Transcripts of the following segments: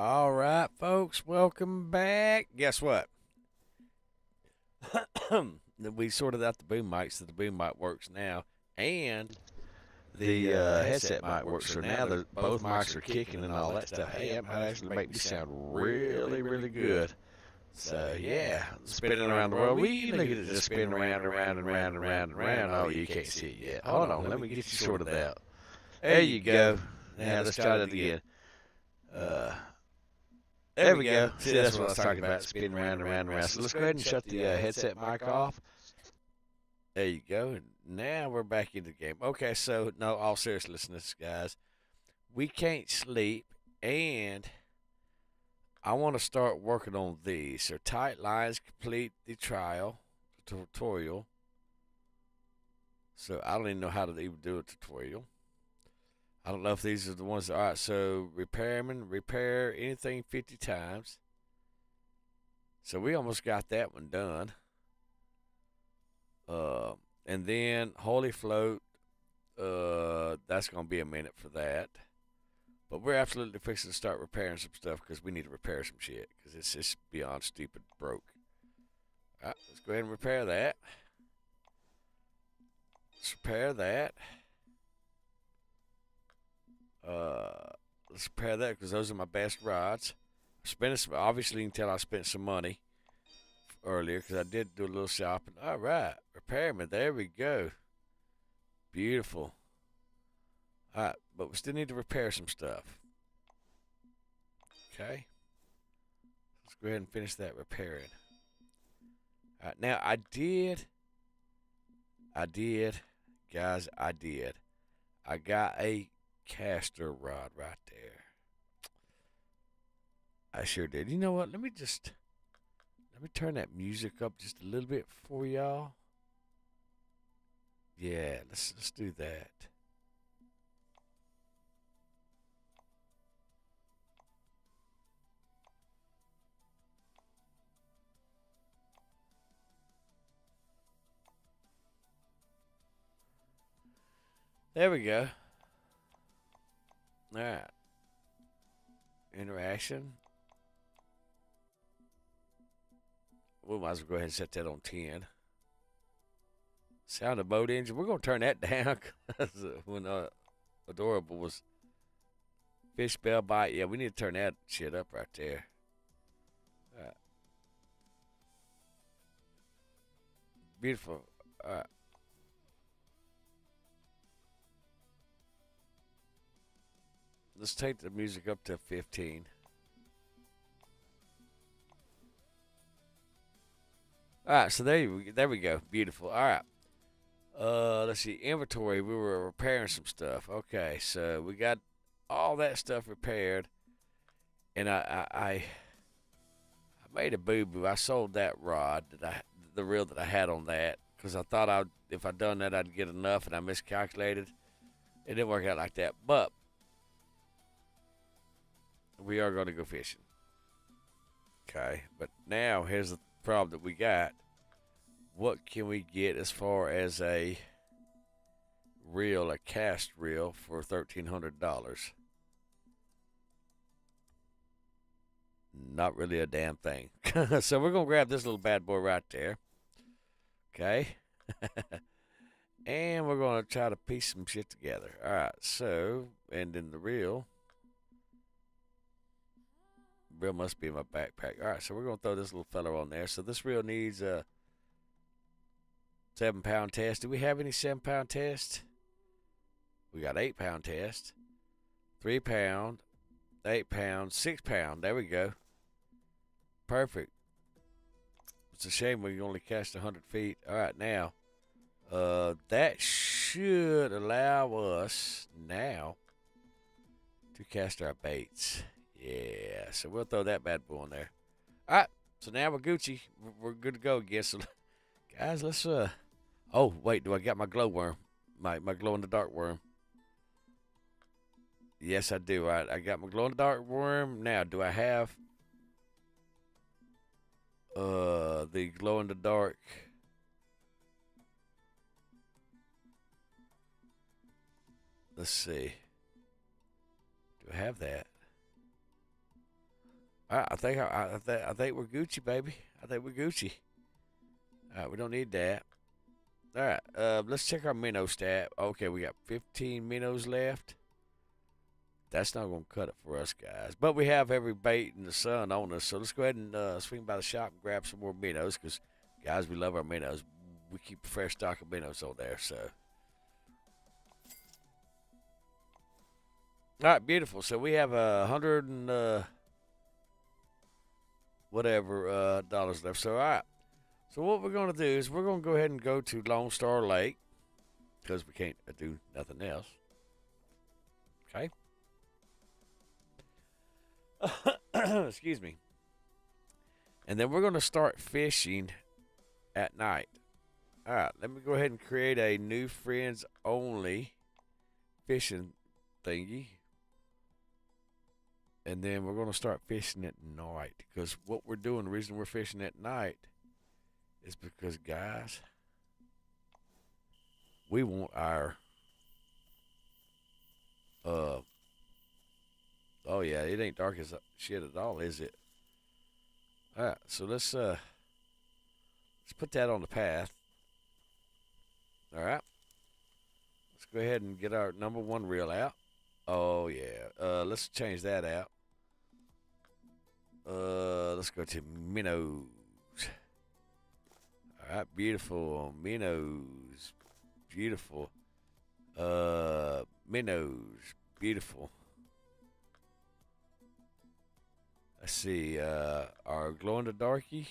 All right, folks, welcome back. Guess what? We sorted out the boom mic, so the boom mic works now, and the headset mic works. So now both mics are kicking and all that stuff. Hey, that might actually make me sound really, really good. So yeah, spinning around the world. We look at it just spinning around, around, and around, and around, and around. Oh, you can't see it yet. Hold on, let me get you sorted out. There you go. Now let's try that again. Uh, There we go. See, that's what I was talking about, spinning around and around and around. So let's go ahead and shut the headset mic off. There you go. And now we're back into the game. Okay, so, no, all seriousness, guys. We can't sleep, and I want to start working on these. So, tight lines complete the trial, tutorial. So, I don't even know how to even do a tutorial. I don't know if these are the ones. All right, so repairman, repair anything 50 times. So we almost got that one done. And then Holy Float, that's going to be a minute for that. But we're absolutely fixing to start repairing some stuff because we need to repair some shit because it's just beyond stupid broke. All right, let's go ahead and repair that. Let's repair that. Let's repair that because those are my best rods. Obviously, you can tell I spent some money earlier because I did do a little shopping. All right, repairman, there we go. Beautiful. All right, but we still need to repair some stuff. Okay. Let's go ahead and finish that repairing. All right, now guys, I got a caster rod right there. I sure did. You know what? Let me turn that music up just a little bit for y'all. Yeah, let's do that. There we go. All right. Interaction. We might as well go ahead and set that on 10. Sound of boat engine. We're going to turn that down because when Adorable was fish bell bite. Yeah, we need to turn that shit up right there. Beautiful. Let's take the music up to 15. All right, so there we go. Beautiful. All right. Let's see. Inventory. We were repairing some stuff. Okay, so we got all that stuff repaired, and I made a boo boo. I sold that rod the reel that I had on that because I thought if I'd done that I'd get enough, and I miscalculated. It didn't work out like that, but we are going to go fishing. Okay, but now here's the problem that we got. What can we get as far as a cast reel for $1,300? Not really a damn thing. So we're going to grab this little bad boy right there. Okay. And we're going to try to piece some shit together. All right, so, and then the reel must be in my backpack. All right, so we're going to throw this little fella on there. So this reel needs a 7-pound test. Do we have any 7-pound test? We got 8-pound test, 3-pound, 8-pound, 6-pound. There we go. Perfect. It's a shame we only cast 100 feet. All right, now, that should allow us now to cast our baits. Yeah, so we'll throw that bad boy on there. All right, so now we're Gucci. We're good to go again. So, guys, let's oh wait, do I got my glowworm? My glow in the dark worm. Yes, I do. All right, I got my glow in the dark worm. Now, do I have the glow in the dark? Let's see. Do I have that? I think we're Gucci, baby. I think we're Gucci. All right, we don't need that. All right, let's check our minnow stat. Okay, we got 15 minnows left. That's not going to cut it for us, guys. But we have every bait in the sun on us, so let's go ahead and swing by the shop and grab some more minnows, because, guys, we love our minnows. We keep a fresh stock of minnows on there, so. All right, beautiful. So we have 100 and whatever dollars left. So, all right. So what we're going to do is we're going to go ahead and go to Lone Star Lake, because we can't do nothing else. Okay. Excuse me. And then we're going to start fishing at night. All right, let me go ahead and create a new friends only fishing thingy. And then we're going to start fishing at night, because what we're doing, the reason we're fishing at night is because, guys, we want our oh yeah, it ain't dark as shit at all, is it? All right, so let's put that on the path. All right, let's go ahead and get our number one reel out. Oh yeah, let's change that out. Let's go to minnows. All right, beautiful minnows, beautiful. Minnows, beautiful. Let's see, our glow in the darky.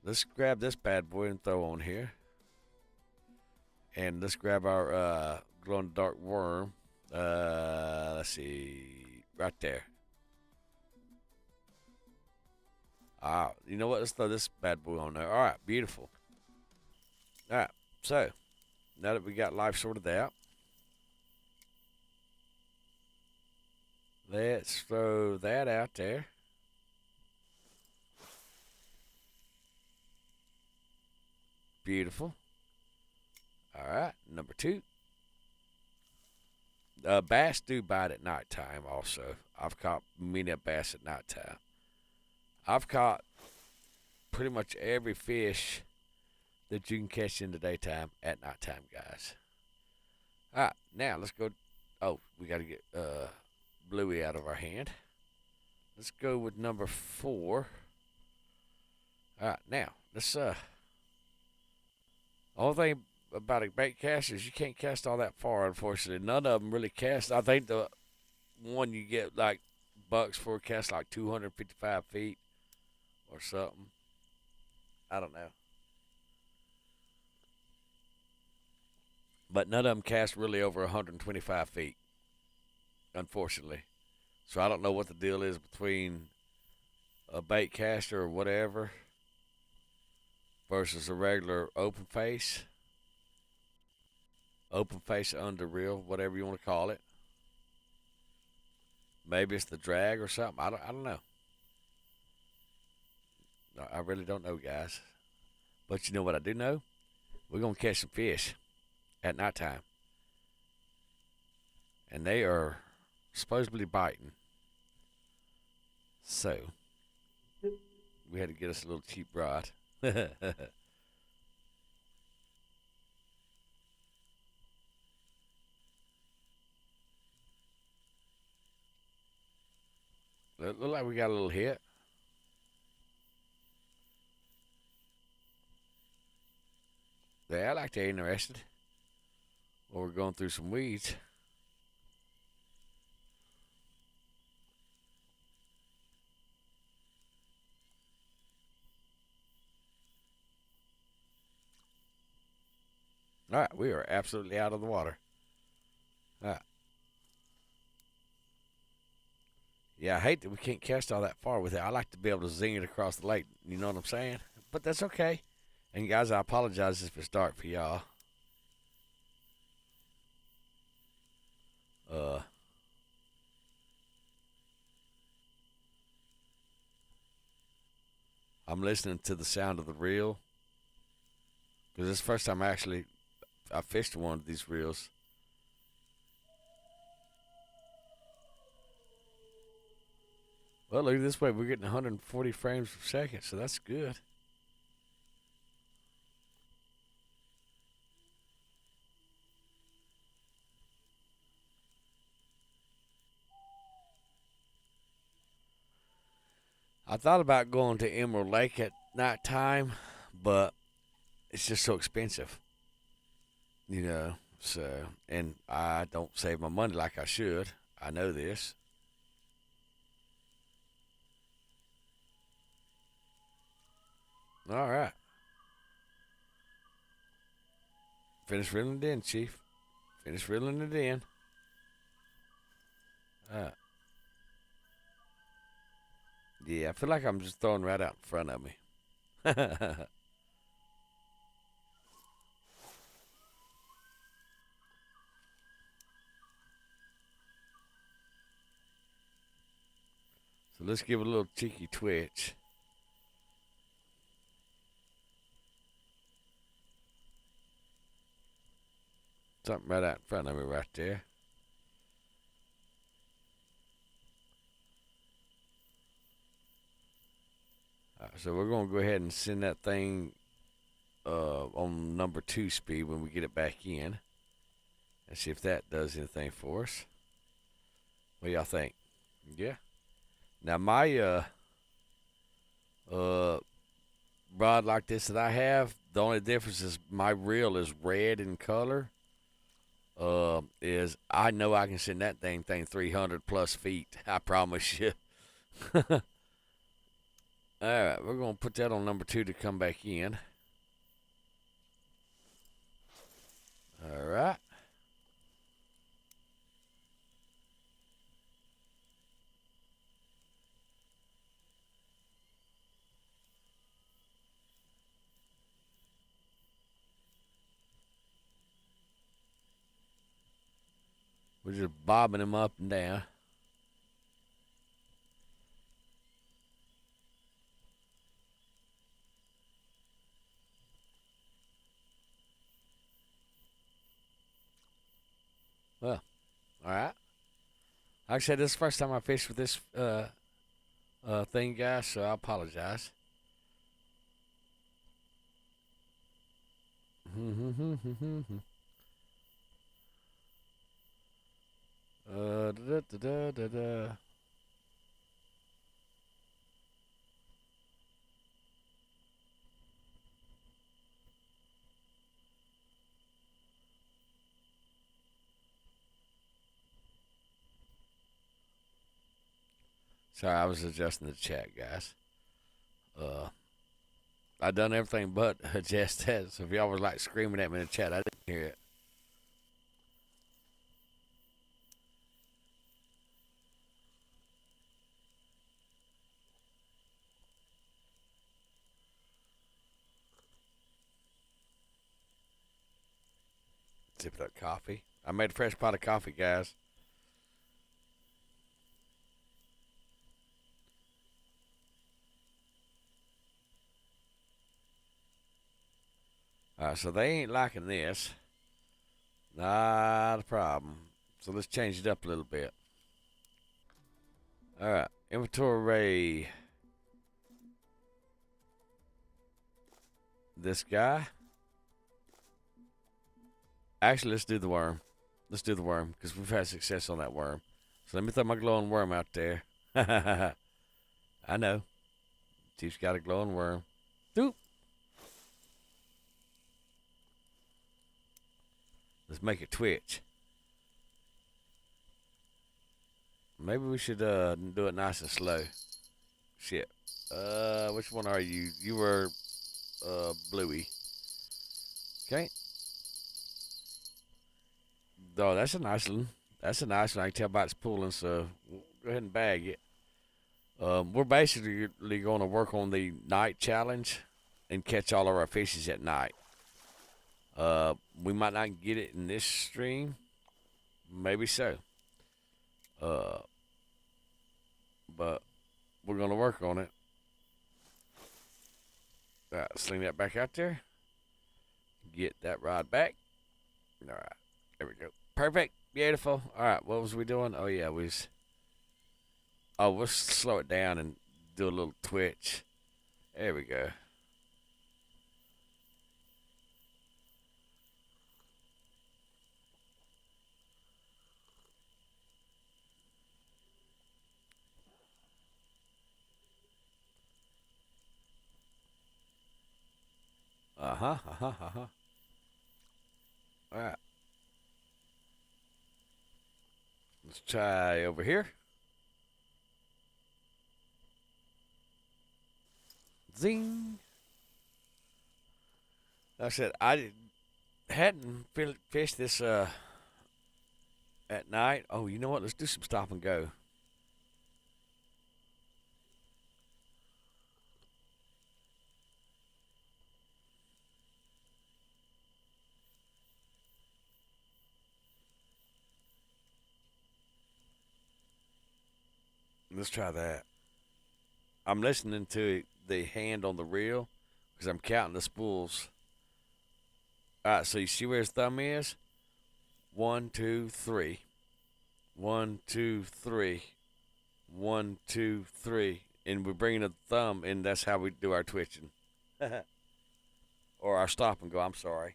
Let's grab this bad boy and throw on here. And let's grab our glow in the dark worm. Let's see, right there. You know what? Let's throw this bad boy on there. All right, beautiful. All right, so now that we got life sorted out, let's throw that out there. Beautiful. All right, number two. Bass do bite at nighttime also. I've caught many a bass at nighttime. I've caught pretty much every fish that you can catch in the daytime at nighttime, guys. All right, now let's go. Oh, we got to get Bluey out of our hand. Let's go with number 4. All right, now let's only thing about a bait cast is you can't cast all that far, unfortunately. None of them really cast. I think the one you get like bucks for cast like 255 feet or something. I don't know. But none of them cast really over 125 feet, unfortunately. So I don't know what the deal is between a bait caster or whatever versus a regular open face under reel, whatever you want to call it. Maybe it's the drag or something. I don't know. I really don't know, guys. But you know what I do know? We're going to catch some fish at nighttime. And they are supposedly biting. So, we had to get us a little cheap rod. Look like we got a little hit. They act like they're interested. Well, we're going through some weeds. All right, we are absolutely out of the water. All right. Yeah, I hate that we can't cast all that far with it. I like to be able to zing it across the lake. You know what I'm saying? But that's okay. And guys, I apologize if it's dark for y'all. I'm listening to the sound of the reel because this is the first time I fished one of these reels. Well, look at this way. We're getting 140 frames per second, so that's good. I thought about going to Emerald Lake at nighttime, but it's just so expensive, you know. So, and I don't save my money like I should. I know this. All right. Finish reeling it in, Chief. Finish reeling it in. Uh, yeah, I feel like I'm just throwing right out in front of me. So let's give it a little cheeky twitch. Something right out in front of me right there. So we're going to go ahead and send that thing on number 2 speed when we get it back in. And see if that does anything for us. What do y'all think? Yeah. Now my rod like this that I have, the only difference is my reel is red in color. Is I know I can send that thing 300 plus feet. I promise you. All right, we're gonna put that on number 2 to come back in. All right. We're just bobbing them up and down. Well, all right. Like I said, this is the first time I fished with this thing, guys, so I apologize. Da, da, da, da, da. Sorry, I was adjusting the chat, guys. I done everything but adjust that. So if y'all was like screaming at me in the chat, I didn't hear it. Sip that coffee. I made a fresh pot of coffee, guys. All right, so they ain't liking this. Not a problem. So let's change it up a little bit. All right, inventory array. This guy. Actually, let's do the worm. Let's do the worm because we've had success on that worm. So let me throw my glowing worm out there. I know. Chief's got a glowing worm. Doop. Let's make it twitch. Maybe we should do it nice and slow. Shit. Which one are you? You were Bluey. Okay. Oh, that's a nice one. That's a nice one. I can tell by its pulling, so we'll go ahead and bag it. We're basically going to work on the night challenge and catch all of our fishes at night. We might not get it in this stream. Maybe so. But we're going to work on it. All right, sling that back out there. Get that rod back. All right, there we go. Perfect. Beautiful. All right, what was we doing? Oh, yeah, we was... Oh, we'll slow it down and do a little twitch. There we go. Uh-huh, uh-huh, uh-huh. All right. Let's try over here. Zing. Like I said, hadn't fished this at night. Oh, you know what? Let's do some stop and go. Let's try that. I'm listening to the hand on the reel because I'm counting the spools. All right, so you see where his thumb is? 1, 2, 3. 1, 2, 3. 1, 2, 3. And we're bringing the thumb, and that's how we do our twitching. Or our stop and go, I'm sorry.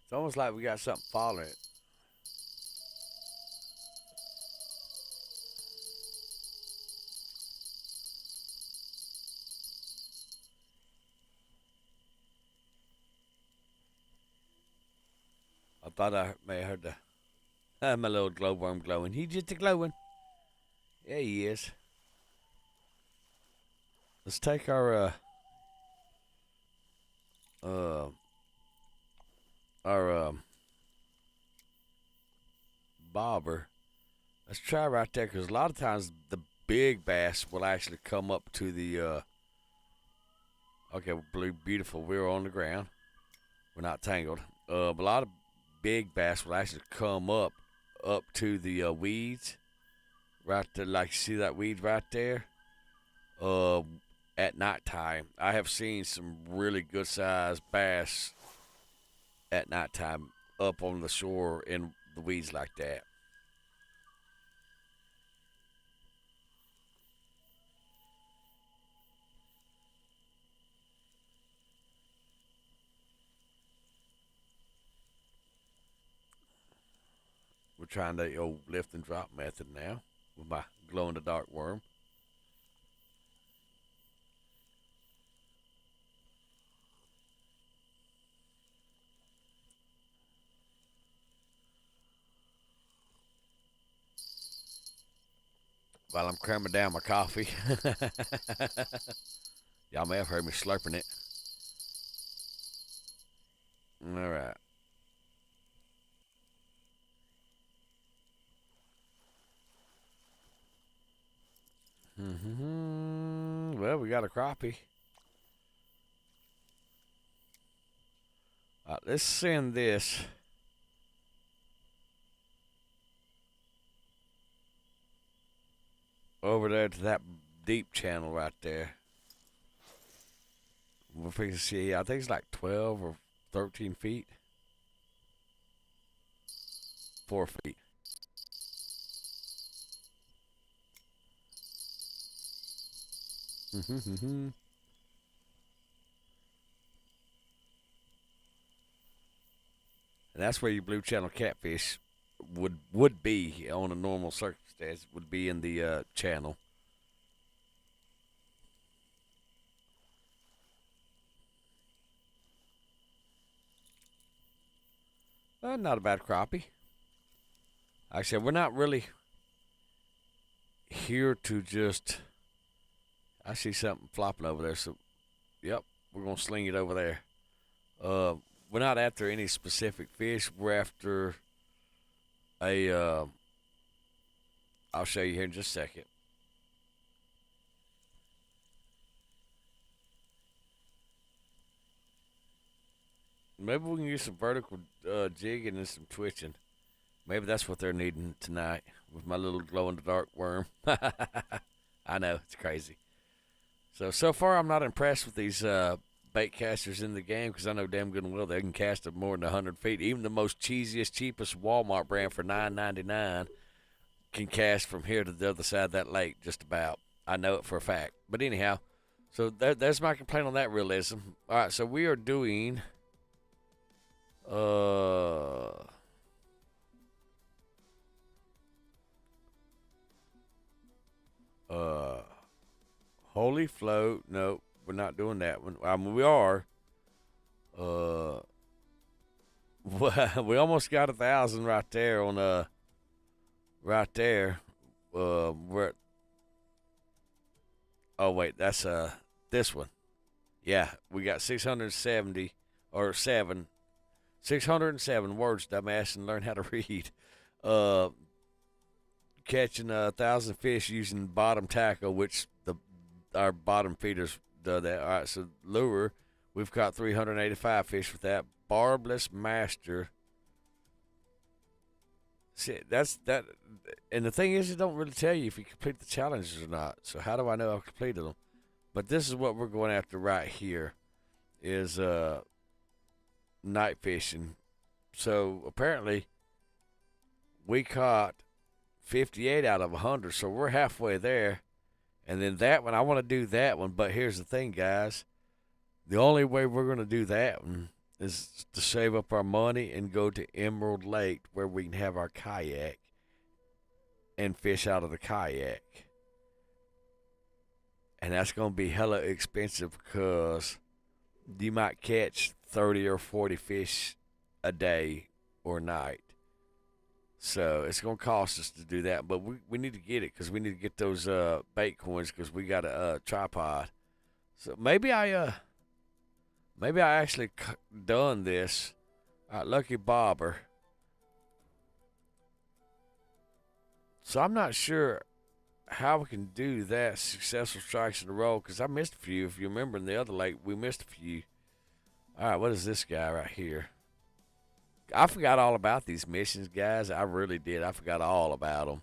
It's almost like we got something following it. I thought I may have heard my little glowworm glowing. He's just a glowing. Yeah, he is. Let's take uh our bobber. Let's try right there because a lot of times the big bass will actually come up to the okay, blue, beautiful. We're on the ground. We're not tangled. But a lot of big bass will actually come up to the weeds right there. Like, see that weed right there? At nighttime, I have seen some really good sized bass at nighttime up on the shore in the weeds like that. We're trying the old lift and drop method now with my glow in the dark worm. While I'm cramming down my coffee. Y'all may have heard me slurping it. All right. Well, we got a crappie. All right, let's send this over there to that deep channel right there. We'll fix to see. I think it's like 12 or 13 feet. 4 feet. And that's where your blue channel catfish would be on a normal circumstance. Would be in the channel. Not a bad crappie. Like I said, we're not really here to just. I see something flopping over there, so yep, we're gonna sling it over there. We're not after any specific fish. We're after a. I'll show you here in just a second. Maybe we can use some vertical jigging and some twitching. Maybe that's what they're needing tonight with my little glow in the dark worm. I know, it's crazy. So far, I'm not impressed with these bait casters in the game because I know damn good and well they can cast them more than 100 feet. Even the most cheesiest, cheapest Walmart brand for $9.99 can cast from here to the other side of that lake just about. I know it for a fact. But anyhow, so there's my complaint on that realism. All right, so we are doing Holy Float. No, we're not doing that one. I mean, we are. We almost got 1,000 right there on right there. We're. Oh wait, that's this one. Yeah, we got 670 or 607 words, dumbass, and learn how to read. Catching 1,000 fish using bottom tackle, which our bottom feeders do that. All right, so lure, we've caught 385 fish with that. Barbless Master. See, that's that. And the thing is, it don't really tell you if you complete the challenges or not. So how do I know I've completed them? But this is what we're going after right here, is night fishing. So apparently, we caught 58 out of 100, so we're halfway there. And then that one, I want to do that one, but here's the thing, guys. The only way we're going to do that one is to save up our money and go to Emerald Lake where we can have our kayak and fish out of the kayak. And that's going to be hella expensive because you might catch 30 or 40 fish a day or night. So it's going to cost us to do that, but we need to get it because we need to get those bait coins because we got a tripod. So maybe I actually done this. Lucky Bobber. So I'm not sure how we can do that successful strikes in a row because I missed a few. If you remember in the other lake, we missed a few. All right, what is this guy right here? I forgot all about these missions, guys. I really did. I forgot all about them.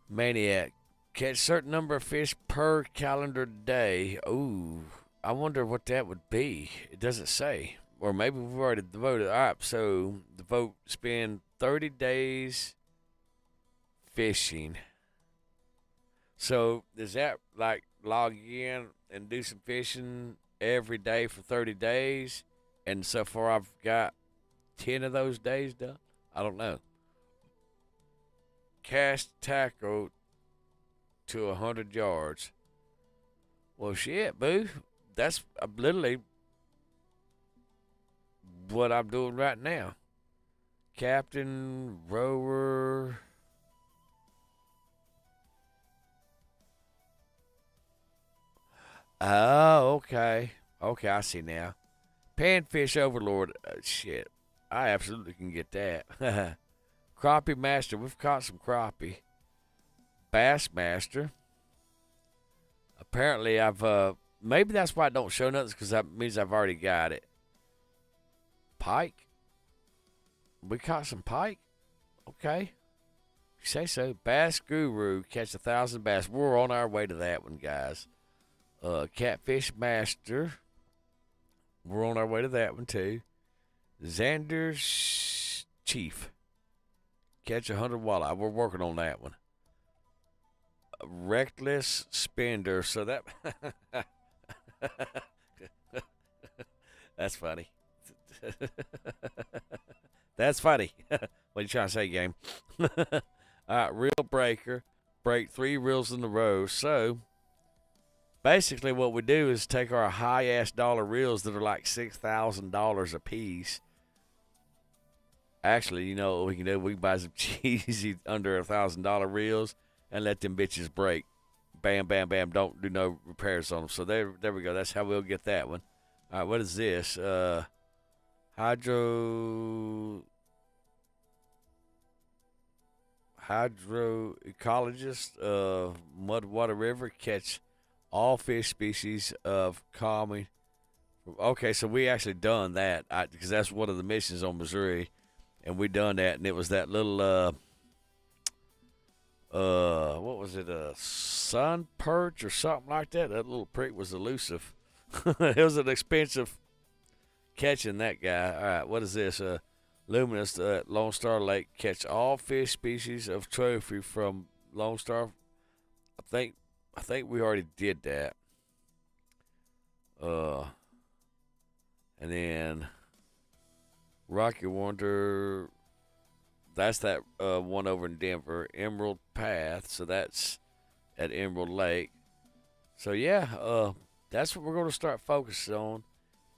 Maniac. Catch certain number of fish per calendar day. Ooh, I wonder what that would be. It doesn't say. Or maybe we've already devoted. All right, so devote, spend 30 days fishing. So does that like log in and do some fishing every day for 30 days? And so far, I've got 10 of those days done. I don't know. Cast tackle to 100 yards. Well, shit, boo. That's literally what I'm doing right now. Captain, rower. Oh, okay. Okay, I see now. Panfish Overlord. Shit. I absolutely can get that. Crappie Master. We've caught some crappie. Bass Master. Apparently, I've... maybe that's why I don't show nothing, because that means I've already got it. Pike. We caught some pike? Okay. You say so. Bass Guru. Catch 1,000 bass. We're on our way to that one, guys. Catfish Master. We're on our way to that one, too. Xander's Chief. Catch 100 walleye. We're working on that one. Reckless Spender. So that... That's funny. That's funny. What are you trying to say, game? All right, Reel Breaker. Break 3 reels in a row. So... basically, what we do is take our high-ass dollar reels that are like $6,000 a piece. Actually, you know what we can do? We can buy some cheesy under $1,000 reels and let them bitches break. Bam, bam, bam. Don't do no repairs on them. So there we go. That's how we'll get that one. All right, what is this? Hydro ecologist, Mudwater River, catch all fish species of calming Okay, so we actually done that because that's one of the missions on Missouri, and we done that, and it was that little what was it, a sun perch or something like that. That little prick was elusive. It was an expensive catching that guy. All right, what is this? Luminous Lone Star Lake, catch all fish species of trophy from Lone Star. I think we already did that. Uh, and then Rocky Wonder. That's that one over in Denver, Emerald Path. So that's at Emerald Lake. So yeah, that's what we're going to start focusing on.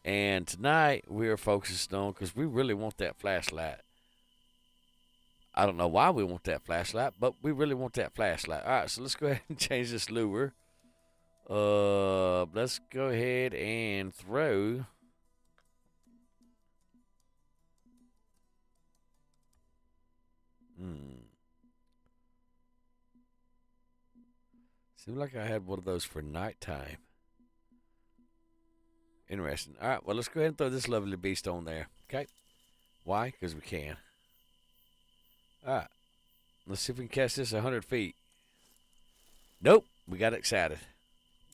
And tonight we are focused on because we really want that flashlight. I don't know why we want that flashlight, but we really want that flashlight. All right, so let's go ahead and change this lure. Let's go ahead and throw. Seems like I had one of those for nighttime. Interesting. All right, well, let's go ahead and throw this lovely beast on there. Okay. Why? Because we can. All right. Let's see if we can catch this 100 feet. Nope. We got excited.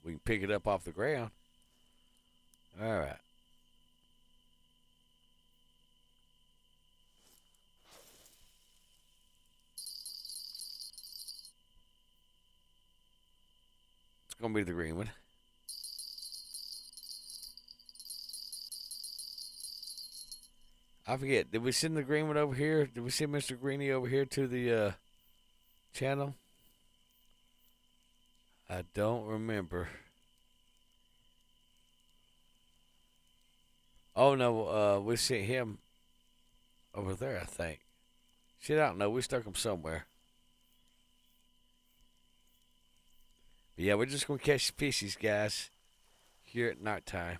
We can pick it up off the ground. All right. It's going to be the green one. I forget. Did we send the green one over here? Did we send Mr. Greeny over here to the channel? I don't remember. Oh, no. We sent him over there, I think. Shit, I don't know. We stuck him somewhere. But yeah, we're just going to catch fishies, guys, here at nighttime.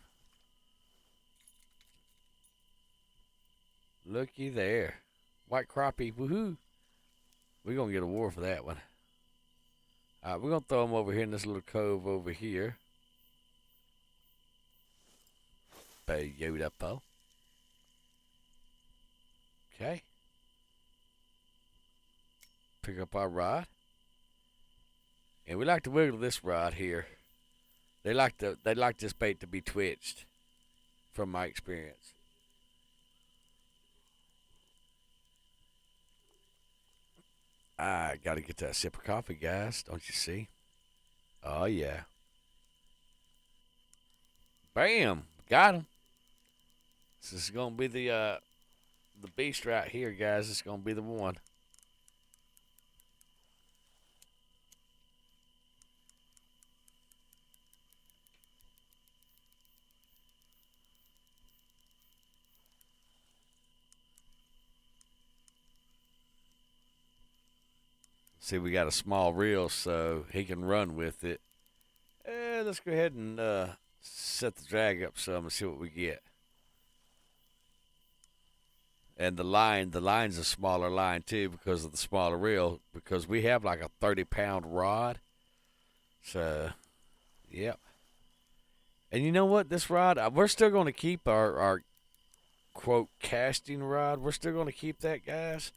Looky there. White crappie. Woohoo. We're going to get a war for that one. All right, we're going to throw them over here in this little cove over here. Beautiful. Okay. Pick up our rod. And we like to wiggle this rod here. They like this bait to be twitched, from my experience. I got to get that sip of coffee, guys. Don't you see? Oh, yeah. Bam! Got him. This is going to be the beast right here, guys. It's going to be the one. See, we got a small reel, so he can run with it. Let's go ahead and set the drag up some and see what we get. And the line's a smaller line too because of the smaller reel. Because we have like a 30-pound rod. So, yep. And you know what? This rod, we're still going to keep our quote casting rod. We're still going to keep that, guys.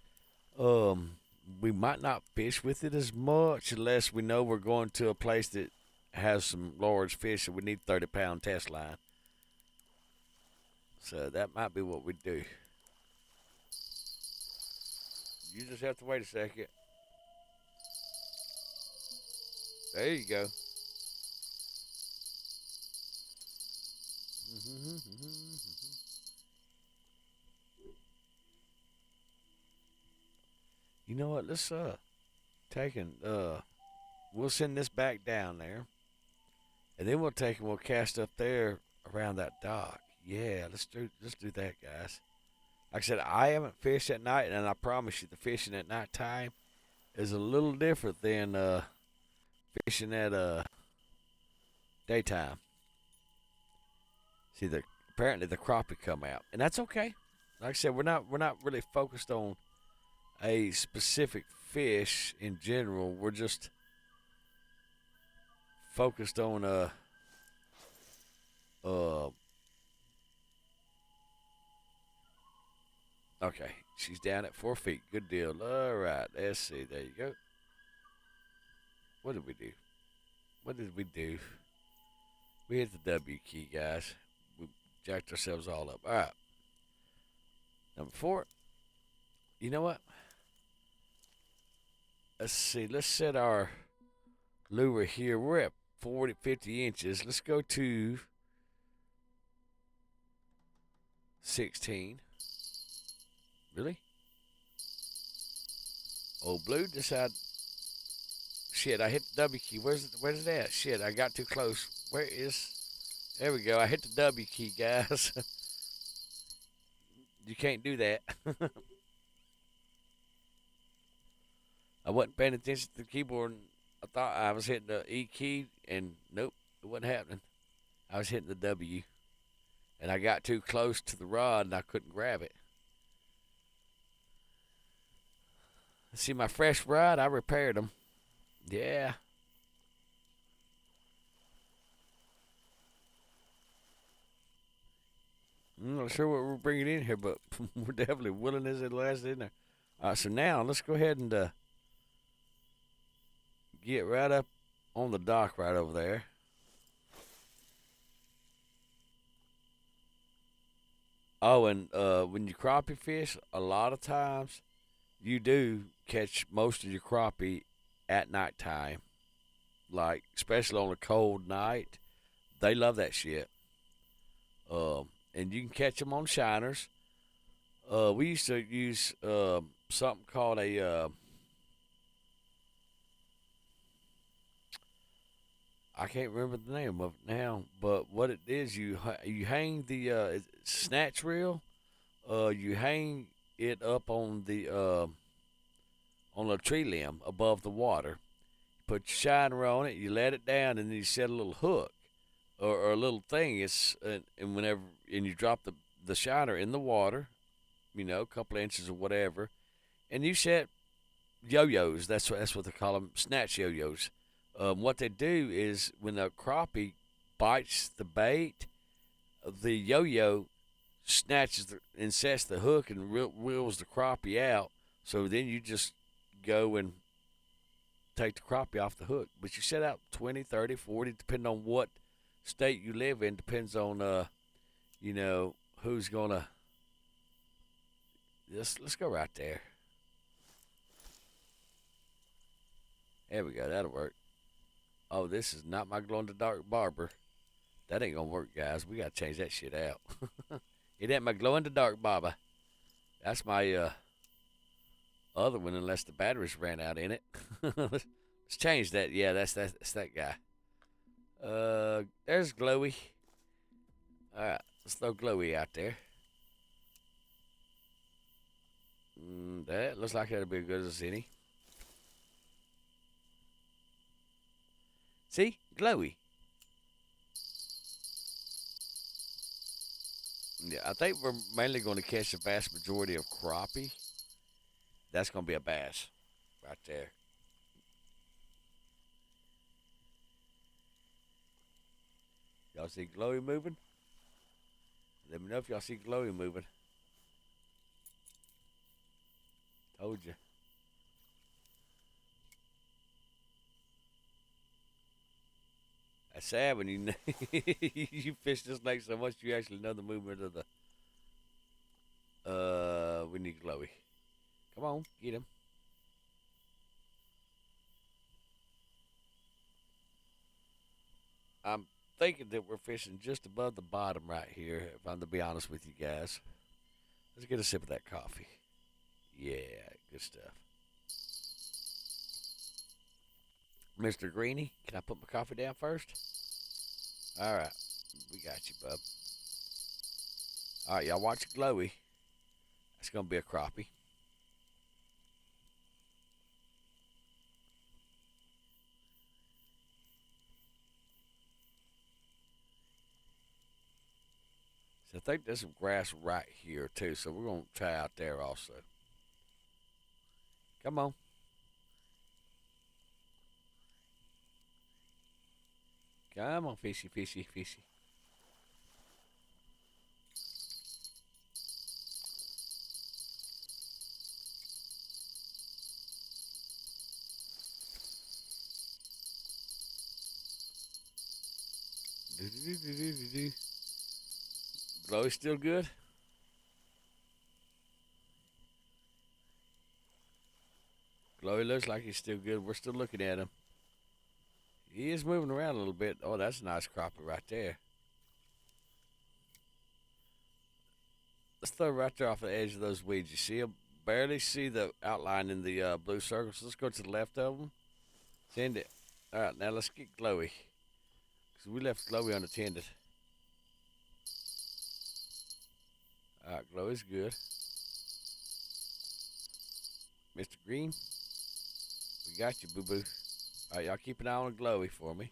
We might not fish with it as much unless we know we're going to a place that has some large fish and we need 30-pound test line. So that might be what we do. You just have to wait a second. There you go. You know what? Let's we'll send this back down there, and then we'll cast up there around that dock. Yeah, let's do that, guys. Like I said, I haven't fished at night, and I promise you, the fishing at nighttime is a little different than fishing at daytime. See, apparently the crappie come out, and that's okay. Like I said, we're not really focused on a specific fish in general. We're just focused on Okay, she's down at 4 feet. Good deal. All right, let's see. There you go. What did we do? What did we do? We hit the W key, guys. We jacked ourselves all up. All right. Number 4. You know what? Let's see. Let's set our lure here. We're at 40, 50 inches. Let's go to 16. Really? Old Blue decided. Shit, I hit the W key. Where's it at? Shit, I got too close. Where is... There we go. I hit the W key, guys. You can't do that. I wasn't paying attention to the keyboard. And I thought I was hitting the E key, and nope, it wasn't happening. I was hitting the W, and I got too close to the rod, and I couldn't grab it. See my fresh rod? I repaired them. Yeah. I'm not sure what we're bringing in here, but we're definitely willing as it lasts in there. All right, so now let's go ahead and get right up on the dock right over there. Oh, and when you crappie fish, a lot of times you do catch most of your crappie at nighttime. Like, especially on a cold night. They love that shit. And you can catch them on shiners. We used to use something called a... I can't remember the name of it now, but what it is, you hang the snatch reel. You hang it up on a tree limb above the water. Put your shiner on it. You let it down, and then you set a little hook or a little thing. And whenever you drop the shiner in the water, a couple of inches or whatever, and you set yo-yos. That's what they call them, snatch yo-yos. What they do is when the crappie bites the bait, the yo-yo snatches and sets the hook and reels the crappie out. So then you just go and take the crappie off the hook. But you set out 20, 30, 40, depending on what state you live in. Depends on, who's going to. Let's go right there. There we go. That'll work. Oh, this is not my glow-in-the-dark barber. That ain't gonna work, guys. We gotta change that shit out. It ain't my glow-in-the-dark barber. That's my other one, unless the batteries ran out in it. Let's change that. Yeah, that's that guy. There's Glowy. All right, let's throw Glowy out there. That looks like that'll be as good as any. See? Glowy. Yeah, I think we're mainly going to catch the vast majority of crappie. That's going to be a bass right there. Y'all see Glowy moving? Let me know if y'all see Glowy moving. Told you. That's sad when you you fish this lake so much you actually know the movement of the. We need Glowy. Come on, get him. I'm thinking that we're fishing just above the bottom right here, if I'm to be honest with you guys. Let's get a sip of that coffee. Yeah, good stuff. Mr. Greeny, can I put my coffee down first? All right, we got you, bub. All right, y'all watch Glowy. That's going to be a crappie. So I think there's some grass right here, too, so we're going to try out there also. Come on. Come on, fishy, fishy, fishy. Glowy still good? Glowy looks like he's still good. We're still looking at him. He is moving around a little bit. Oh, that's a nice crappie right there. Let's throw right there off the edge of those weeds. You see him? Barely see the outline in the blue circles. Let's go to the left of them. Send it. All right, now let's get Glowy. Because we left Glowy unattended. All right, Glowy's good. Mr. Green, we got you, boo-boo. All right, y'all keep an eye on Glowy for me.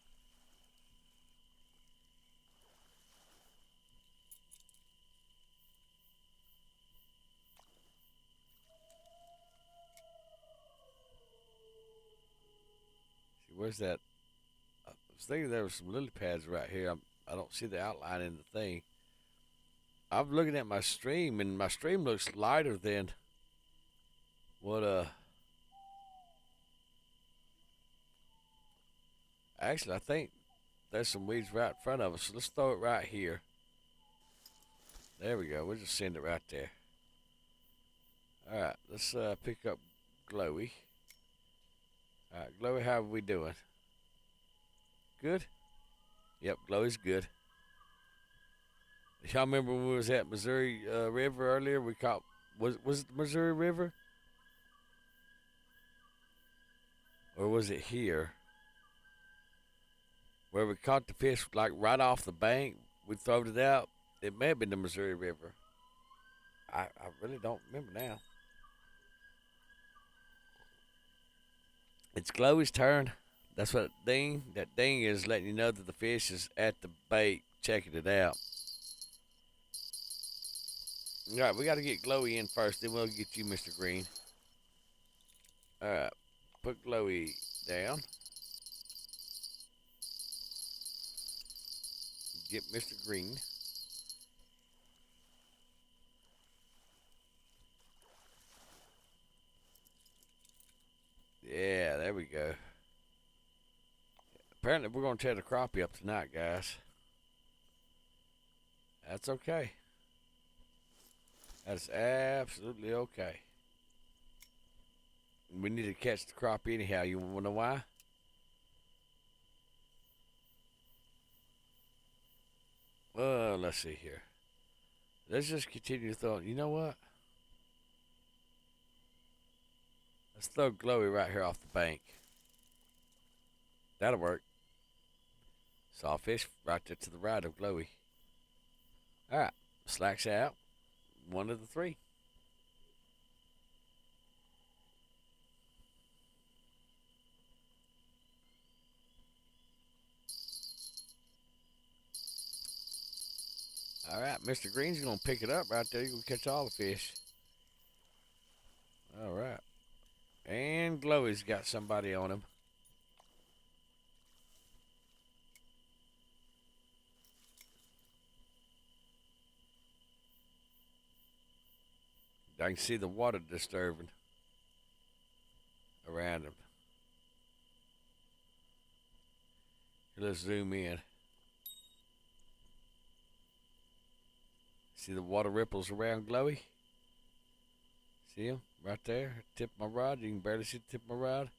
See, where's that? I was thinking there were some lily pads right here. I don't see the outline in the thing. I'm looking at my stream, and my stream looks lighter than what, actually, I think there's some weeds right in front of us. So let's throw it right here. There we go. We'll just send it right there. All right, let's pick up Glowy. All right, Glowy, how are we doing? Good? Yep, Glowy's good. Y'all remember when we was at Missouri River earlier? We caught, was it the Missouri River? Or was it here? Where we caught the fish like right off the bank. We throwed it out. It may have been the Missouri River. I really don't remember now. It's Glowy's turn. That's what that ding is letting you know that the fish is at the bait, checking it out. All right, we got to get Glowy in first, then we'll get you, Mr. Green. All right, put Glowy down. Get Mr. Green. Yeah, there we go. Apparently, we're going to tear the crappie up tonight, guys. That's okay. That's absolutely okay. We need to catch the crappie anyhow. You want to know why? Well, let's see here. Let's just continue to throw. You know what? Let's throw Glowy right here off the bank. That'll work. Saw fish right there to the right of Glowy. All right, slacks out. One of the three. All right, Mr. Green's going to pick it up right there. You're going to catch all the fish. All right. And Glowy's got somebody on him. I can see the water disturbing around him. Let's zoom in. See the water ripples around Glowy? See him right there? Tip of my rod. You can barely see the tip of my rod.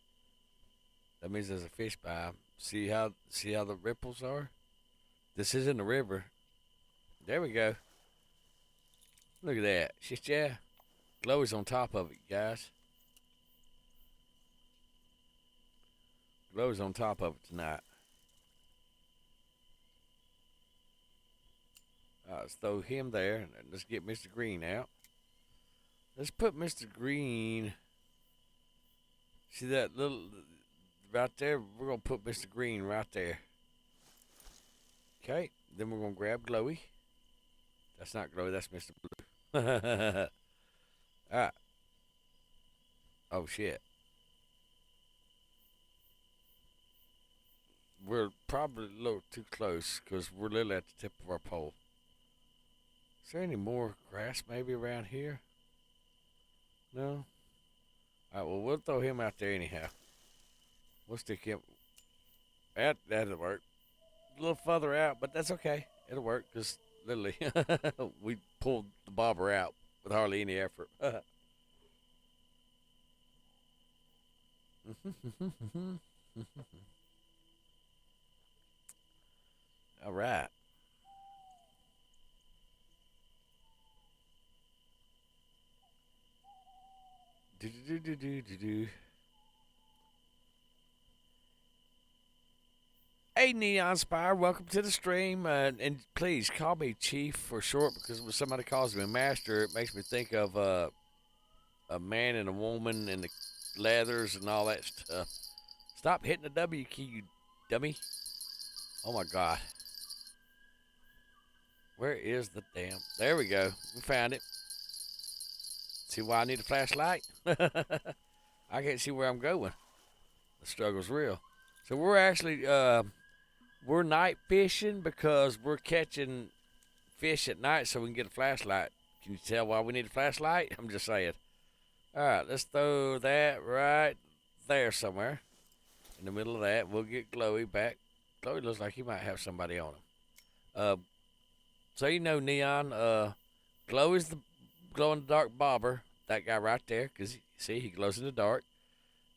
That means there's a fish by him. See how the ripples are? This isn't a river. There we go. Look at that. Shit, yeah. Glowy's on top of it, guys. Glowy's on top of it tonight. Let's throw him there. And let's get Mr. Green out. Let's put Mr. Green. See that little right there? We're going to put Mr. Green right there. Okay. Then we're going to grab Glowy. That's not Glowy. That's Mr. Blue. All right. Oh, shit. We're probably a little too close because we're literally at the tip of our pole. Is there any more grass maybe around here? No? Alright, well, we'll throw him out there anyhow. We'll stick him. That'll work. a little further out, but that's okay. It'll work because literally we pulled the bobber out with hardly any effort. All right. Do do do do do do. Hey, Neon Spire, welcome to the stream. And please call me Chief for short because when somebody calls me Master, it makes me think of a man and a woman and the leathers and all that stuff. Stop hitting the W key, you dummy. Oh my God. Where is the damn? There we go. We found it. See why I need a flashlight? I can't see where I'm going. The struggle's real. So we're actually we're night fishing because we're catching fish at night so we can get a flashlight. Can you tell why we need a flashlight? I'm just saying. All right, let's throw that right there somewhere. In the middle of that, we'll get Glowy back. Glowy looks like he might have somebody on him. So you know, Neon, Glowy's the glow-in-the-dark bobber. That guy right there, because, see, he glows in the dark.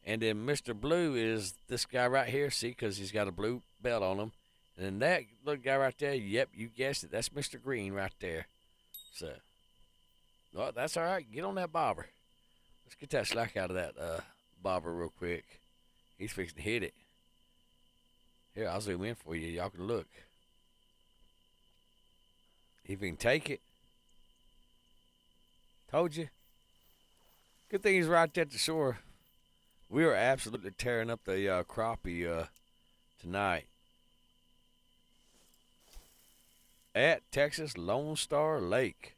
And then Mr. Blue is this guy right here, see, because he's got a blue belt on him. And then that little guy right there, yep, you guessed it, that's Mr. Green right there. So, well, that's all right. Get on that bobber. Let's get that slack out of that bobber real quick. He's fixing to hit it. Here, I'll zoom in for you. Y'all can look. If he can take it. Told you. Good thing he's right there at the shore. We are absolutely tearing up the crappie tonight. At Texas Lone Star Lake.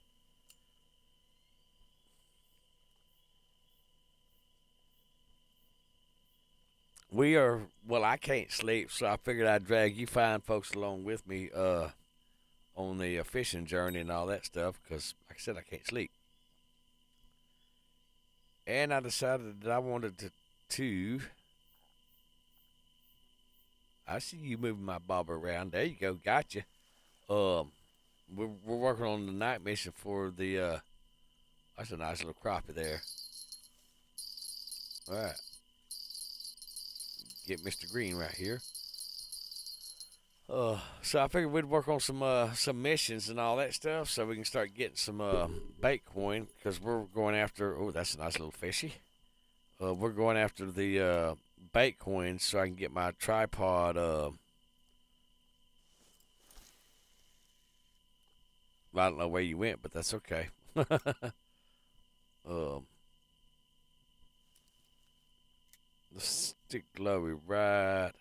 We are, well, I can't sleep, so I figured I'd drag you fine folks along with me on the fishing journey and all that stuff, because, like I said, I can't sleep. And I decided that I wanted to I see you moving my bobber around. There you go, gotcha. We're working on the night mission for the, that's a nice little crappie there. All right. Get Mr. Green right here. So I figured we'd work on some missions and all that stuff, so we can start getting some bait coin, because we're going after. Oh, that's a nice little fishy. We're going after the bait coin, so I can get my tripod. I don't know where you went, but that's okay. Let's stick Glowy right.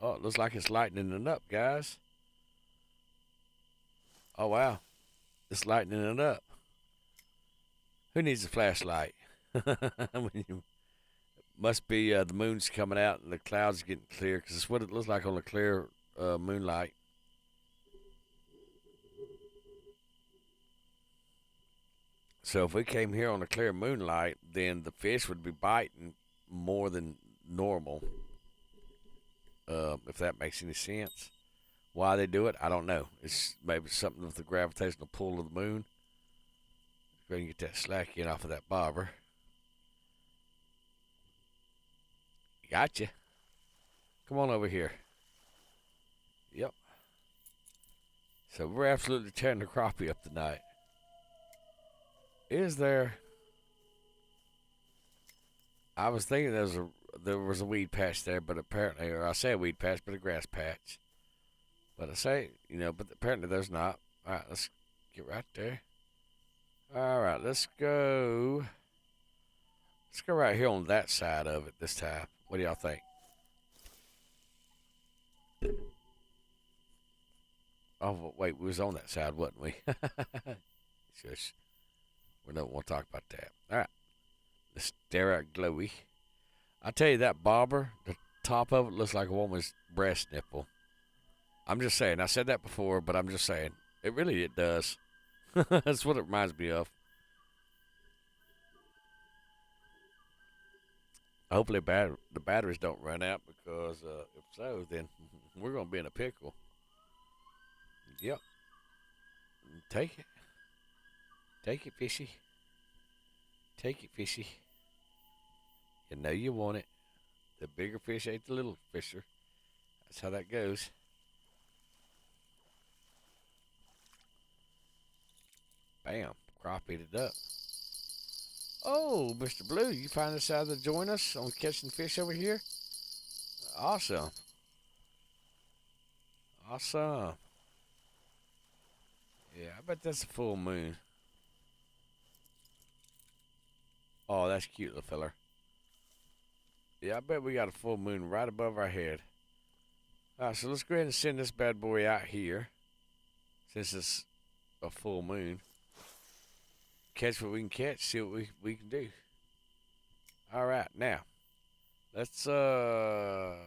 Oh, it looks like it's lightening it up, guys. Oh, wow. It's lightening it up. Who needs a flashlight? Must be the moon's coming out and the clouds getting clear, because it's what it looks like on a clear moonlight. So if we came here on a clear moonlight, then the fish would be biting more than normal. If that makes any sense. Why they do it, I don't know. It's maybe something with the gravitational pull of the moon. Go ahead and get that slack in off of that bobber. Gotcha. Come on over here. Yep. So we're absolutely tearing the crappie up tonight. Is there? I was thinking there was a weed patch there, but apparently, or I say a weed patch, but a grass patch. But I say, but apparently there's not. All right, let's get right there. All right, let's go. Let's go right here on that side of it this time. What do y'all think? Oh, wait, we was on that side, wasn't we? Shush. We don't want to talk about that. All right. Let's stare at Glowy. I tell you, that bobber, the top of it looks like a woman's breast nipple. I'm just saying. I said that before, but I'm just saying. It does. That's what it reminds me of. Hopefully, the batteries don't run out because if so, then we're gonna be in a pickle. Yep, take it, fishy, take it, fishy. You know you want it. The bigger fish ate the little fisher. That's how that goes. Bam, crappie it up. Oh, Mr. Blue, you finally decided to join us on catching fish over here? Awesome. Awesome. Yeah, I bet that's a full moon. Oh, that's cute, little feller. Yeah, I bet we got a full moon right above our head. All right, so let's go ahead and send this bad boy out here since it's a full moon. Catch what we can catch, see what we can do. All right, now let's go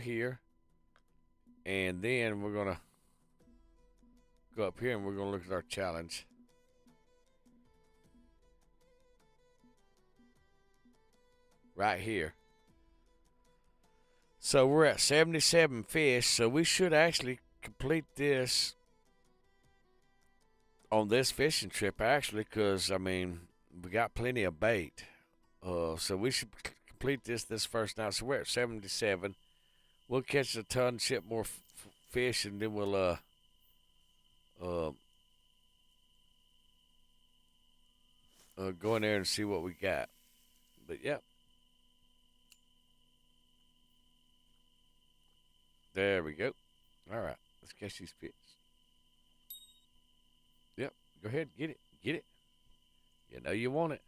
here, and then we're gonna go up here and we're gonna look at our challenge. Right here. So we're at 77 fish, so we should actually complete this on this fishing trip, actually, because, I mean, we got plenty of bait. So we should complete this first night. So we're at 77. We'll catch a ton, ship more fish, and then we'll go in there and see what we got. But, yep. There we go. All right, let's catch these fish. Yep, go ahead, get it, get it. You know you want it.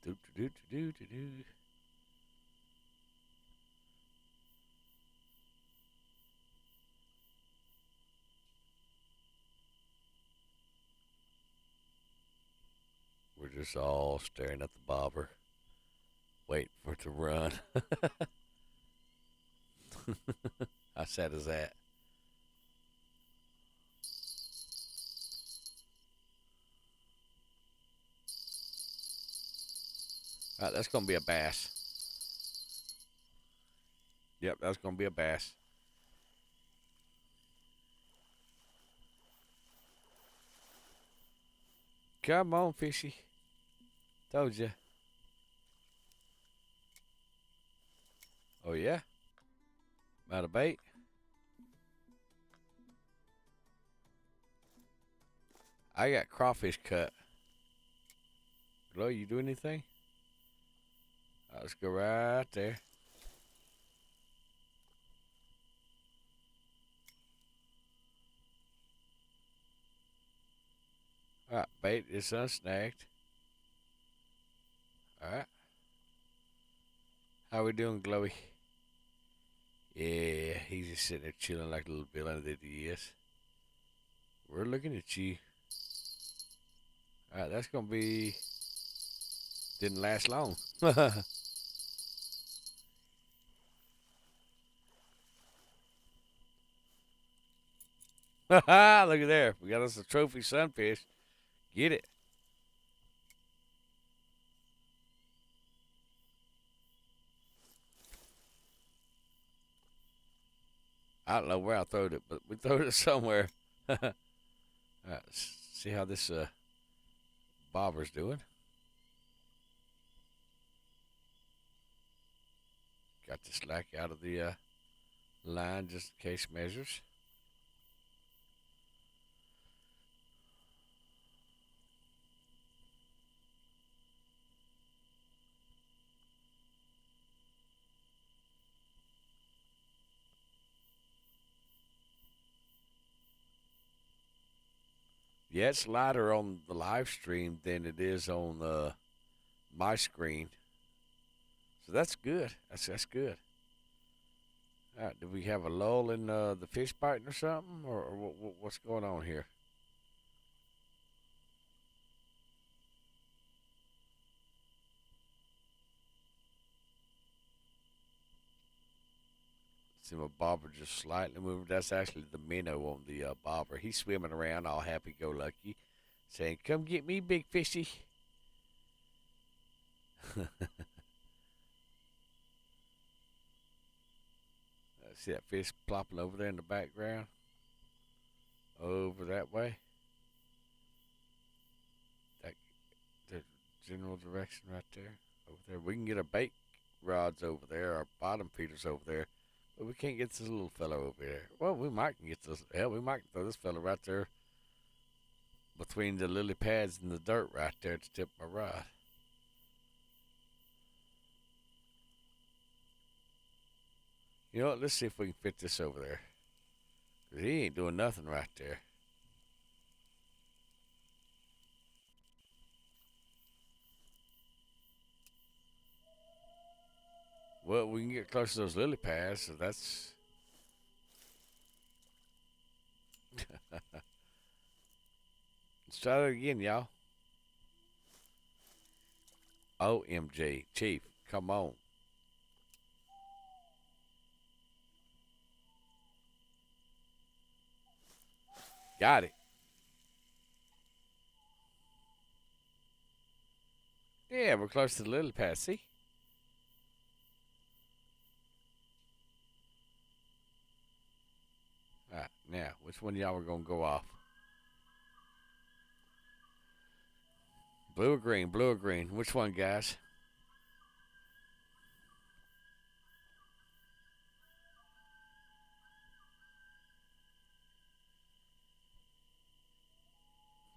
Do do do do do do. We're just all staring at the bobber, waiting for it to run. How sad is that? All right, that's gonna be a bass. Yep, that's gonna be a bass. Come on, fishy. Told you. Oh yeah, out of bait. I got crawfish cut. Hello, you do anything? All right, let's go right there. All right, bait is unsnagged. All right. How we doing, Glowy? Yeah, he's just sitting there chilling like a little villain that he is. We're looking at you. All right, that's gonna be. Didn't last long. Look at there. We got us a trophy sunfish. Get it. I don't know where I throwed it, but we throwed it somewhere. All right, let's see how this bobber's doing. Got the slack out of the line just in case measures. Yeah, it's lighter on the live stream than it is on my screen. So that's good. That's good. All right, do we have a lull in the fish biting or something, or what's going on here? See my bobber just slightly moving. That's actually the minnow on the bobber. He's swimming around all happy-go-lucky. saying, "Come get me, big fishy." See that fish plopping over there in the background? Over that way. That the general direction right there. Over there. We can get our bait rods over there, our bottom feeders over there. But we can't get this little fellow over there. Well, we might can get this. Hell, we might throw this fellow right there between the lily pads and the dirt right there to tip my rod. You know what? Let's see if we can fit this over there. 'Cause he ain't doing nothing right there. Well, we can get close to those lily pads, so that's... Let's try that again, y'all. OMG. Chief, come on. Got it. Yeah, we're close to the lily pad. See? All right, now, which one of y'all are going to go off? Blue or green? Blue or green? Which one, guys?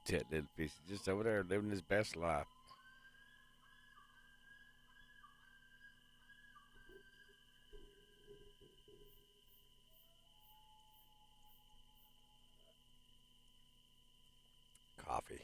That little fish just over there living his best life. Coffee.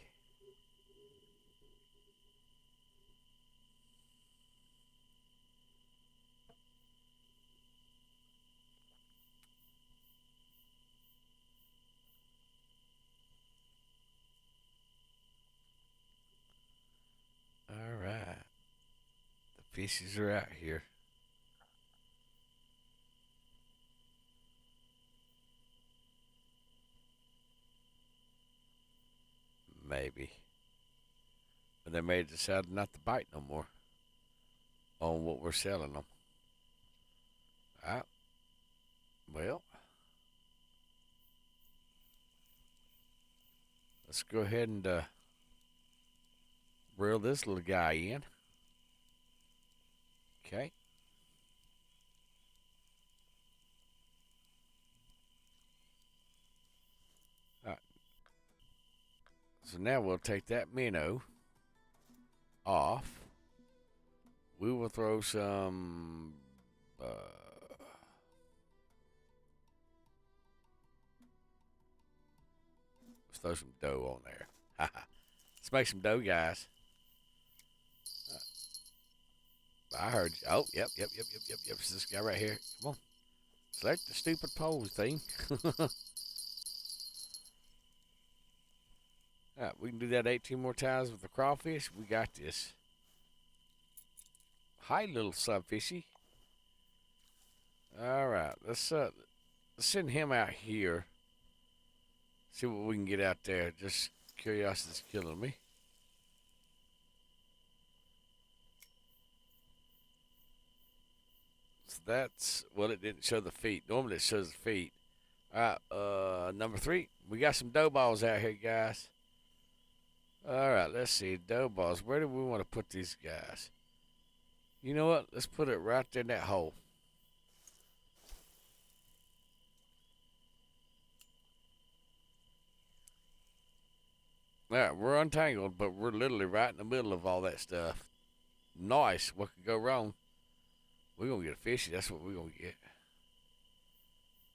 All right. The fishes are out here. Maybe. But they may decide not to bite no more on what we're selling them. All right. Well, let's go ahead and reel this little guy in. Okay. All right. So now we'll take that minnow off. We will throw some let's throw some dough on there. Let's make some dough, guys. I heard you. Oh, yep. It's this guy right here. Come on. Select the stupid pose thing. All right, we can do that 18 more times with the crawfish. We got this. Hi, little subfishy. All right, let's send him out here. See what we can get out there. Just curiosity's killing me. So that's, well, it didn't show the feet. Normally it shows the feet. All right, number 3. We got some dough balls out here, guys. All right, let's see. Dough balls. Where do we want to put these guys? You know what? Let's put it right there in that hole. All right, we're untangled, but we're literally right in the middle of all that stuff. Nice. What could go wrong? We're going to get a fishy. That's what we're going to get.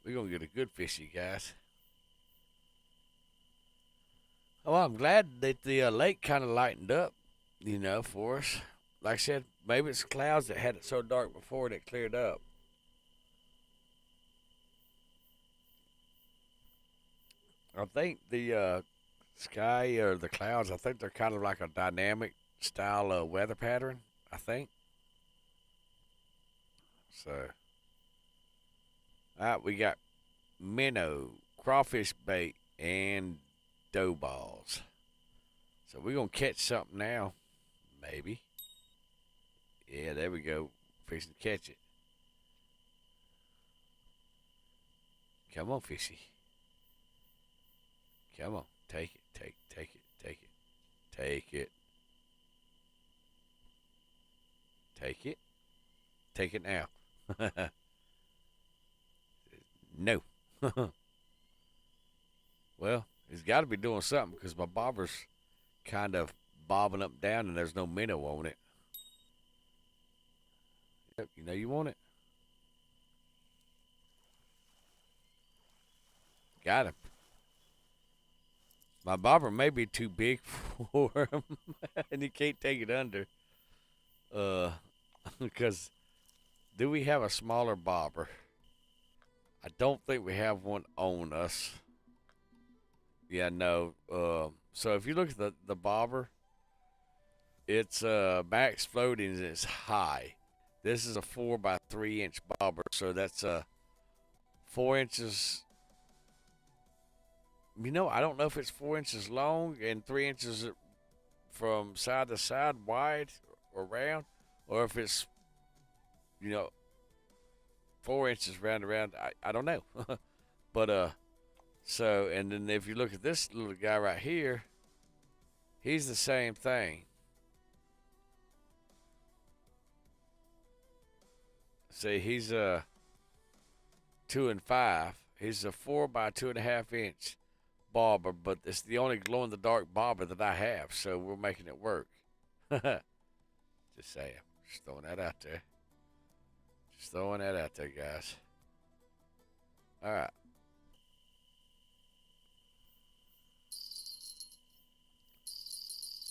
We're going to get a good fishy, guys. Oh, I'm glad that the lake kind of lightened up, you know, for us. Like I said, maybe it's clouds that had it so dark before that cleared up. I think the sky or the clouds, I think they're kind of like a dynamic style of weather pattern, I think. So, all right, we got minnow, crawfish bait, and dough balls. So we're going to catch something now. Maybe. Yeah, there we go. Fixing to catch it. Come on, fishy. Come on. Take it. Take it. Take it. Take it. Take it. Take it now. No. Well, he's got to be doing something because my bobber's kind of bobbing up and down and there's no minnow on it. Yep, you know you want it. Got him. My bobber may be too big for him, and he can't take it under. Because do we have a smaller bobber? I don't think we have one on us. Yeah, no. So if you look at the bobber, it's max floating and it's high. This is a 4 by 3 inch bobber, so that's 4 inches. You know, I don't know if it's 4 inches long and 3 inches from side to side wide or round, or if it's, 4 inches round and round. I don't know. But, so, and then if you look at this little guy right here, he's the same thing. See, he's 2 and 5. He's a 4 by 2.5 inch bobber, but it's the only glow in the dark bobber that I have, so we're making it work. Just saying. Just throwing that out there. Just throwing that out there, guys. All right.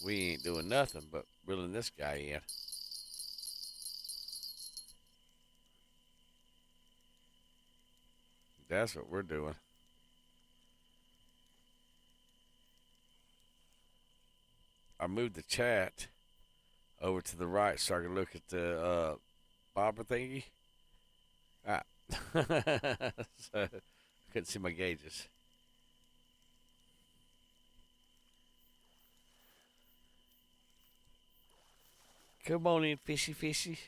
We ain't doing nothing but reeling this guy in. That's what we're doing. I moved the chat over to the right so I can look at the bobber thingy. Ah. So I couldn't see my gauges. Come on in, fishy, fishy.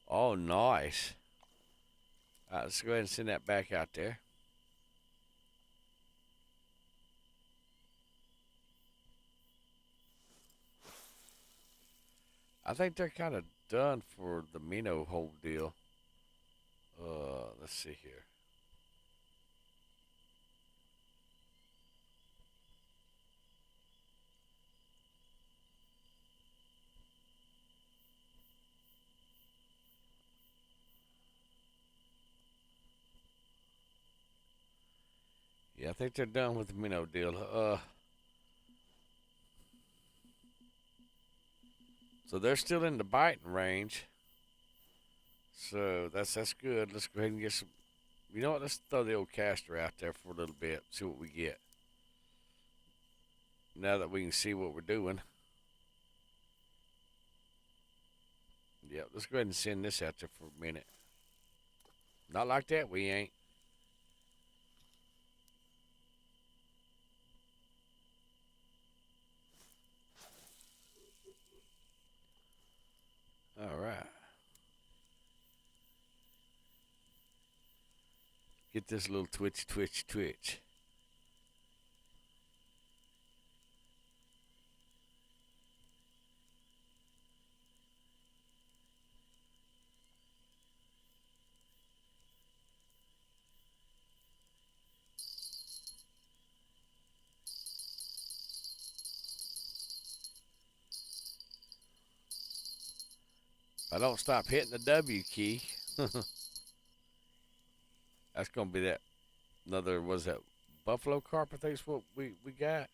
Oh, nice. All right, let's go ahead and send that back out there. I think they're kind of done for the minnow whole deal. Let's see here. Yeah, I think they're done with the minnow deal. So they're still in the biting range. So that's good. Let's go ahead and get some. You know what? Let's throw the old caster out there for a little bit. See what we get. Now that we can see what we're doing. Yep, let's go ahead and send this out there for a minute. Not like that, we ain't. All right. Get this little twitch, twitch, twitch. If I don't stop hitting the W key, that's going to be that another, was that buffalo carp, I think is what we got.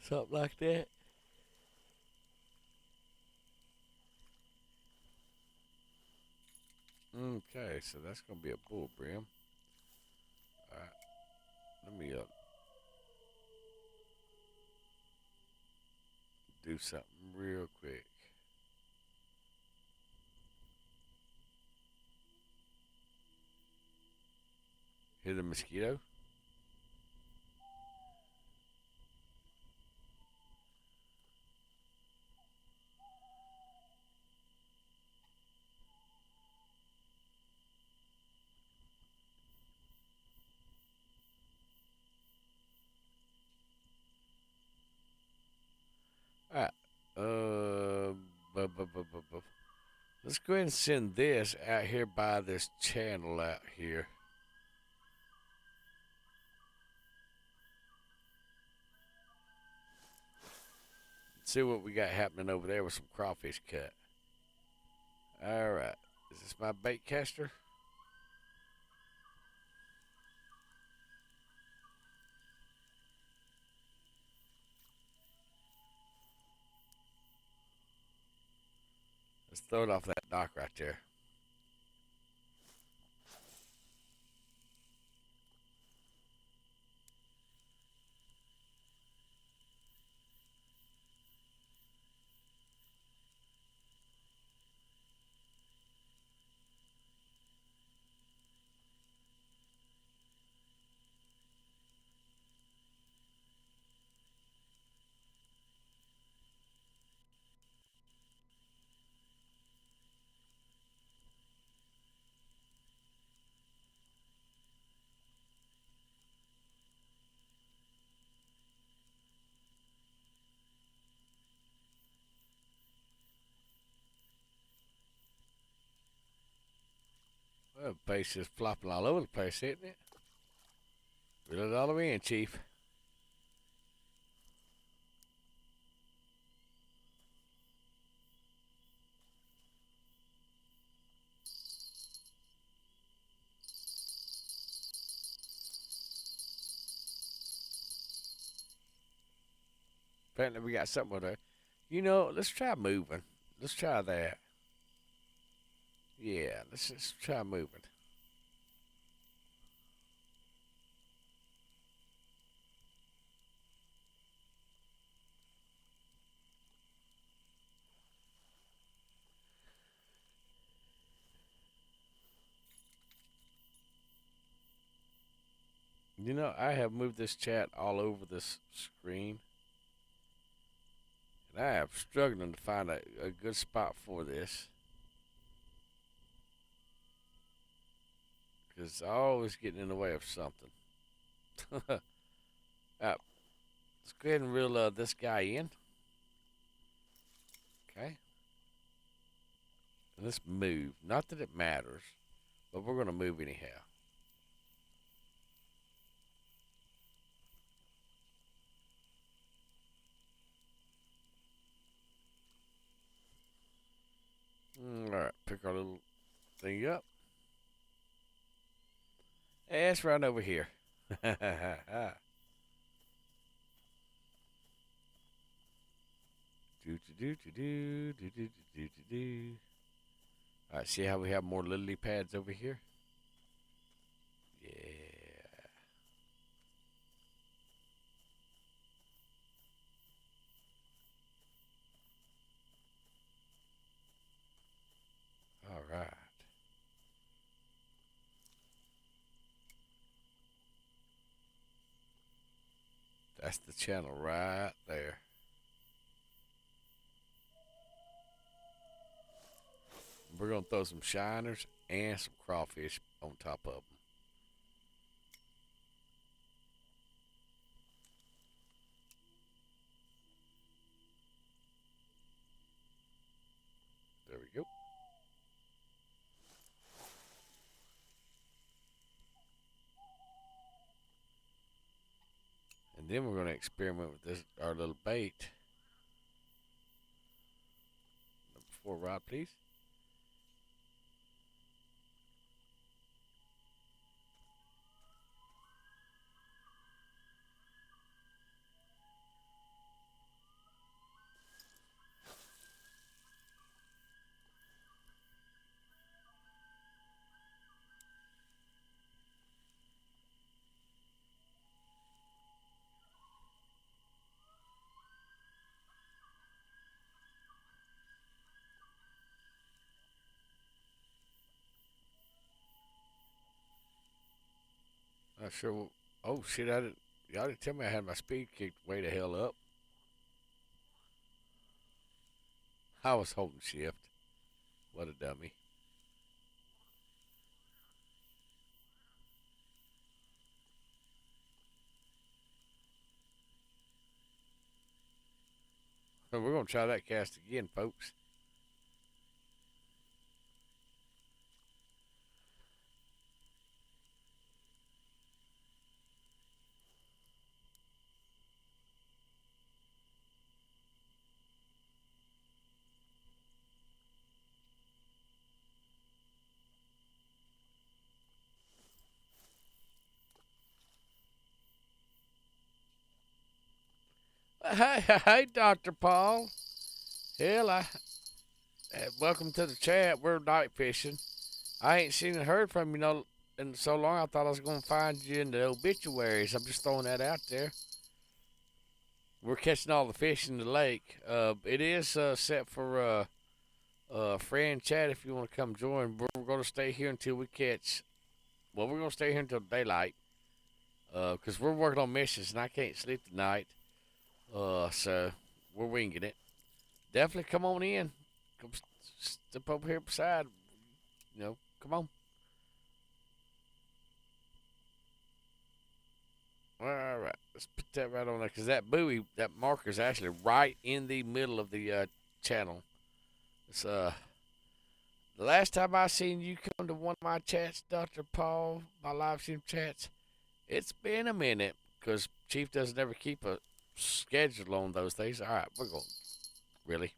Something like that. Okay, so that's going to be a bull brim. All right. Let me do something real quick. Hear the mosquito? All right. Let's go ahead and send this out here by this channel out here. See what we got happening over there with some crawfish cut. All right. Is this my bait caster? Let's throw it off that dock right there. Well, the base is flopping all over the place, isn't it? Reel it all the way in, Chief. Apparently we got something over there. You know, let's try moving. Let's try that. Yeah, let's try moving. You know, I have moved this chat all over this screen. And I am struggling to find a good spot for this. Because it's always getting in the way of something. Let's go ahead and reel this guy in. Okay. And let's move. Not that it matters, but we're going to move anyhow. Alright, pick our little thing up. Hey, it's right over here. Do do do do do do do do do. All right, see how we have more lily pads over here? Yeah. All right. That's the channel right there. We're going to throw some shiners and some crawfish on top of them. There we go. And then we're going to experiment with this, our little bait. Number 4 rod, please. Not sure. Oh shit! I didn't. Y'all didn't tell me I had my speed kicked way the hell up. I was holding shift. What a dummy. So we're gonna try that cast again, folks. Hey, Doctor Paul. Hell, welcome to the chat. We're night fishing. I ain't seen and heard from you in so long. I thought I was gonna find you in the obituaries. I'm just throwing that out there. We're catching all the fish in the lake. It is set for friend chat if you want to come join. We're going to stay here until we catch. Well, we're going to stay here until daylight. Because we're working on missions and I can't sleep tonight. So we're winging it. Definitely come on in. Come step over here beside. Come on. All right, let's put that right on there because that buoy, that marker is actually right in the middle of the channel. It's the last time I seen you come to one of my chats, Dr. Paul, my live stream chats, it's been a minute because Chief doesn't ever keep a schedule on those things. All right, we're going. Really?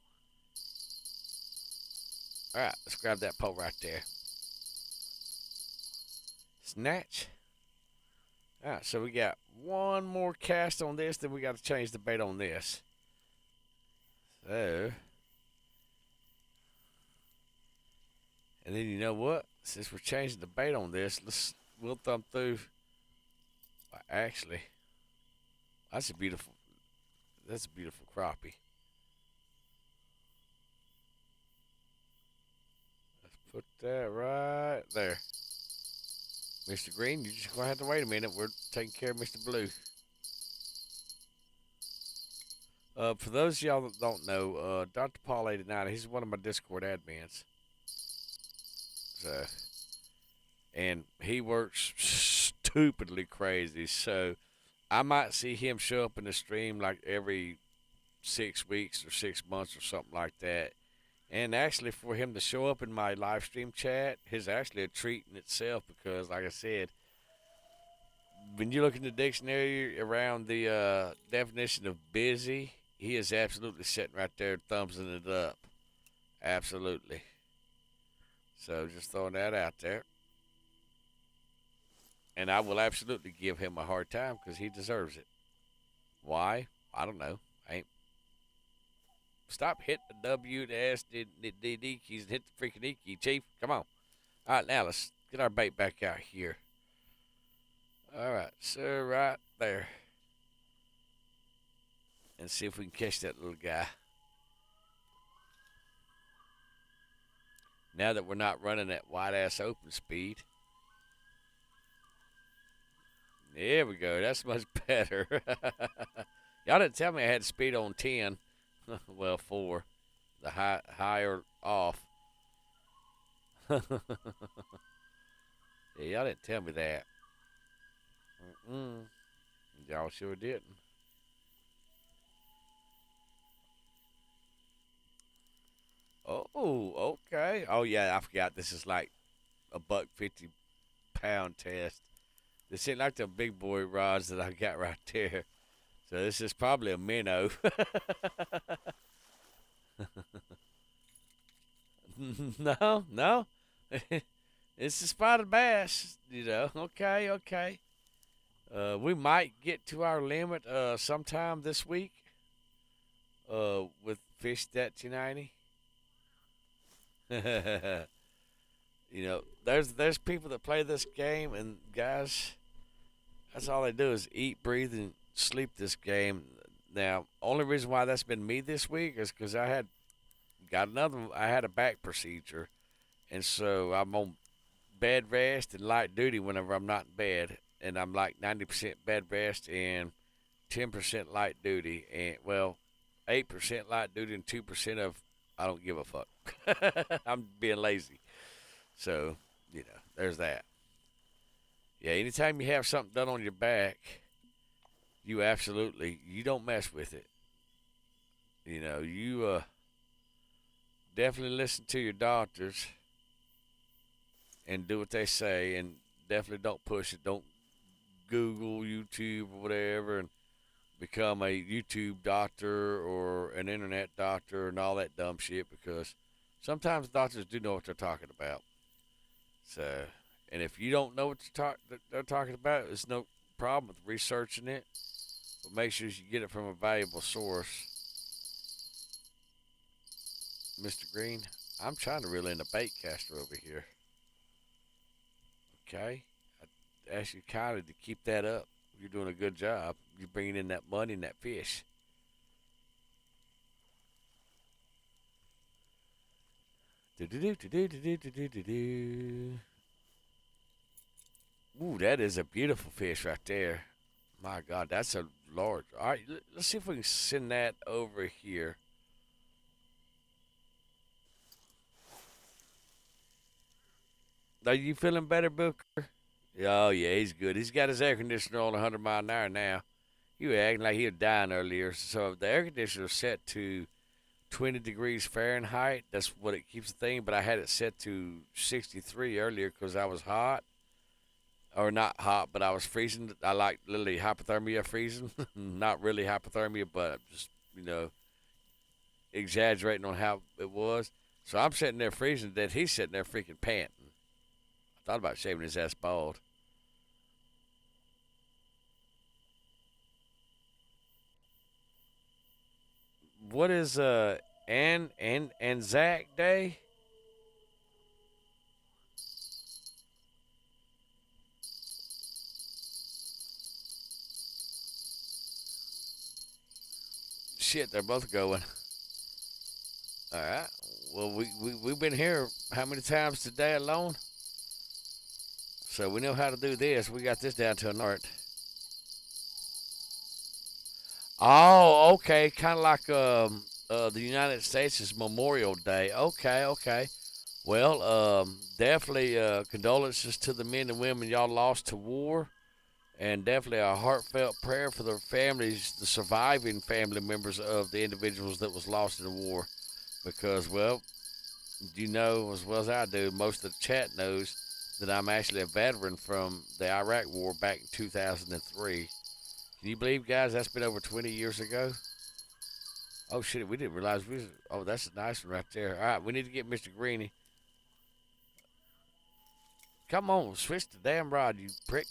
All right, let's grab that pole right there. Snatch. All right, so we got one more cast on this, then we got to change the bait on this. So, and then you know what? Since we're changing the bait on this, we'll thumb through. Actually, that's a beautiful crappie. Let's put that right there. Mr. Green, you're just going to have to wait a minute. We're taking care of Mr. Blue. For those of y'all that don't know, Dr. Paul 89, he's one of my Discord admins. So, and he works stupidly crazy. So, I might see him show up in the stream like every 6 weeks or 6 months or something like that. And actually, for him to show up in my live stream chat is actually a treat in itself because, like I said, when you look in the dictionary around the definition of busy, he is absolutely sitting right there thumbsing it up. Absolutely. So just throwing that out there. And I will absolutely give him a hard time because he deserves it. Why? I don't know. Stop hitting the W, the S, the D keys, and hit the freaking E key, Chief. Come on. All right, now let's get our bait back out here. All right, so right there. And see if we can catch that little guy. Now that we're not running that wide-ass open speed. There we go. That's much better. Y'all didn't tell me I had speed on 10. Well, 4. The higher off. Yeah, y'all didn't tell me that. Y'all sure didn't. Oh, okay. Oh yeah, I forgot. This is like a $150 test. This ain't like the big boy rods that I got right there. So this is probably a minnow. No. It's a spotted bass, Okay. We might get to our limit sometime this week with Fish That 290. There's people that play this game, and guys, that's all they do is eat, breathe, and sleep this game. Now, only reason why that's been me this week is because I had a back procedure, and so I'm on bed rest and light duty whenever I'm not in bed. and I'm like 90% bed rest and 10% light duty, and well, 8% light duty and 2% of I don't give a fuck. I'm being lazy. So, there's that. Yeah, anytime you have something done on your back, you don't mess with it. You definitely listen to your doctors and do what they say, and definitely don't push it. Don't Google, YouTube, or whatever, and become a YouTube doctor or an internet doctor and all that dumb shit, because sometimes doctors do know what they're talking about. So, and if you don't know what they're talking about, there's no problem with researching it, but make sure you get it from a valuable source. Mr. Green, I'm trying to reel in a bait caster over here. Okay? I ask you kindly to keep that up. You're doing a good job. You're bringing in that money and that fish. Ooh, that is a beautiful fish right there. My God, that's a large. All right, let's see if we can send that over here. Are you feeling better, Booker? Oh, yeah, he's good. He's got his air conditioner on 100 mile an hour now. You were acting like he was dying earlier. So the air conditioner is set to 20 degrees Fahrenheit. That's what it keeps the thing. But I had it set to 63 earlier because I was hot. Or not hot, but I was freezing. I like literally hypothermia freezing. Not really hypothermia, but just, exaggerating on how it was. So I'm sitting there freezing, then he's sitting there freaking panting. I thought about shaving his ass bald. What is Anzac Day? Shit, they're both going. All right. Well, we've been here how many times today alone? So we know how to do this. We got this down to an art. Oh, okay. Kind of like the United States is Memorial Day. Okay, okay. Well, definitely condolences to the men and women y'all lost to war, and definitely a heartfelt prayer for the families, the surviving family members of the individuals that was lost in the war. Because, well, you know as well as I do, most of the chat knows that I'm actually a veteran from the Iraq War back in 2003. Can you believe, guys, that's been over 20 years ago? Oh, shit, we didn't realize we was, oh, that's a nice one right there. All right, we need to get Mr. Greeny. Come on, switch the damn rod, you prick.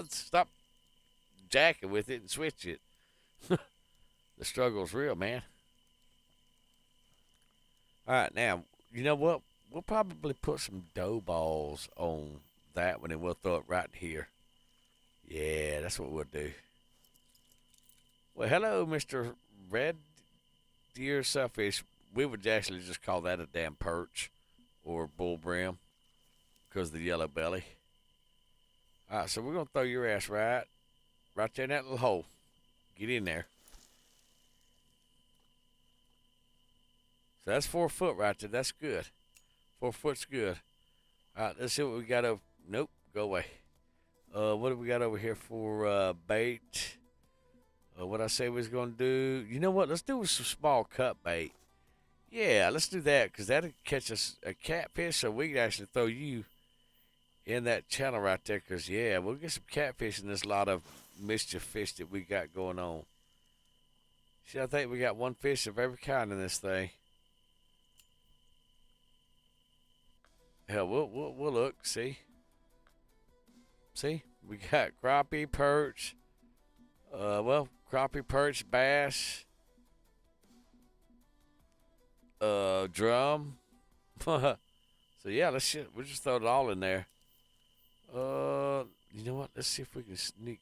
Stop jacking with it and switch it. The struggle's real, man. All right, now, you know what? We'll probably put some dough balls on that one and we'll throw it right here. Yeah, that's what we'll do. Well, hello, Mr. Red Deer Suffix. We would actually just call that a damn perch or bull brim because of the yellow belly. All right, so we're going to throw your ass right there in that little hole. Get in there. So that's 4 foot right there. That's good. 4 foot's good. All right, let's see what we got over. Nope, go away. What do we got over here for bait? What I say we was gonna do? You know what? Let's do some small cut bait. Yeah, let's do that because that'll catch us a catfish, so we can actually throw you in that channel right there. Because yeah, we'll get some catfish in this lot of mischief fish that we got going on. See, I think we got one fish of every kind in this thing. Hell, we'll look. See, we got crappie, perch. Well, crappie, perch, bass, drum. So yeah, we'll just throw it all in there. You know what? Let's see if we can sneak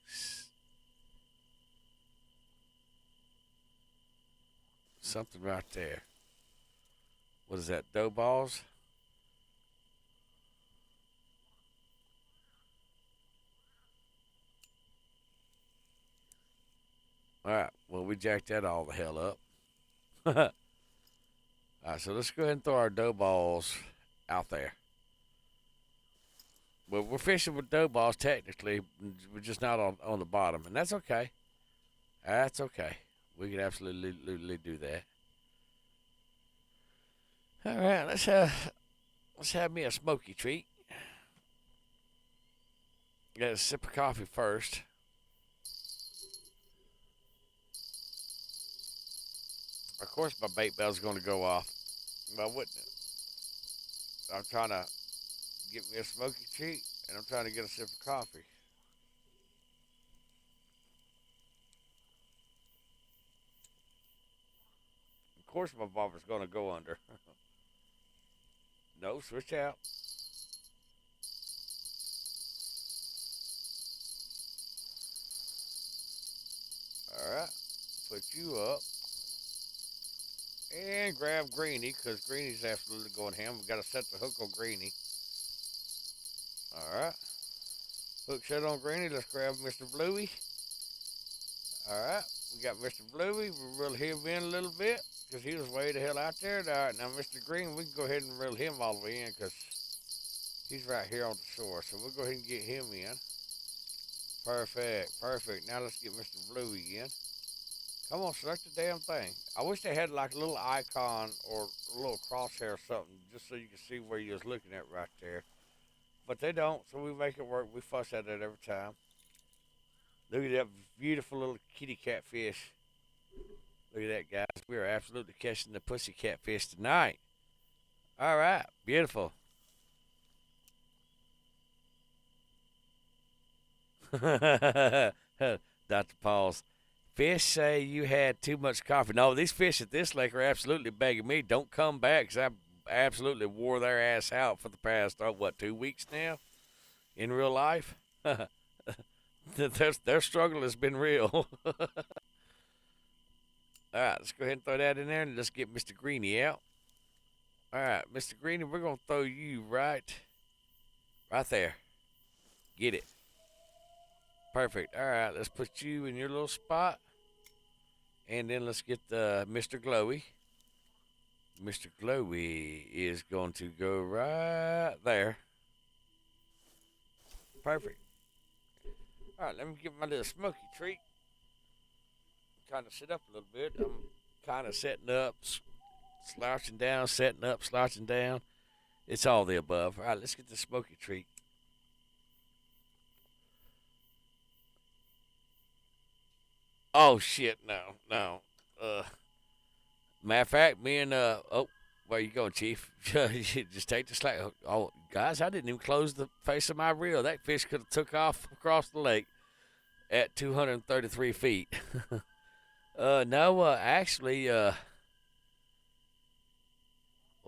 something right there. What is that? Dough balls? All right. Well, we jacked that all the hell up. All right. So let's go ahead and throw our dough balls out there. Well, we're fishing with dough balls technically. We're just not on the bottom, and that's okay. That's okay. We can absolutely do that. All right. Let's have me a smoky treat. Get a sip of coffee first. Of course, my bait bell's going to go off. Why wouldn't it? I'm trying to get me a smoky treat, and I'm trying to get a sip of coffee. Of course, my bobber's going to go under. No, switch out. All right, put you up. And grab Greenie, because Greenie's absolutely going ham. We got to set the hook on Greenie. All right. Hook set on Greenie. Let's grab Mr. Bluey. All right. We got Mr. Bluey. We'll reel him in a little bit, because he was way the hell out there. All right. Now, Mr. Green, we can go ahead and reel him all the way in, because he's right here on the shore. So we'll go ahead and get him in. Perfect. Perfect. Now let's get Mr. Bluey in. Come on, select the damn thing. I wish they had like a little icon or a little crosshair or something, just so you can see where you was looking at right there. But they don't, so we make it work. We fuss at it every time. Look at that beautiful little kitty catfish. Look at that, guys. We are absolutely catching the pussy catfish tonight. All right, beautiful. Dr. Pauls. Fish say you had too much coffee. No, these fish at this lake are absolutely begging me, don't come back, because I absolutely wore their ass out for the past, 2 weeks now in real life. Their struggle has been real. All right, let's go ahead and throw that in there, and let's get Mr. Greenie out. All right, Mr. Greenie, we're going to throw you right there. Get it. Perfect. All right, let's put you in your little spot. And then let's get Mr. Glowy. Mr. Glowy is going to go right there. Perfect. All right, let me give my little smoky treat. Kind of sit up a little bit. I'm kind of setting up, slouching down, setting up, slouching down. It's all the above. All right, let's get the smoky treat. Oh shit! No. Matter of fact, me and where you going, Chief? Just take the slack. Oh, guys, I didn't even close the face of my reel. That fish could have took off across the lake at 233 feet. No, actually, well,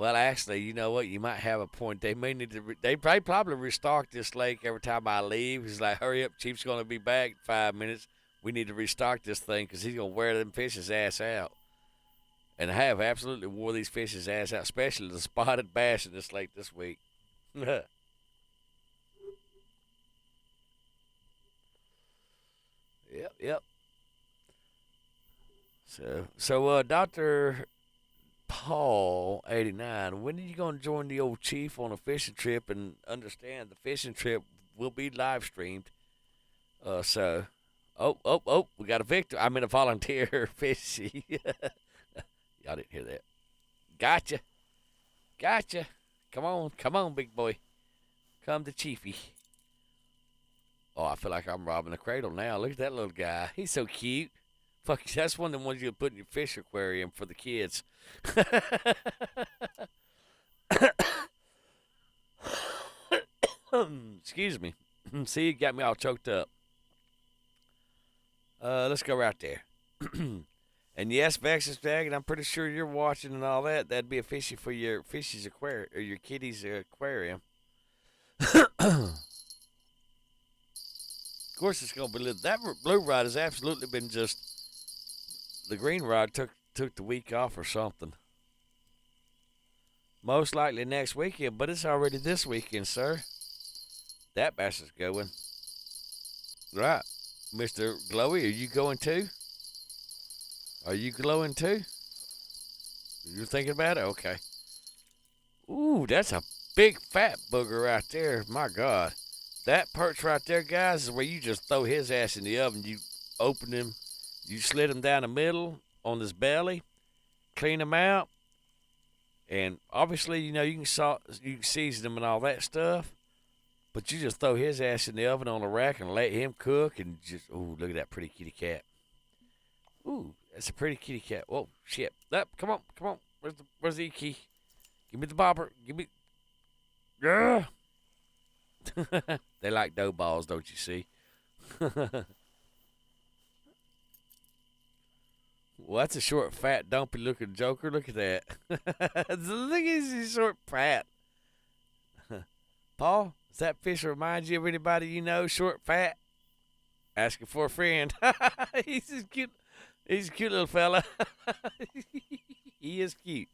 actually, you know what? You might have a point. They may need to. They probably restock this lake every time I leave. He's like, hurry up, Chief's gonna be back in 5 minutes. We need to restock this thing because he's going to wear them fish's ass out. And I have absolutely wore these fish's ass out, especially the spotted bass in this lake this week. Yep. So, Dr. Paul 89, when are you going to join the old chief on a fishing trip and understand the fishing trip will be live streamed? Oh, we got a victim. I'm in a volunteer fishy. Y'all didn't hear that. Gotcha. Come on, big boy. Come to Chiefy. Oh, I feel like I'm robbing a cradle now. Look at that little guy. He's so cute. Fuck, that's one of the ones you put in your fish aquarium for the kids. Excuse me. See, you got me all choked up. Let's go right there. And yes, Vexus Dragon, I'm pretty sure you're watching and all that. That'd be a fishy for your fishy's aquarium or your kitty's aquarium. Of course, it's gonna be that blue rod has absolutely been just. The green rod took the week off or something. Most likely next weekend, but it's already this weekend, sir. That bass is going. Right. Mr. Glowy, are you going too? Are you glowing too? You're thinking about it? Okay. Ooh, that's a big fat booger right there. My God. That perch right there, guys, is where you just throw his ass in the oven. You open him, you slit him down the middle on his belly, clean him out, and obviously, you know, you can season him and all that stuff. But you just throw his ass in the oven on the rack and let him cook, and just look at that pretty kitty cat. Ooh, that's a pretty kitty cat. Whoa, shit! Come on, come on. Where's the key? Give me the bobber. Give me. Yeah. They like dough balls, don't you see? Well, that's a short, fat, dumpy-looking joker. Look at that. Look at his short, fat. Paul, does that fish remind you of anybody you know, short, fat? Asking for a friend. He's just cute. He's a cute little fella. He is cute.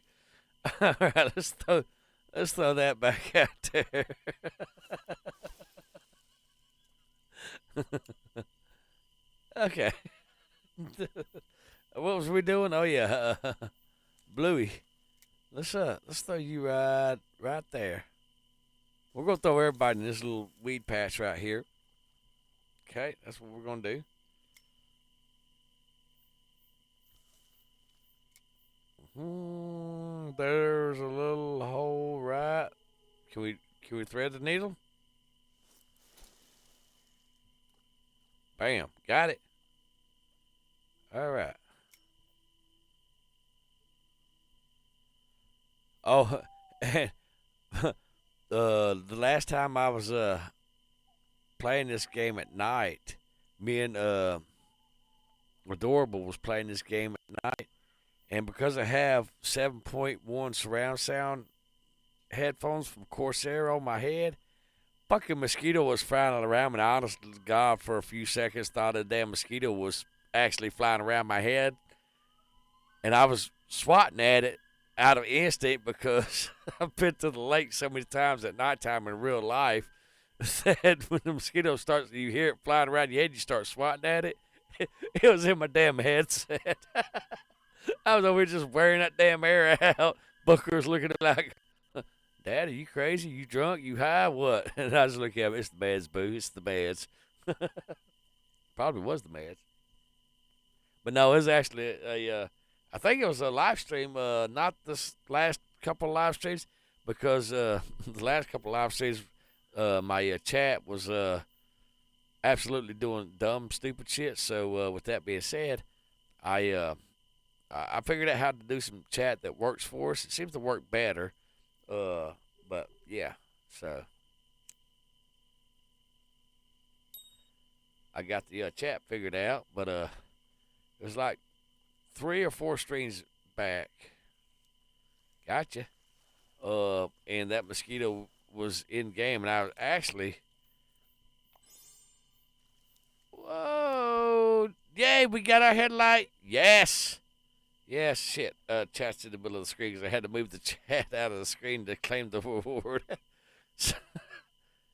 All right, let's throw that back out there. Okay. What was we doing? Oh yeah, Bluey. Let's throw you right there. We're gonna throw everybody in this little weed patch right here. Okay, that's what we're gonna do. There's a little hole right. Can we thread the needle? Bam, got it. All right. Oh, and the last time I was playing this game at night, me and Adorable was playing this game at night, and because I have 7.1 surround sound headphones from Corsair on my head, fucking mosquito was flying around, and I honestly, God, for a few seconds thought a damn mosquito was actually flying around my head, and I was swatting at it out of instinct because I've been to the lake so many times at nighttime in real life that when the mosquito starts, you hear it flying around your head, you start swatting at it. It was in my damn headset. I was over here just wearing that damn air out. Booker was looking at me like, Dad, are you crazy? You drunk? You high? What? And I just look at him. It's the meds, boo. It's the meds. Probably was the meds. But no, it was actually I think it was a live stream, not this last couple of live streams, because the last couple of live streams, my chat was absolutely doing dumb, stupid shit. So with that being said, I figured out how to do some chat that works for us. It seems to work better. But yeah, so I got the chat figured out, but it was like 3 or 4 streams back. Gotcha. And that mosquito was in game, and I was actually, whoa, yay, we got our headlight. Yes. Yes, shit. Chat's in the middle of the screen because I had to move the chat out of the screen to claim the reward. So,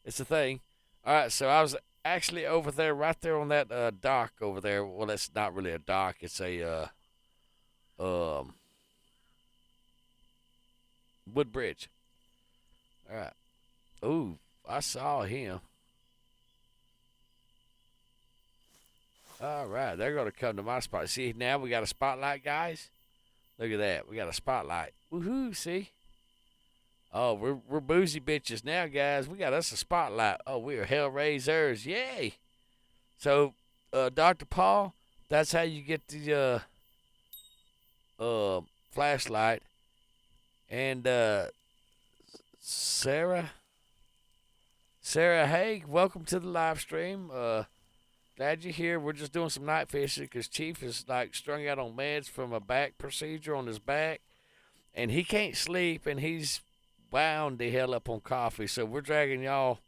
it's a thing. All right, so I was actually over there, right there on that dock over there. Well, it's not really a dock. It's a wood bridge. All right. Ooh, I saw him. All right, they're going to come to my spot. See, now we got a spotlight, guys. Look at that. We got a spotlight. Woohoo, see? Oh, we're boozy bitches now, guys. We got us a spotlight. Oh, we are hellraisers. Yay. So, Dr. Paul, that's how you get the flashlight. And Sarah, hey, welcome to the live stream. Glad you're here. We're just doing some night fishing because Chief is like strung out on meds from a back procedure on his back, and he can't sleep, and he's wound the hell up on coffee. So we're dragging y'all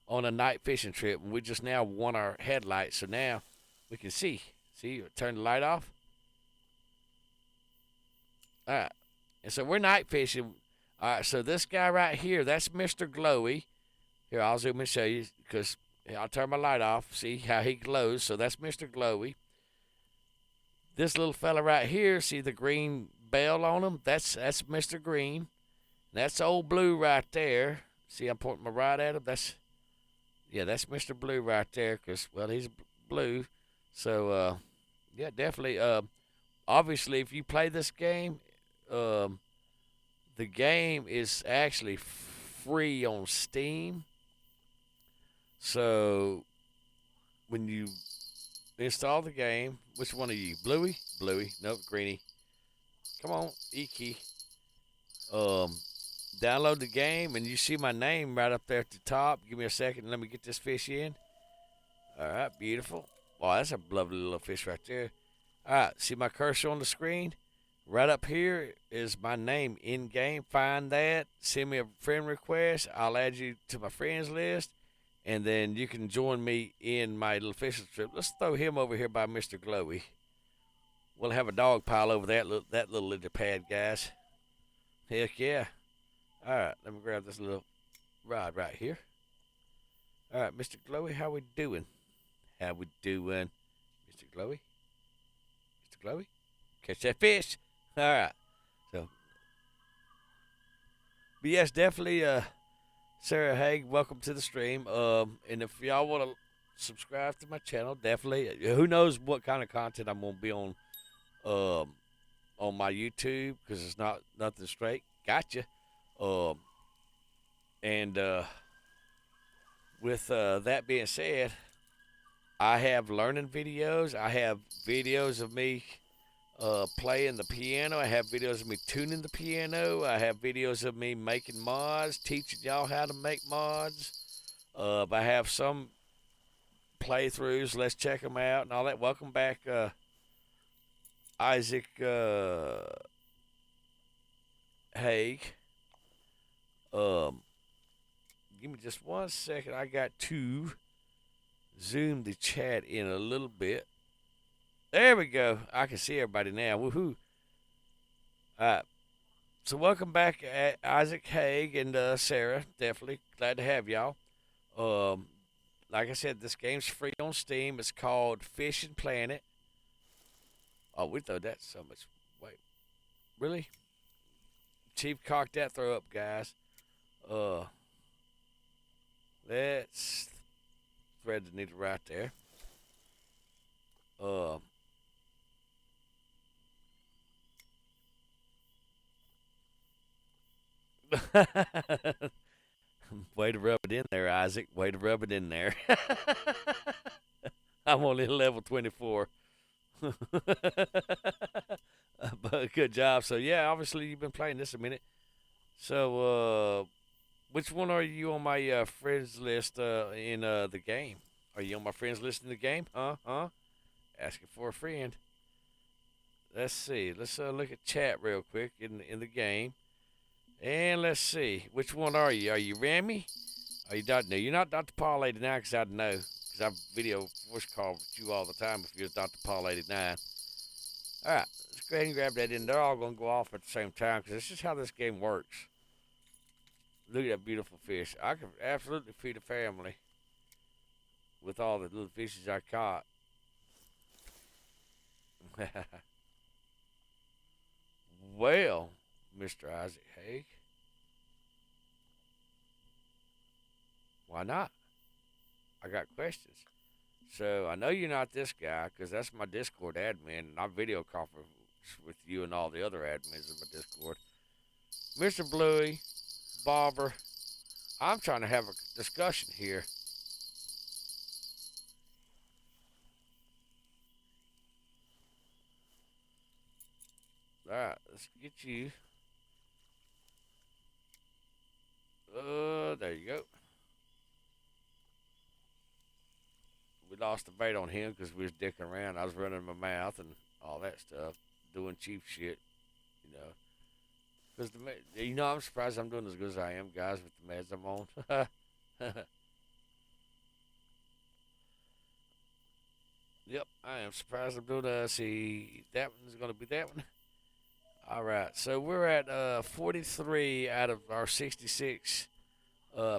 on a night fishing trip, and we just now won our headlights, so now we can see. See, turn the light off. All right, and so we're night fishing. All right, so this guy right here, that's Mr. Glowy. Here, I'll zoom and show you because I'll turn my light off. See how he glows. So that's Mr. Glowy. This little fella right here, see the green bell on him? That's Mr. Green. That's old Blue right there. See, I'm pointing my right at him. That's Mr. Blue right there. Cause well, he's blue. So yeah, definitely. Obviously, if you play this game, the game is actually free on Steam. So when you install the game, which one are you? Bluey? Bluey. Nope, Greeny. Come on, Iki. Download the game, and you see my name right up there at the top. Give me a second. Let me get this fish in. All right, beautiful. Wow, that's a lovely little fish right there. All right, see my cursor on the screen? Right up here is my name in game. Find that. Send me a friend request. I'll add you to my friends list. And then you can join me in my little fishing trip. Let's throw him over here by Mr. Glowy. We'll have a dog pile over that little lily pad, guys. Heck yeah. All right, let me grab this little rod right here. All right, Mr. Glowy, how we doing? How we doing, Mr. Glowy? Mr. Glowy? Catch that fish. All right. So, but yes, definitely, Sarah Haig, welcome to the stream. And if y'all want to subscribe to my channel, definitely. Who knows what kind of content I'm gonna be on my YouTube, because it's nothing straight. Gotcha. With that being said, I have learning videos. I have videos of me playing the piano. I have videos of me tuning the piano. I have videos of me making mods, teaching y'all how to make mods. I have some playthroughs. Let's check them out and all that. Welcome back, Isaac Haig. Give me just 1 second. I got to zoom the chat in a little bit. There we go. I can see everybody now. Woohoo. So welcome back, Isaac Haig and Sarah. Definitely glad to have y'all. Like I said, this game's free on Steam. It's called Fishing Planet. Oh, we throw that so much. Wait. Really? Chief cocked that throw up, guys. Let's thread the needle right there. Way to rub it in there, Isaac. Way to rub it in there. I'm only level 24. But good job. So, yeah, obviously you've been playing this a minute. So, which one are you on my friends list in the game? Are you on my friends list in the game? Huh? Asking for a friend. Let's see. Let's look at chat real quick in the game. And let's see. Which one are you? Are you Remy? Are you Dr. No, you're not Dr. Paul 89, because I'd know. Because I video voice call with you all the time if you're Dr. Paul 89. Alright. Let's go ahead and grab that in. They're all going to go off at the same time, because this is how this game works. Look at that beautiful fish. I could absolutely feed a family with all the little fishes I caught. Well, Mr. Isaac Haig, why not? I got questions. So I know you're not this guy, because that's my Discord admin, and I video conference with you and all the other admins in my Discord. Mr. Bluey, Bobber, I'm trying to have a discussion here. Alright, let's get you. There you go. We lost the bait on him because we was dicking around. I was running my mouth and all that stuff, doing cheap shit, you know. Because I'm surprised I'm doing as good as I am, guys, with the meds I'm on. Yep, I am surprised I'm doing. See, that one's gonna be that one. All right, so we're at 43 out of our 66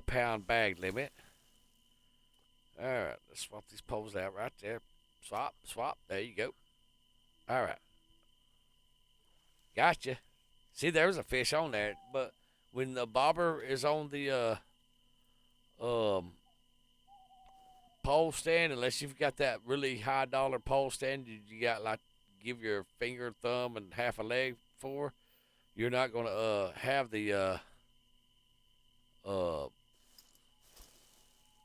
pound bag limit. All right, let's swap these poles out right there. Swap. There you go. All right. Gotcha. See, there's a fish on there, but when the bobber is on the um, pole stand, unless you've got that really high dollar pole stand, you got like give your finger, thumb, and half a leg for, you're not gonna have uh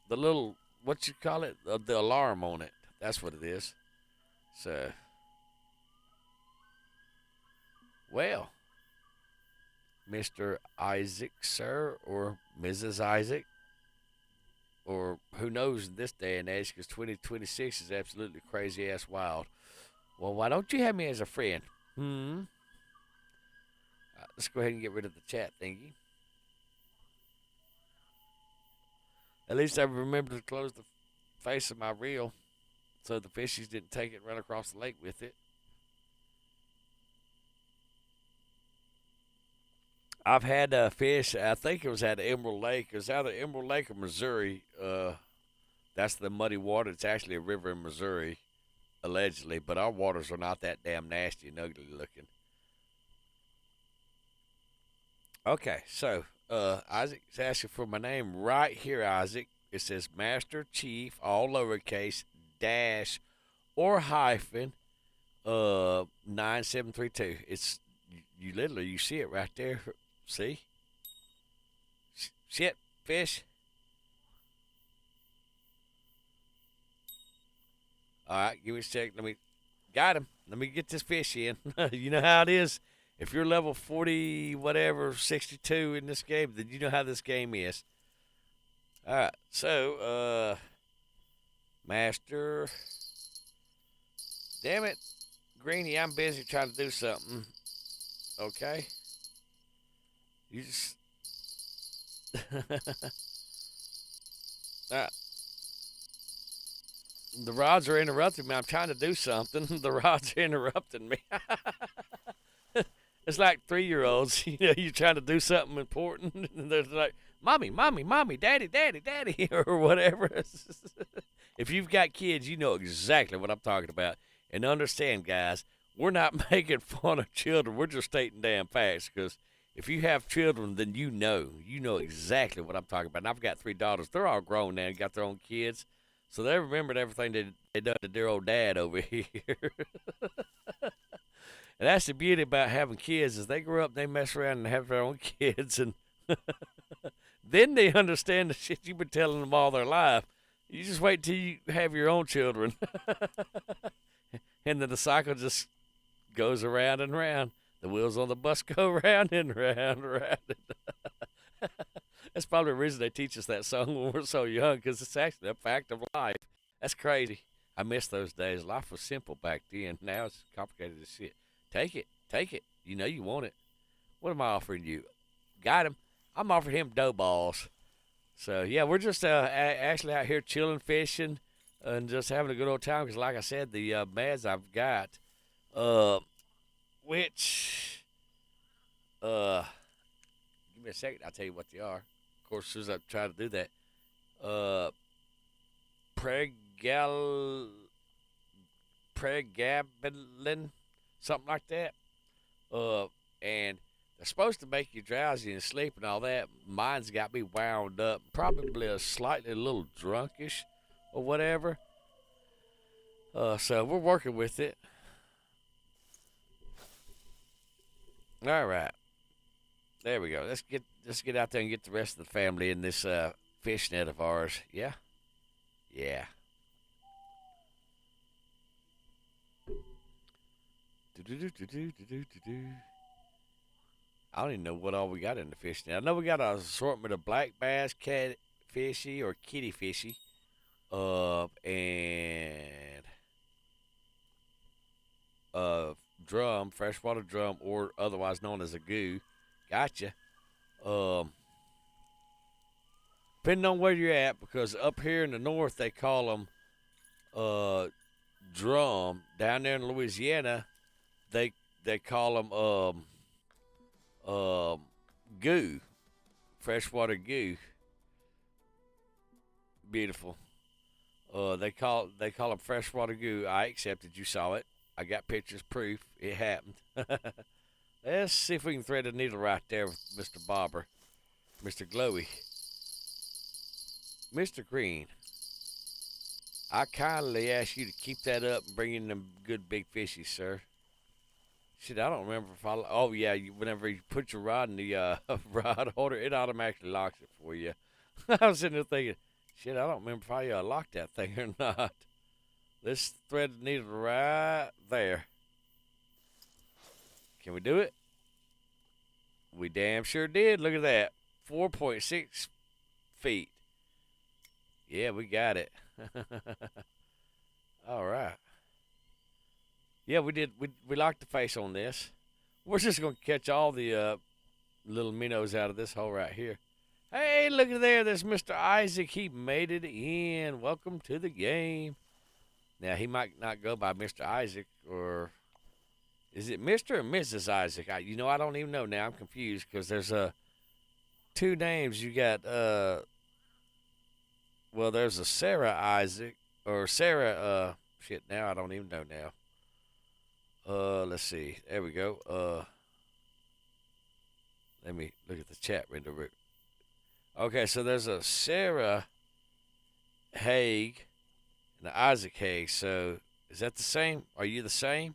the little what you call it, the alarm on it. That's what it is. So, well, Mr. Isaac, sir, or Mrs. Isaac, or who knows in this day and age, because 2026 is absolutely crazy ass wild. Well, why don't you have me as a friend? Let's go ahead and get rid of the chat thingy. At least I remember to close the face of my reel so the fishies didn't take it and run across the lake with it. I've had fish, I think it was at Emerald Lake. It was either Emerald Lake or Missouri. That's the muddy water. It's actually a river in Missouri, allegedly, but our waters are not that damn nasty and ugly looking. Okay, so Isaac's asking for my name right here, Isaac. It says Master Chief, all lowercase, dash, or hyphen, 9732. It's you literally you see it right there. See? Shit, fish. All right, give me a sec. Got him. Let me get this fish in. You know how it is. If you're level 40, whatever, 62 in this game, then you know how this game is. All right, so, Master. Damn it. Greeny, I'm busy trying to do something. Okay? You just. All right. The rods are interrupting me. I'm trying to do something. The rods are interrupting me. It's like 3-year-olds. You know, you're trying to do something important, and they're like, "Mommy, mommy, mommy, daddy, daddy, daddy," or whatever. If you've got kids, you know exactly what I'm talking about. And understand, guys, we're not making fun of children. We're just stating damn facts. Because if you have children, then you know exactly what I'm talking about. And I've got 3 daughters. They're all grown now and got their own kids. So they remembered everything they done to their old dad over here. And that's the beauty about having kids is they grow up, they mess around and have their own kids, and then they understand the shit you've been telling them all their life. You just wait till you have your own children, and then the cycle just goes around and around. The wheels on the bus go round and round and round. That's probably the reason they teach us that song when we're so young, because it's actually a fact of life. That's crazy. I miss those days. Life was simple back then. Now it's complicated as shit. Take it. Take it. You know you want it. What am I offering you? Got him. I'm offering him dough balls. So, yeah, we're just actually out here chilling, fishing, and just having a good old time. Because, like I said, the meds I've got, which, give me a second. I'll tell you what they are. Of course, as soon as I try to do that, pregabalin, something like that. And they're supposed to make you drowsy and sleep and all that. Mine's got me wound up, probably a little drunkish or whatever. So we're working with it. All right, there we go. Let's get out there and get the rest of the family in this fish net of ours. Yeah, yeah. I don't even know what all we got in the fish net. I know we got an assortment of black bass, catfishy or kitty fishy, and drum, freshwater drum, or otherwise known as a goo. Gotcha. Depending on where you're at, because up here in the north they call them drum. Down there in Louisiana, they call them goo, freshwater goo. Beautiful. They call them freshwater goo. I accepted. You saw it. I got pictures, proof. It happened. Let's see if we can thread a needle right there with Mr. Bobber. Mr. Glowy. Mr. Green. I kindly ask you to keep that up and bring in them good big fishies, sir. Shit, I don't remember if I. Oh yeah, whenever you put your rod in the rod holder, it automatically locks it for you. I was sitting there thinking, shit, I don't remember if I locked that thing or not. Let's thread the needle right there. Can we do it? We damn sure did. Look at that, 4.6 feet. Yeah, we got it. All right. Yeah, we did. We locked the face on this. We're just gonna catch all the little minnows out of this hole right here. Hey, look at there. There's Mr. Isaac. He made it in. Welcome to the game. Now he might not go by Mr. Isaac, or is it Mr. or Mrs. Isaac? I don't even know now. I'm confused because there's two names. You got well, there's a Sarah Isaac or Sarah. Shit. Now I don't even know now. Let's see. There we go. Let me look at the chat window. Okay, so there's a Sarah Haig and an Isaac Haig. So is that the same? Are you the same?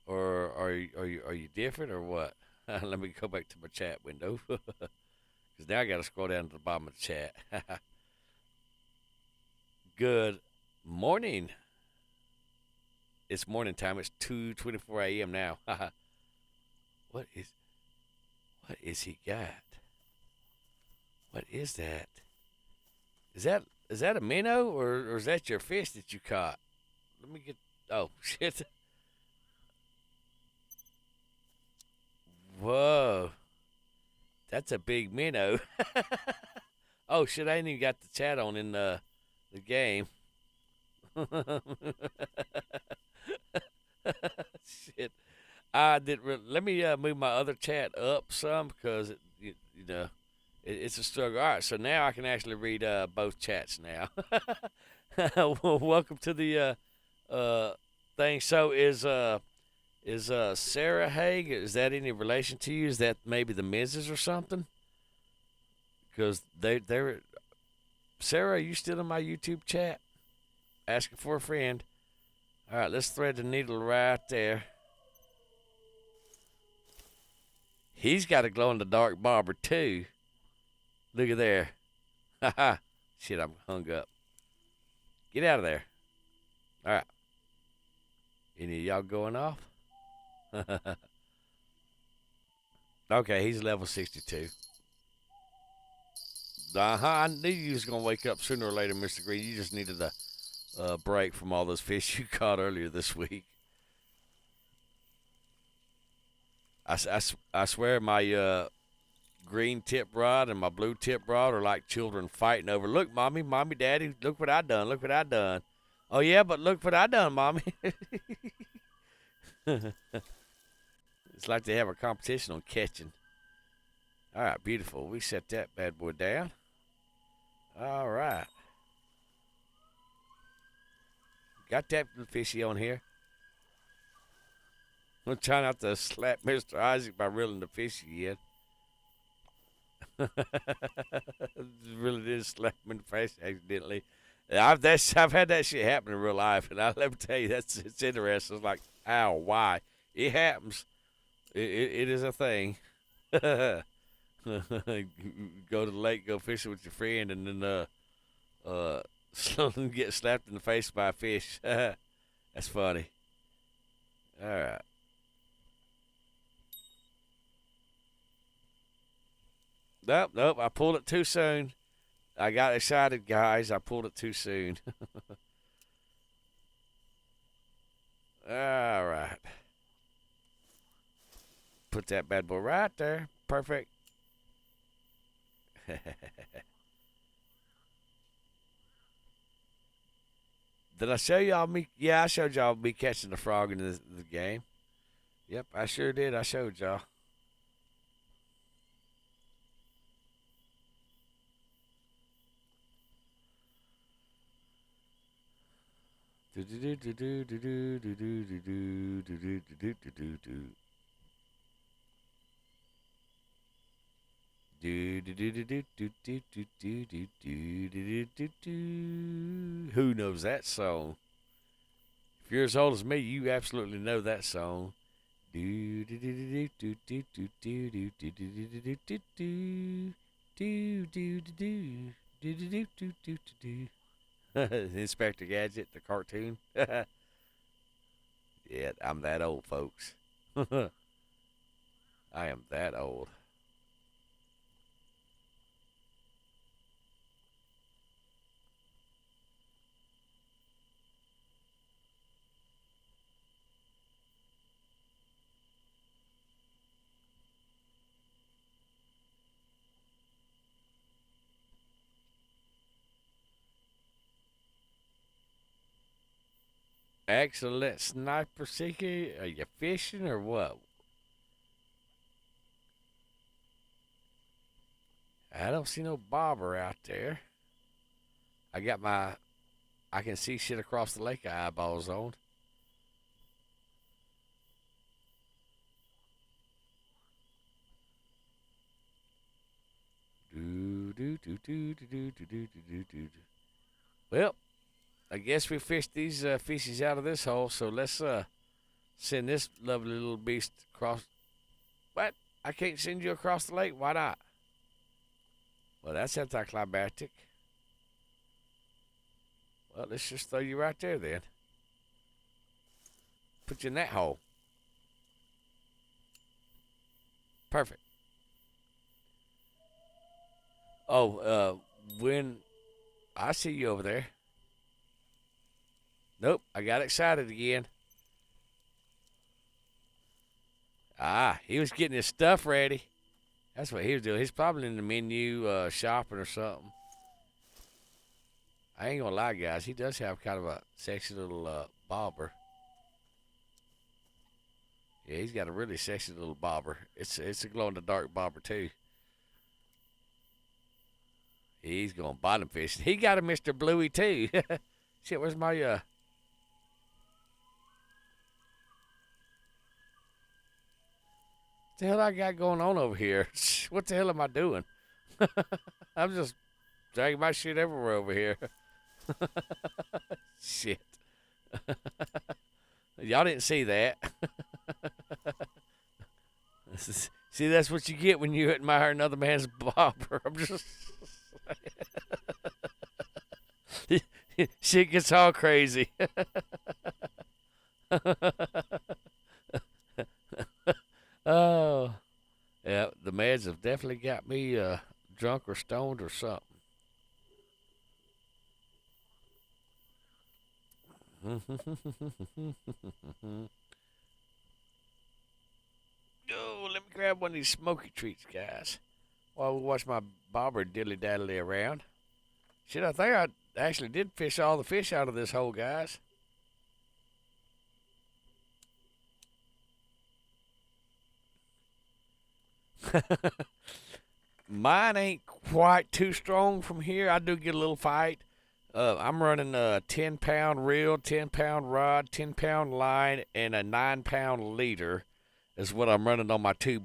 Or are you different or what? Let me go back to my chat window. Because now I got to scroll down to the bottom of the chat. Good morning. It's morning time. It's 2:24 a.m. now. What is he got? What is that? Is that a minnow or is that your fish that you caught? Let me get. Oh shit! Whoa, that's a big minnow. Oh shit! I ain't even got the chat on in the game. Shit. I did. Let me move my other chat up some because it's a struggle. All right, so now I can actually read both chats now. Well, welcome to the thing. So is Sarah Haig? Is that any relation to you? Is that maybe the Mrs. or something? Because they're Sarah. Are you still in my YouTube chat? Asking for a friend. All right, let's thread the needle right there. He's got a glow-in-the-dark bobber, too. Look at there. Haha. Shit, I'm hung up. Get out of there. All right. Any of y'all going off? Okay, he's level 62. I knew you was going to wake up sooner or later, Mr. Green. You just needed a break from all those fish you caught earlier this week. I swear my green tip rod and my blue tip rod are like children fighting over. Look, mommy, daddy, look what I done. Look what I done. Oh yeah, but look what I done, mommy. It's like they have a competition on catching. All right, beautiful. We set that bad boy down. All right. Got that fishy on here. I'm trying not to slap Mr. Isaac by reeling the fishy yet. Really did slap him in the face accidentally. I've had that shit happen in real life, and let me tell you, it's interesting. It's like, ow, why? It happens. It is a thing. Go to the lake, go fishing with your friend, and then get slapped in the face by a fish. That's funny. All right. Nope. I pulled it too soon. I got excited, guys. I pulled it too soon. All right. Put that bad boy right there. Perfect. Did I show y'all me? Yeah, I showed y'all me catching the frog in the game. Yep, I sure did. I showed y'all. Who knows that song? If you're as old as me, you absolutely know that song. Inspector Gadget, the cartoon. Yeah, I'm that old, folks. I am that old. Excellent sniper seeker. Are you fishing or what? I don't see no bobber out there. I got my. I can see shit across the lake. Eyeballs on. Well, I guess we fished these fishes out of this hole. So let's send this lovely little beast across. What? I can't send you across the lake. Why not? Well, that's anticlimactic. Well, let's just throw you right there then. Put you in that hole. Perfect. Oh, when I see you over there. Nope, I got excited again. Ah, he was getting his stuff ready. That's what he was doing. He's probably in the menu shopping or something. I ain't gonna lie, guys. He does have kind of a sexy little bobber. Yeah, he's got a really sexy little bobber. It's a glow in the dark bobber too. He's going bottom fishing. He got a Mr. Bluey too. Shit, where's my What the hell I got going on over here? What the hell am I doing? I'm just dragging my shit everywhere over here. Shit. Y'all didn't see that. See, that's what you get when you admire another man's bobber. I'm just. Shit gets all crazy. Oh. Yeah, the meds have definitely got me drunk or stoned or something. Oh, let me grab one of these smoky treats, guys, while we watch my bobber dilly dally around. Shit, I think I actually did fish all the fish out of this hole, guys. Mine ain't quite too strong from here. I do get a little fight. I'm running a 10-pound reel, 10-pound rod, 10-pound line, and a 9-pound leader is what I'm running on my two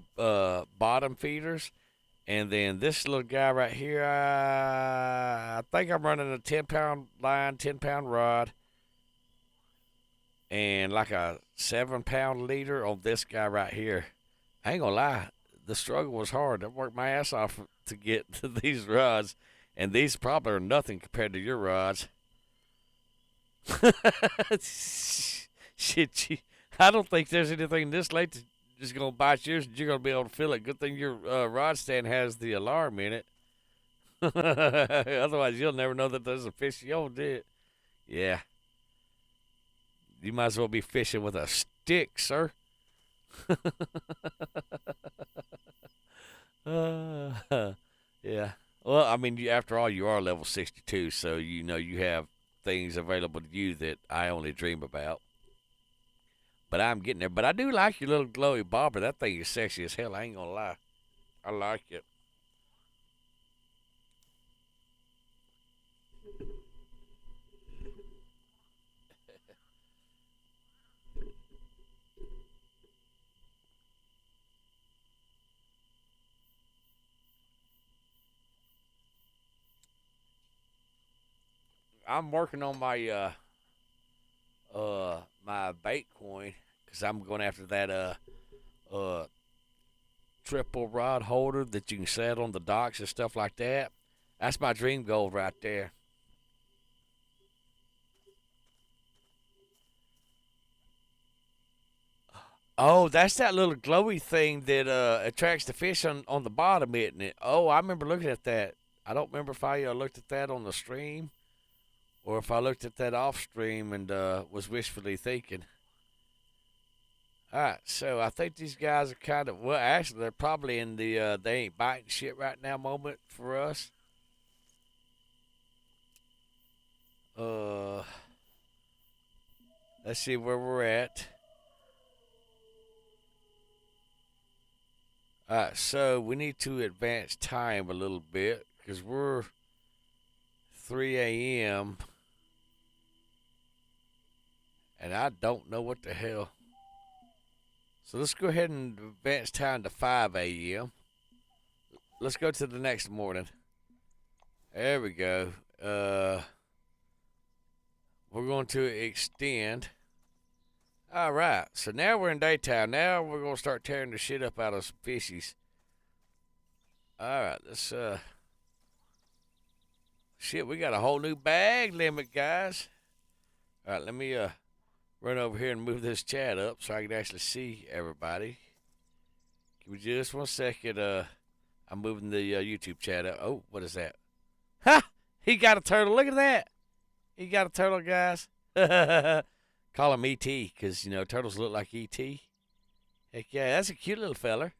bottom feeders. And then this little guy right here, I think I'm running a 10-pound line, 10-pound rod, and like a 7-pound leader on this guy right here. I ain't gonna lie, the struggle was hard. I worked my ass off to get to these rods, and these probably are nothing compared to your rods. Shit, I don't think there's anything this late that's just gonna bite yours. And you're gonna be able to feel it. Good thing your rod stand has the alarm in it. Otherwise, you'll never know that there's a fish on it. Yeah, you might as well be fishing with a stick, sir. Uh, yeah. Well, I mean, after all, you are level 62, so you know you have things available to you that I only dream about. But I'm getting there. But I do like your little glowy bobber. That thing is sexy as hell. I ain't gonna lie. I like it. I'm working on my bait coin because I'm going after that uh triple rod holder that you can set on the docks and stuff like that. That's my dream goal right there. Oh, that's that little glowy thing that attracts the fish on the bottom, isn't it? Oh, I remember looking at that. I don't remember if I looked at that on the stream or if I looked at that off stream and was wishfully thinking. All right, so I think these guys are kind of well. Actually, they're probably in the they ain't biting shit right now moment for us. Uh, let's see where we're at. All right, so we need to advance time a little bit because we're 3 a.m. and I don't know what the hell. So let's go ahead and advance time to 5 a.m. Let's go to the next morning. There we go. We're going to extend. All right. So now we're in daytime. Now we're going to start tearing the shit up out of some fishies. All right. Let's, shit, we got a whole new bag limit, guys. All right. Let me, run over here and move this chat up so I can actually see everybody. Give me just 1 second. I'm moving the YouTube chat up. Oh, what is that? Ha! He got a turtle. Look at that. He got a turtle, guys. Call him E.T. because, you know, turtles look like E.T. Heck yeah, that's a cute little feller.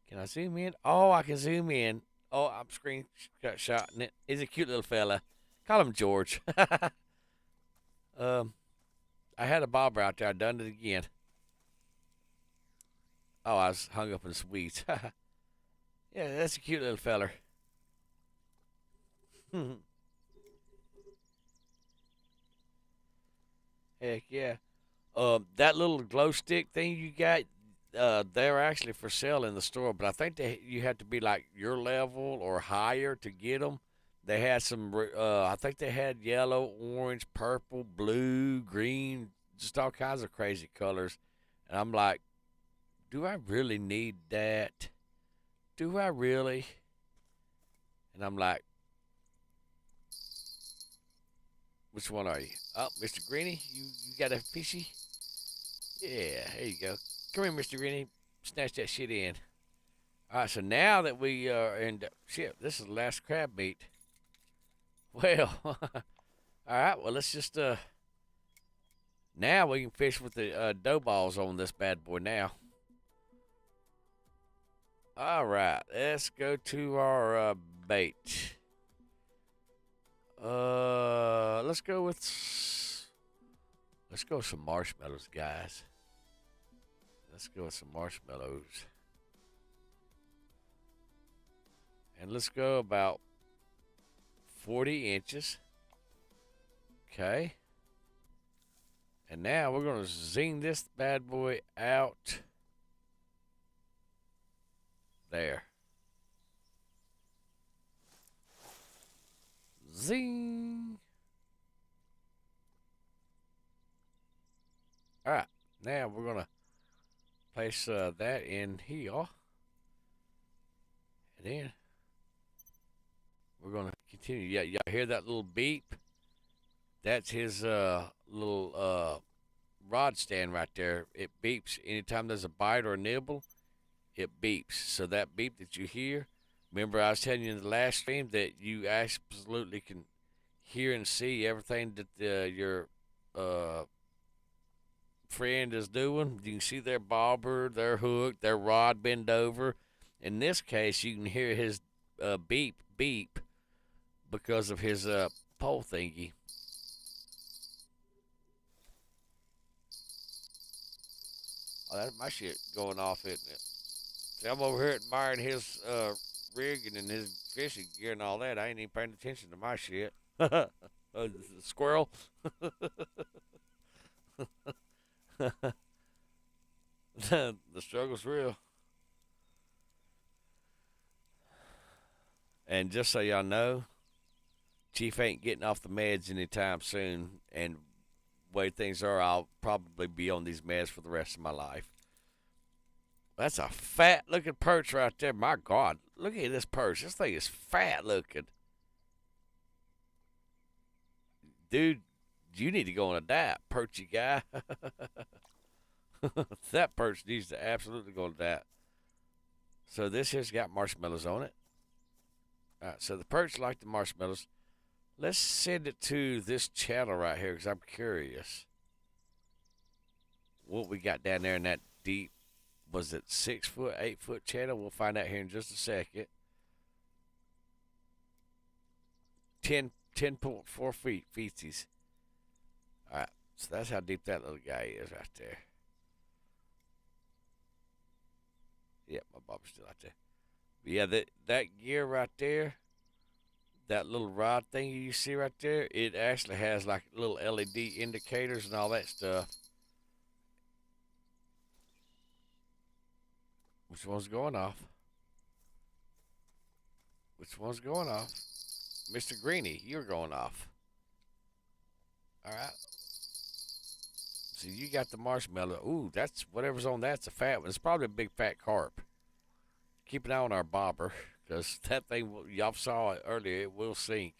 Can I zoom in? Oh, I can zoom in. Oh, I'm screenshotting it. He's a cute little fella. Call him George. I had a bobber out there. I done it again. Oh, I was hung up in some weeds. Yeah, that's a cute little feller. Heck yeah. That little glow stick thing you got, they're actually for sale in the store, but I think you have to be like your level or higher to get them. They had some, I think they had yellow, orange, purple, blue, green, just all kinds of crazy colors. And I'm like, do I really need that? Do I really? And I'm like, which one are you? Oh, Mr. Greeny, you got a fishy? Yeah, there you go. Come here, Mr. Greeny. Snatch that shit in. All right, so now that we are in, shit, this is the last crab meat. Well, all right, well, let's just, now we can fish with the dough balls on this bad boy now. All right, let's go to our bait. Let's go with some marshmallows, guys. Let's go with some marshmallows. And let's go about 40 inches. Okay. And now we're going to zing this bad boy out. There. Zing. All right. Now we're going to place that in here. And then we're going to continue. Yeah, y'all hear that little beep? That's his little rod stand right there. It beeps anytime there's a bite or a nibble. It beeps. So that beep that you hear, remember I was telling you in the last stream that you absolutely can hear and see everything that your friend is doing. You can see their bobber, their hook, their rod bend over. In this case, you can hear his beep beep because of his pole thingy. Oh, that's my shit going off, isn't it? See, I'm over here admiring his rigging and his fishing gear and all that. I ain't even paying attention to my shit. Squirrel. The struggle's real. And just so y'all know, Chief ain't getting off the meds anytime soon, and the way things are, I'll probably be on these meds for the rest of my life. That's a fat-looking perch right there. My God, look at this perch. This thing is fat-looking. Dude, you need to go on a diet, perchy guy. That perch needs to absolutely go on a diet. So this here's got marshmallows on it. All right, so the perch like the marshmallows. Let's send it to this channel right here because I'm curious what we got down there in that deep, was it 6 foot, 8 foot channel? We'll find out here in just a second. 10.4 feet feces. All right, so that's how deep that little guy is right there. Yep, my bobber's still out there. But yeah, that gear right there, that little rod thing you see right there, it actually has like little LED indicators and all that stuff. Which one's going off? Which one's going off? Mr. Greeny, you're going off. All right. So you got the marshmallow. Ooh, that's whatever's on that's a fat one. It's probably a big fat carp. Keep an eye on our bobber, because that thing, y'all saw it earlier, it will sink.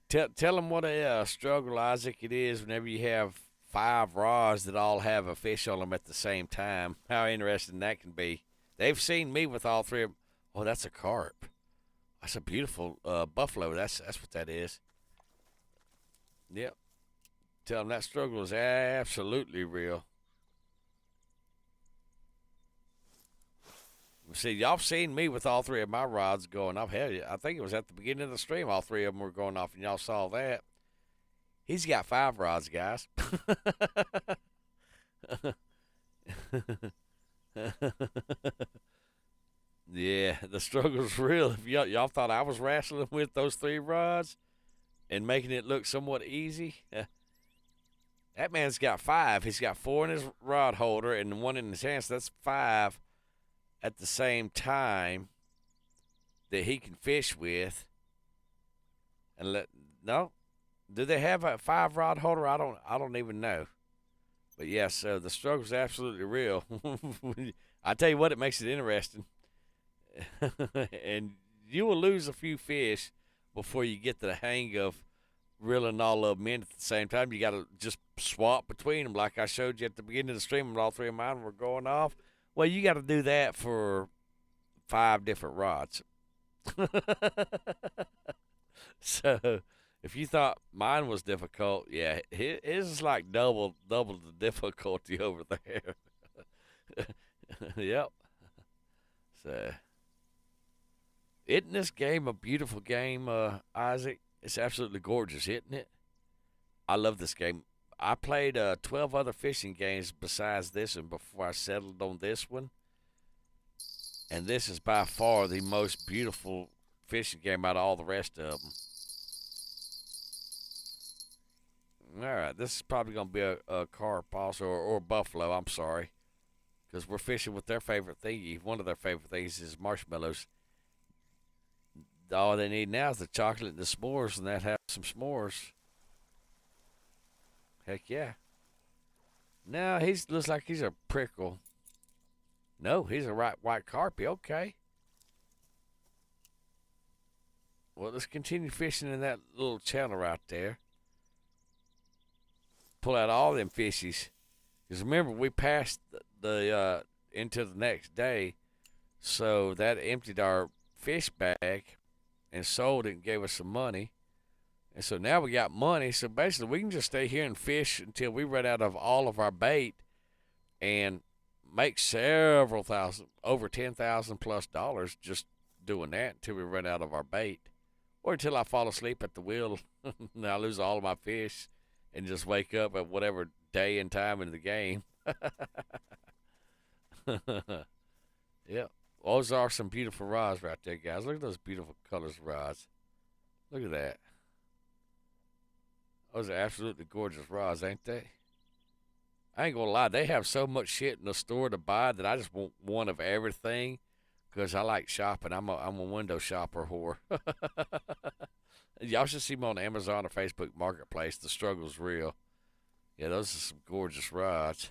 Tell them what a struggle, Isaac, it is whenever you have 5 rods that all have a fish on them at the same time. How interesting that can be. They've seen me with all 3 of them. Oh, that's a carp. That's a beautiful buffalo. That's what that is. Yep. Tell them that struggle is absolutely real. See, y'all seen me with all 3 of my rods going off. Hell, I think it was at the beginning of the stream all 3 of them were going off, and y'all saw that. He's got 5 rods, guys. Yeah, the struggle's real. If y'all thought I was wrestling with those 3 rods and making it look somewhat easy, that man's got 5. He's got 4 in his rod holder and 1 in his hand, so that's 5 at the same time that he can fish with. And no, do they have a 5 rod holder? I don't even know. But yeah, so the struggle's absolutely real. I tell you what, it makes it interesting. And you will lose a few fish before you get to the hang of reeling all of them in at the same time. You got to just swap between them, like I showed you at the beginning of the stream when all 3 of mine were going off. Well, you got to do that for 5 different rods. So if you thought mine was difficult, yeah, his is like double the difficulty over there. Yep. So, isn't this game a beautiful game, Isaac? It's absolutely gorgeous, isn't it? I love this game. I played 12 other fishing games besides this one before I settled on this one. And this is by far the most beautiful fishing game out of all the rest of them. All right, this is probably going to be a carp also, or buffalo, I'm sorry. Because we're fishing with their favorite thingy. One of their favorite things is marshmallows. All they need now is the chocolate and the s'mores, and that have some s'mores. Heck yeah. No, looks like he's a prickle. No, he's a right white carpy. Okay. Well, let's continue fishing in that little channel right there. Pull out all them fishies. Because remember, we passed the into the next day, so that emptied our fish bag and sold it and gave us some money. And so now we got money, so basically we can just stay here and fish until we run out of all of our bait and make several thousand, over $10,000 plus just doing that until we run out of our bait. Or until I fall asleep at the wheel and I lose all of my fish and just wake up at whatever day and time in the game. Yep. Those are some beautiful rods right there, guys. Look at those beautiful colors of rods. Look at that. Those are absolutely gorgeous rods, ain't they? I ain't gonna lie, they have so much shit in the store to buy that I just want one of everything. because I like shopping. I'm a window shopper whore. Y'all should see me on Amazon or Facebook Marketplace. The struggle's real. Yeah, those are some gorgeous rods.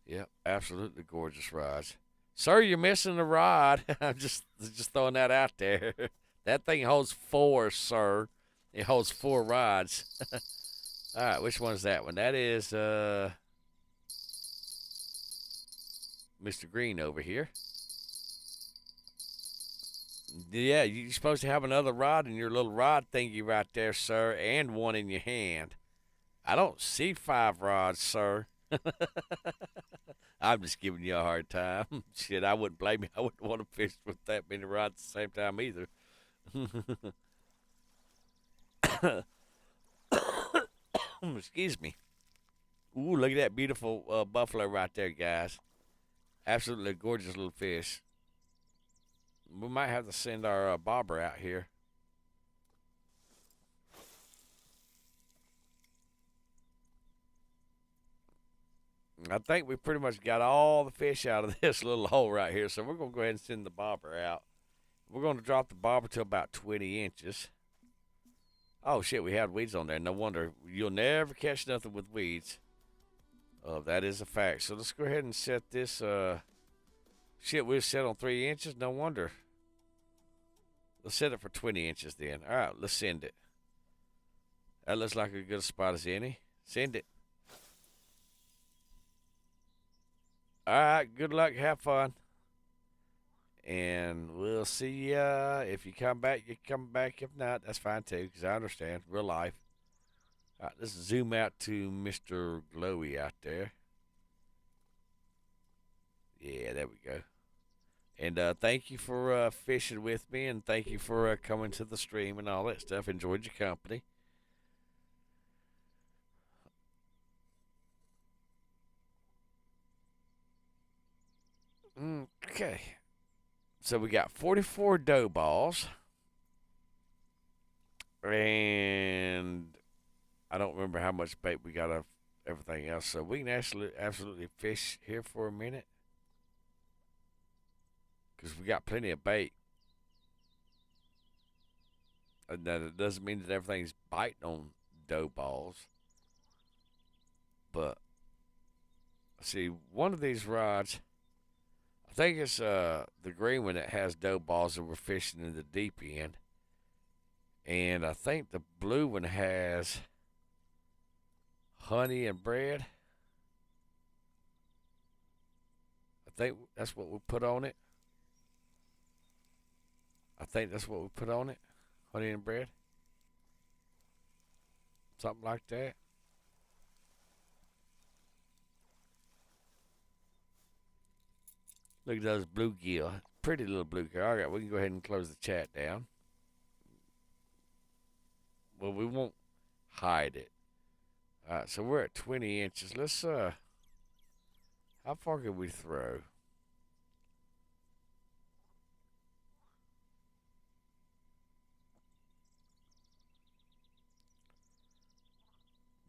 Yep, absolutely gorgeous rods. Sir, you're missing a rod. I'm just throwing that out there. That thing holds 4, sir. It holds 4 rods. All right, which one's that one? That is Mr. Green over here. Yeah, you're supposed to have another rod in your little rod thingy right there, sir, and one in your hand. I don't see 5 rods, sir. I'm just giving you a hard time. Shit, I wouldn't blame you. I wouldn't want to fish with that many rods at the same time either. Excuse me. Ooh, look at that beautiful buffalo right there, guys. Absolutely gorgeous little fish. We might have to send our bobber out here. I think we pretty much got all the fish out of this little hole right here, so we're going to go ahead and send the bobber out. We're going to drop the bobber to about 20 inches. Oh, shit, we had weeds on there. No wonder. You'll never catch nothing with weeds. That is a fact. So let's go ahead and set this. Shit, we're set on 3 inches. No wonder. Let's set it for 20 inches then. All right, let's send it. That looks like a good spot as any. Send it. All right, good luck. Have fun. And we'll see ya. If you come back, you come back. If not, that's fine too, because I understand. Real life. All right, let's zoom out to Mr. Glowy out there. Yeah, there we go. And thank you for fishing with me, and thank you for coming to the stream and all that stuff. Enjoyed your company. Okay. So we got 44 dough balls. And I don't remember how much bait we got of everything else. So we can absolutely fish here for a minute. Because we got plenty of bait. And that doesn't mean that everything's biting on dough balls. But, see, one of these rods, I think it's the green one that has dough balls that we're fishing in the deep end. And I think the blue one has honey and bread. I think that's what we put on it. I think that's what we put on it. Honey and bread. Something like that. Look at those bluegill. Pretty little bluegill. All right, we can go ahead and close the chat down. Well, we won't hide it. All right, so we're at 20 inches. Let's, how far can we throw?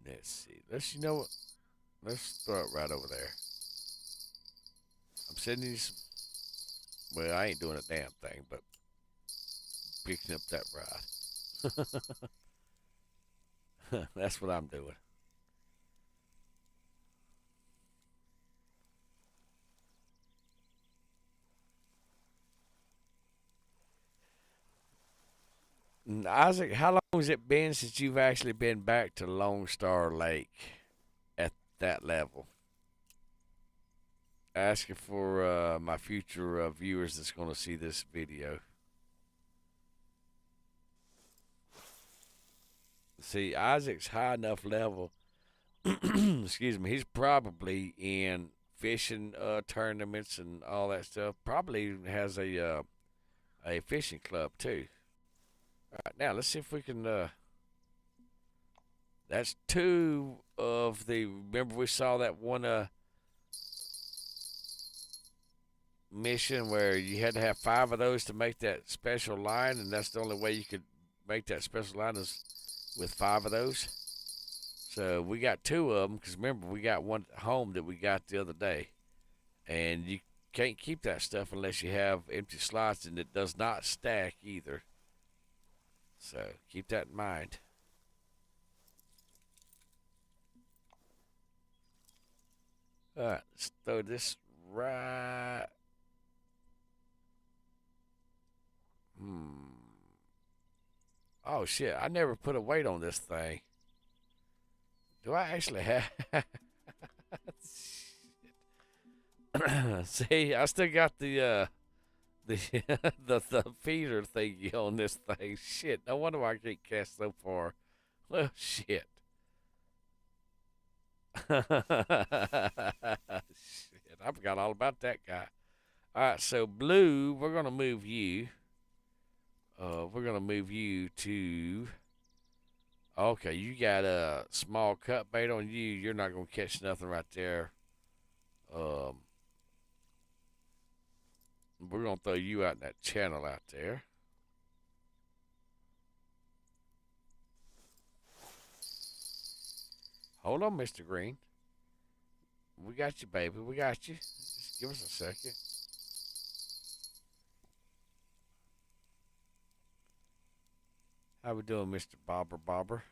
Let's see. You know what? Let's throw it right over there. I'm sending you some, well, I ain't doing a damn thing, but picking up that rod. That's what I'm doing. Isaac, how long has it been since you've actually been back to Lone Star Lake at that level? Asking for my future viewers that's going to see this video. See, Isaac's high enough level. Excuse me. He's probably in fishing tournaments and all that stuff. Probably has a fishing club too. All right, now let's see if we can. That's 2 of the. Remember we saw that one mission where you had to have 5 of those to make that special line, and that's the only way you could make that special line is with 5 of those. So we got 2 of them because remember we got one at home that we got the other day, and you can't keep that stuff unless you have empty slots, and it does not stack either. So keep that in mind. All right, let's throw this right. Oh shit! I never put a weight on this thing. Do I actually have? See, I still got the the feeder thingy on this thing. Shit! No wonder why I can't cast so far. Well, shit. Shit! I forgot all about that guy. All right, so blue, we're gonna move you. We're gonna move you to. Okay, you got a small cut bait on you. You're not gonna catch nothing right there. We're gonna throw you out in that channel out there. Hold on, Mr. Green. We got you, baby. We got you. Just give us a second. How we doing, Mr. Bobber?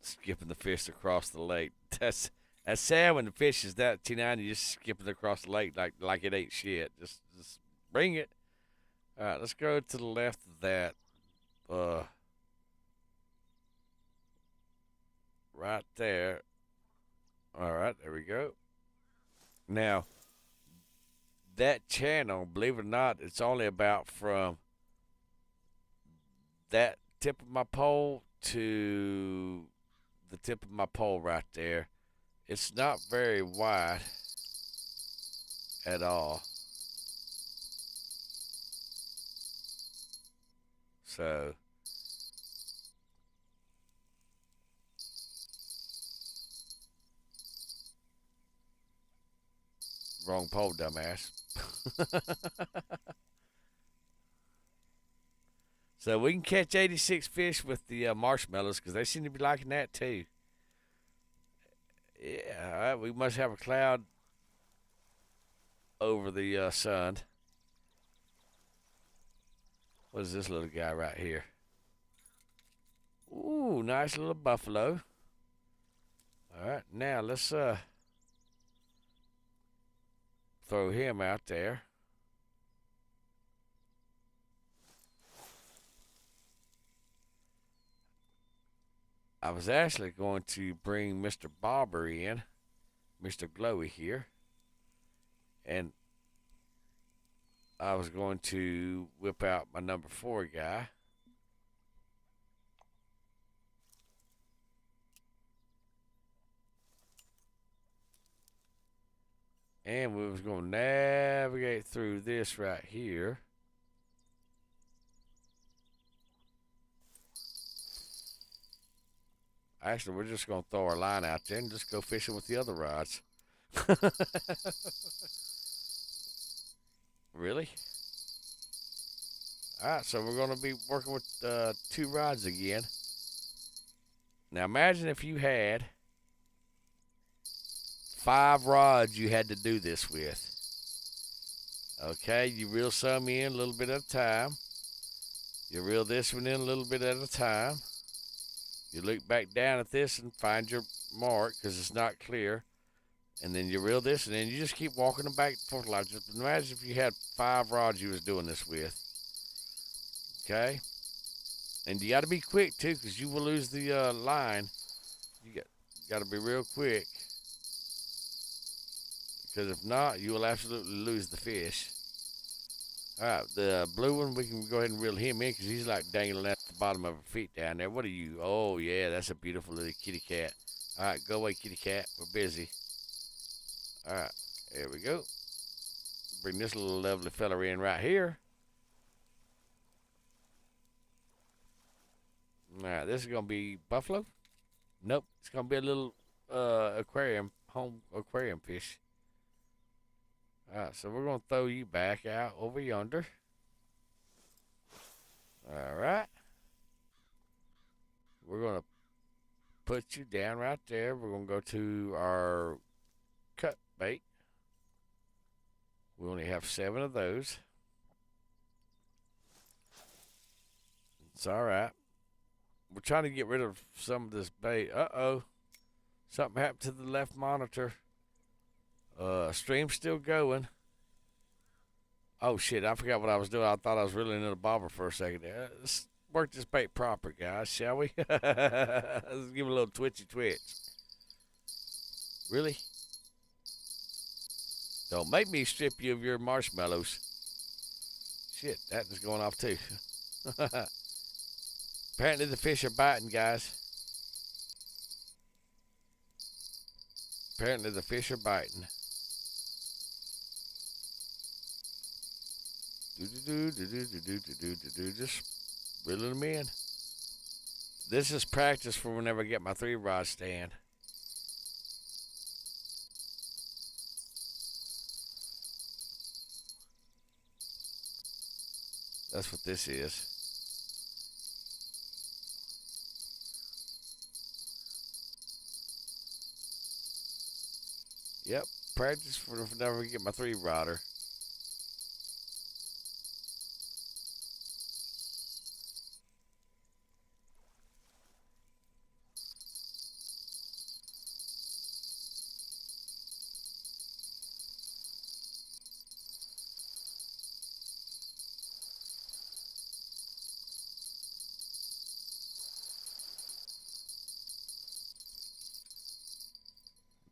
Skipping the fish across the lake. That's sad when the fish is that T9. You just skip it across the lake like it ain't shit. Just bring it. All right, let's go to the left of that. Right there. All right, there we go. Now, that channel, believe it or not, it's only about from that tip of my pole to the tip of my pole right there. It's not very wide at all. So, wrong pole, dumbass. So we can catch 86 fish with the marshmallows because they seem to be liking that too. Yeah, all right, we must have a cloud over the sun. What is this little guy right here? Ooh, nice little buffalo. All right, now let's throw him out there. I was actually going to bring Mr. Bobber in, Mr. Glowy here, and I was going to whip out my number 4 guy. And we was going to navigate through this right here. Actually, we're just going to throw our line out there and just go fishing with the other rods. Really? All right, so we're going to be working with 2 rods again. Now, imagine if you had 5 rods you had to do this with. Okay, you reel some in a little bit at a time. You reel this one in a little bit at a time. You look back down at this and find your mark because it's not clear. And then you reel this, and then you just keep walking them back and forth. Like, just imagine if you had 5 rods you was doing this with. Okay? And you got to be quick, too, because you will lose the line. You got to be real quick. Because if not, you will absolutely lose the fish. All right, the blue one, we can go ahead and reel him in because he's like dangling at the bottom of her feet down there. What are you? Oh, yeah, that's a beautiful little kitty cat. All right, go away, kitty cat. We're busy. All right, there we go. Bring this little lovely fella in right here. All right, this is going to be buffalo. Nope, it's going to be a little home aquarium fish. All right, so we're going to throw you back out over yonder. All right. We're going to put you down right there. We're going to go to our cut bait. We only have 7 of those. It's all right. We're trying to get rid of some of this bait. Uh-oh. Something happened to the left monitor. Stream's still going. Oh, shit. I forgot what I was doing. I thought I was reeling in a bobber for a second there. Let's work this bait proper, guys, shall we? Let's give it a little twitchy twitch. Really? Don't make me strip you of your marshmallows. Shit, that is going off too. Apparently the fish are biting, guys. Apparently the fish are biting. Just reeling them in. This is practice for whenever I get my 3-rod stand. That's what this is. Yep, practice for whenever I get my 3-rodder.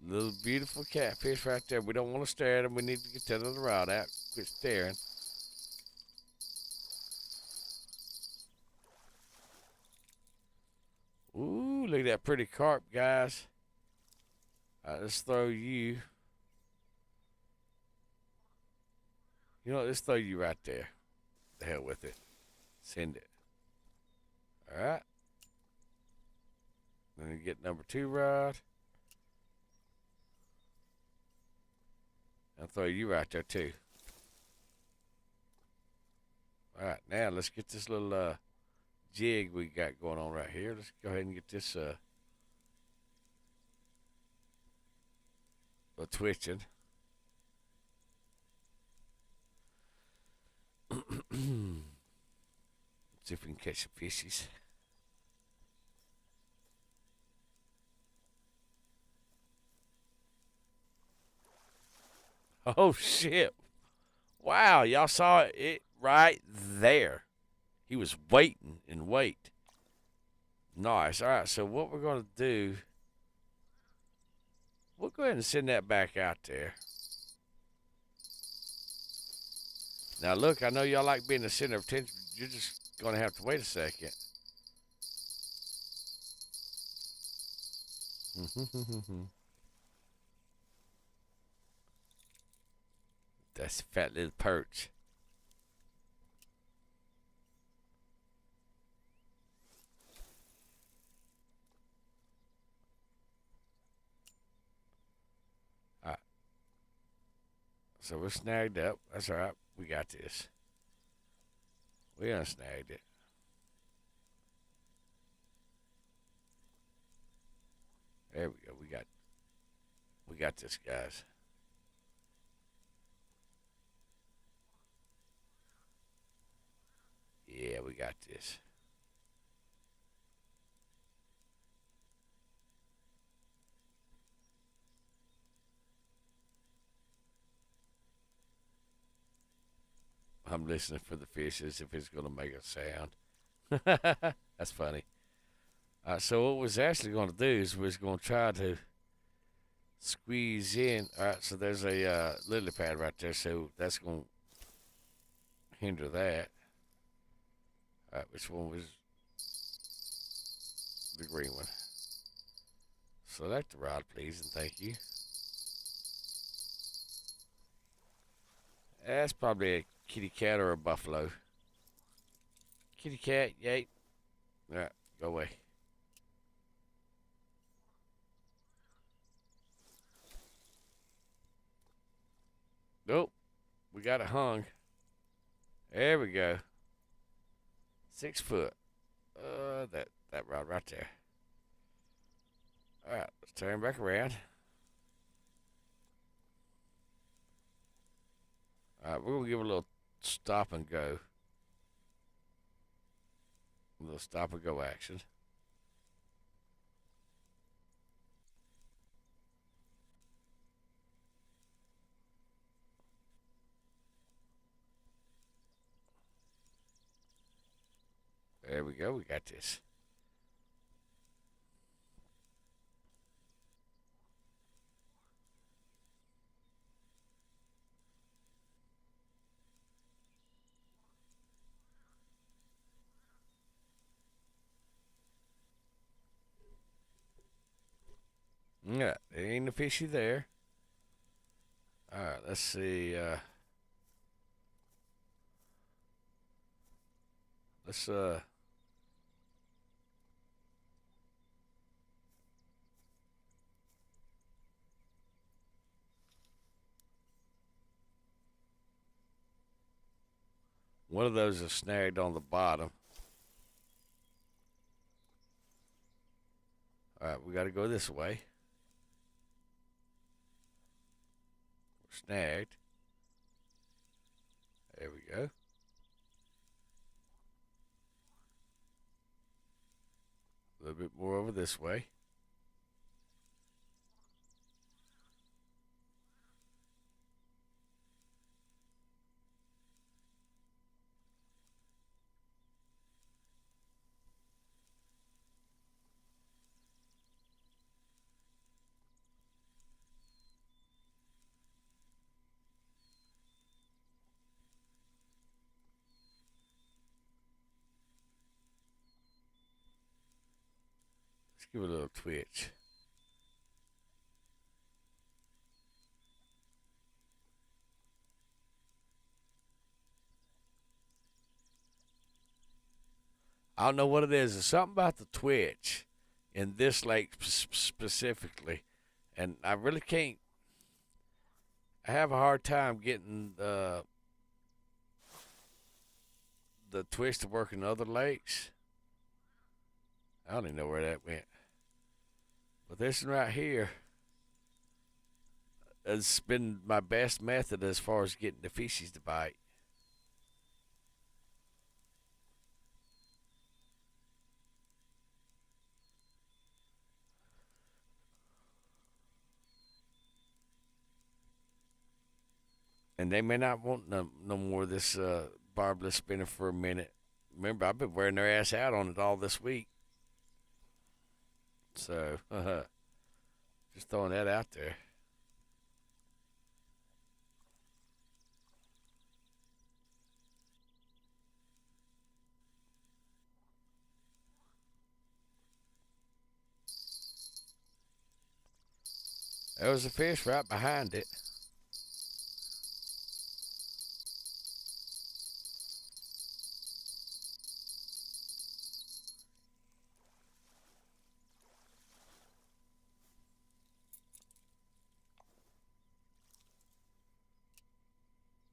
Little beautiful catfish right there. We don't want to stare at them. We need to get that other rod out. Quit staring. Ooh, look at that pretty carp, guys. All right, let's throw you. You know what? Let's throw you right there. The hell with it. Send it. All right. Then you get number 2 rod. I'll throw you right there too. All right, now let's get this little jig we got going on right here. Let's go ahead and get this twitching. See if we can catch some fishies. Oh, shit. Wow, y'all saw it right there. He was waiting and wait. Nice. All right, so what we're going to do, we'll go ahead and send that back out there. Now, look, I know y'all like being the center of attention. You're just going to have to wait a second. That's a fat little perch. All right. So we're snagged up. That's all right. We got this. We unsnagged it. There we go. We got this, guys. Yeah, we got this. I'm listening for the fishes if it's going to make a sound. That's funny. So what we're actually going to do is we're going to try to squeeze in. All right, so there's a lily pad right there, so that's going to hinder that. All right, which one was the green one? Select the rod, please, and thank you. That's probably a kitty cat or a buffalo. Kitty cat, yay. All right, go away. Nope, we got it hung. There we go. 6 foot. That rod right there. All right, let's turn back around. All right, we're going to give it a little stop and go. A little stop and go action. There we go. We got this. Yeah, there ain't a fishy there. All right, let's see. Let's one of those is snagged on the bottom. All right, we got to go this way. We're snagged. There we go. A little bit more over this way. Let's give it a little twitch. I don't know what it is. There's something about the twitch in this lake specifically, and I really can't. I have a hard time getting the twitch to work in other lakes. I don't even know where that went. But this one right here has been my best method as far as getting the fishies to bite. And they may not want no more of this barbless spinner for a minute. Remember, I've been wearing their ass out on it all this week. So, just throwing that out there. There was a fish right behind it.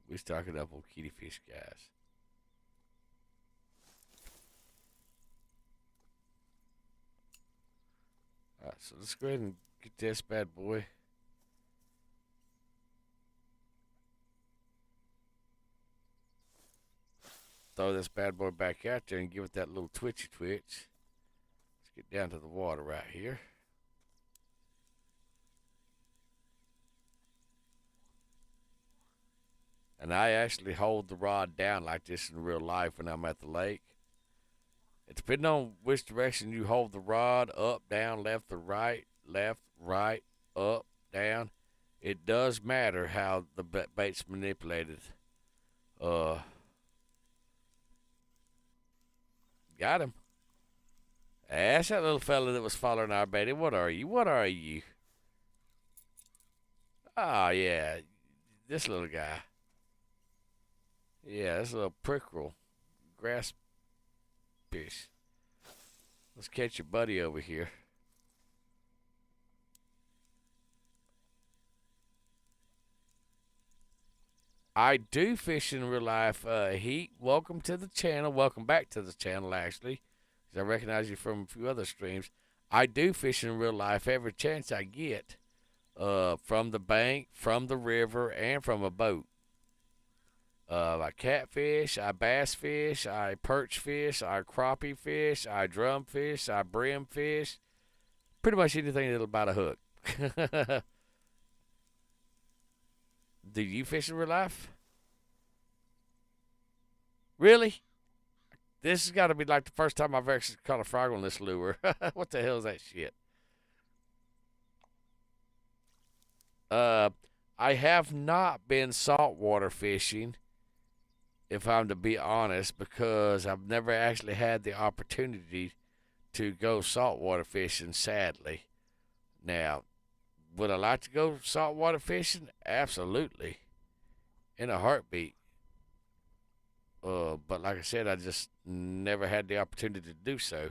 We stocking up on kitty fish, guys. All right, so let's go ahead and get this bad boy. Throw this bad boy back out there and give it that little twitchy twitch. Let's get down to the water right here. And I actually hold the rod down like this in real life when I'm at the lake. It depends on which direction you hold the rod, up, down, left, or right, up, down. It does matter how the bait's manipulated. Got him. That's that little fella that was following our bait. What are you? What are you? Oh, yeah. This little guy. Yeah, this little prickerel. Grass fish. Let's catch your buddy over here. I do fish in real life. Heat, welcome to the channel. Welcome back to the channel, actually. I recognize you from a few other streams. I do fish in real life every chance I get, from the bank, from the river, and from a boat. I catfish, I bass fish, I perch fish, I crappie fish, I drum fish, I brim fish. Pretty much anything that'll bite a hook. Do you fish in real life? Really? This has got to be like the first time I've actually caught a frog on this lure. What the hell is that shit? Uh, I have not been saltwater fishing, if I'm to be honest, because I've never actually had the opportunity to go saltwater fishing, sadly. Now, would I like to go saltwater fishing? Absolutely. In a heartbeat. But like I said, I just never had the opportunity to do so.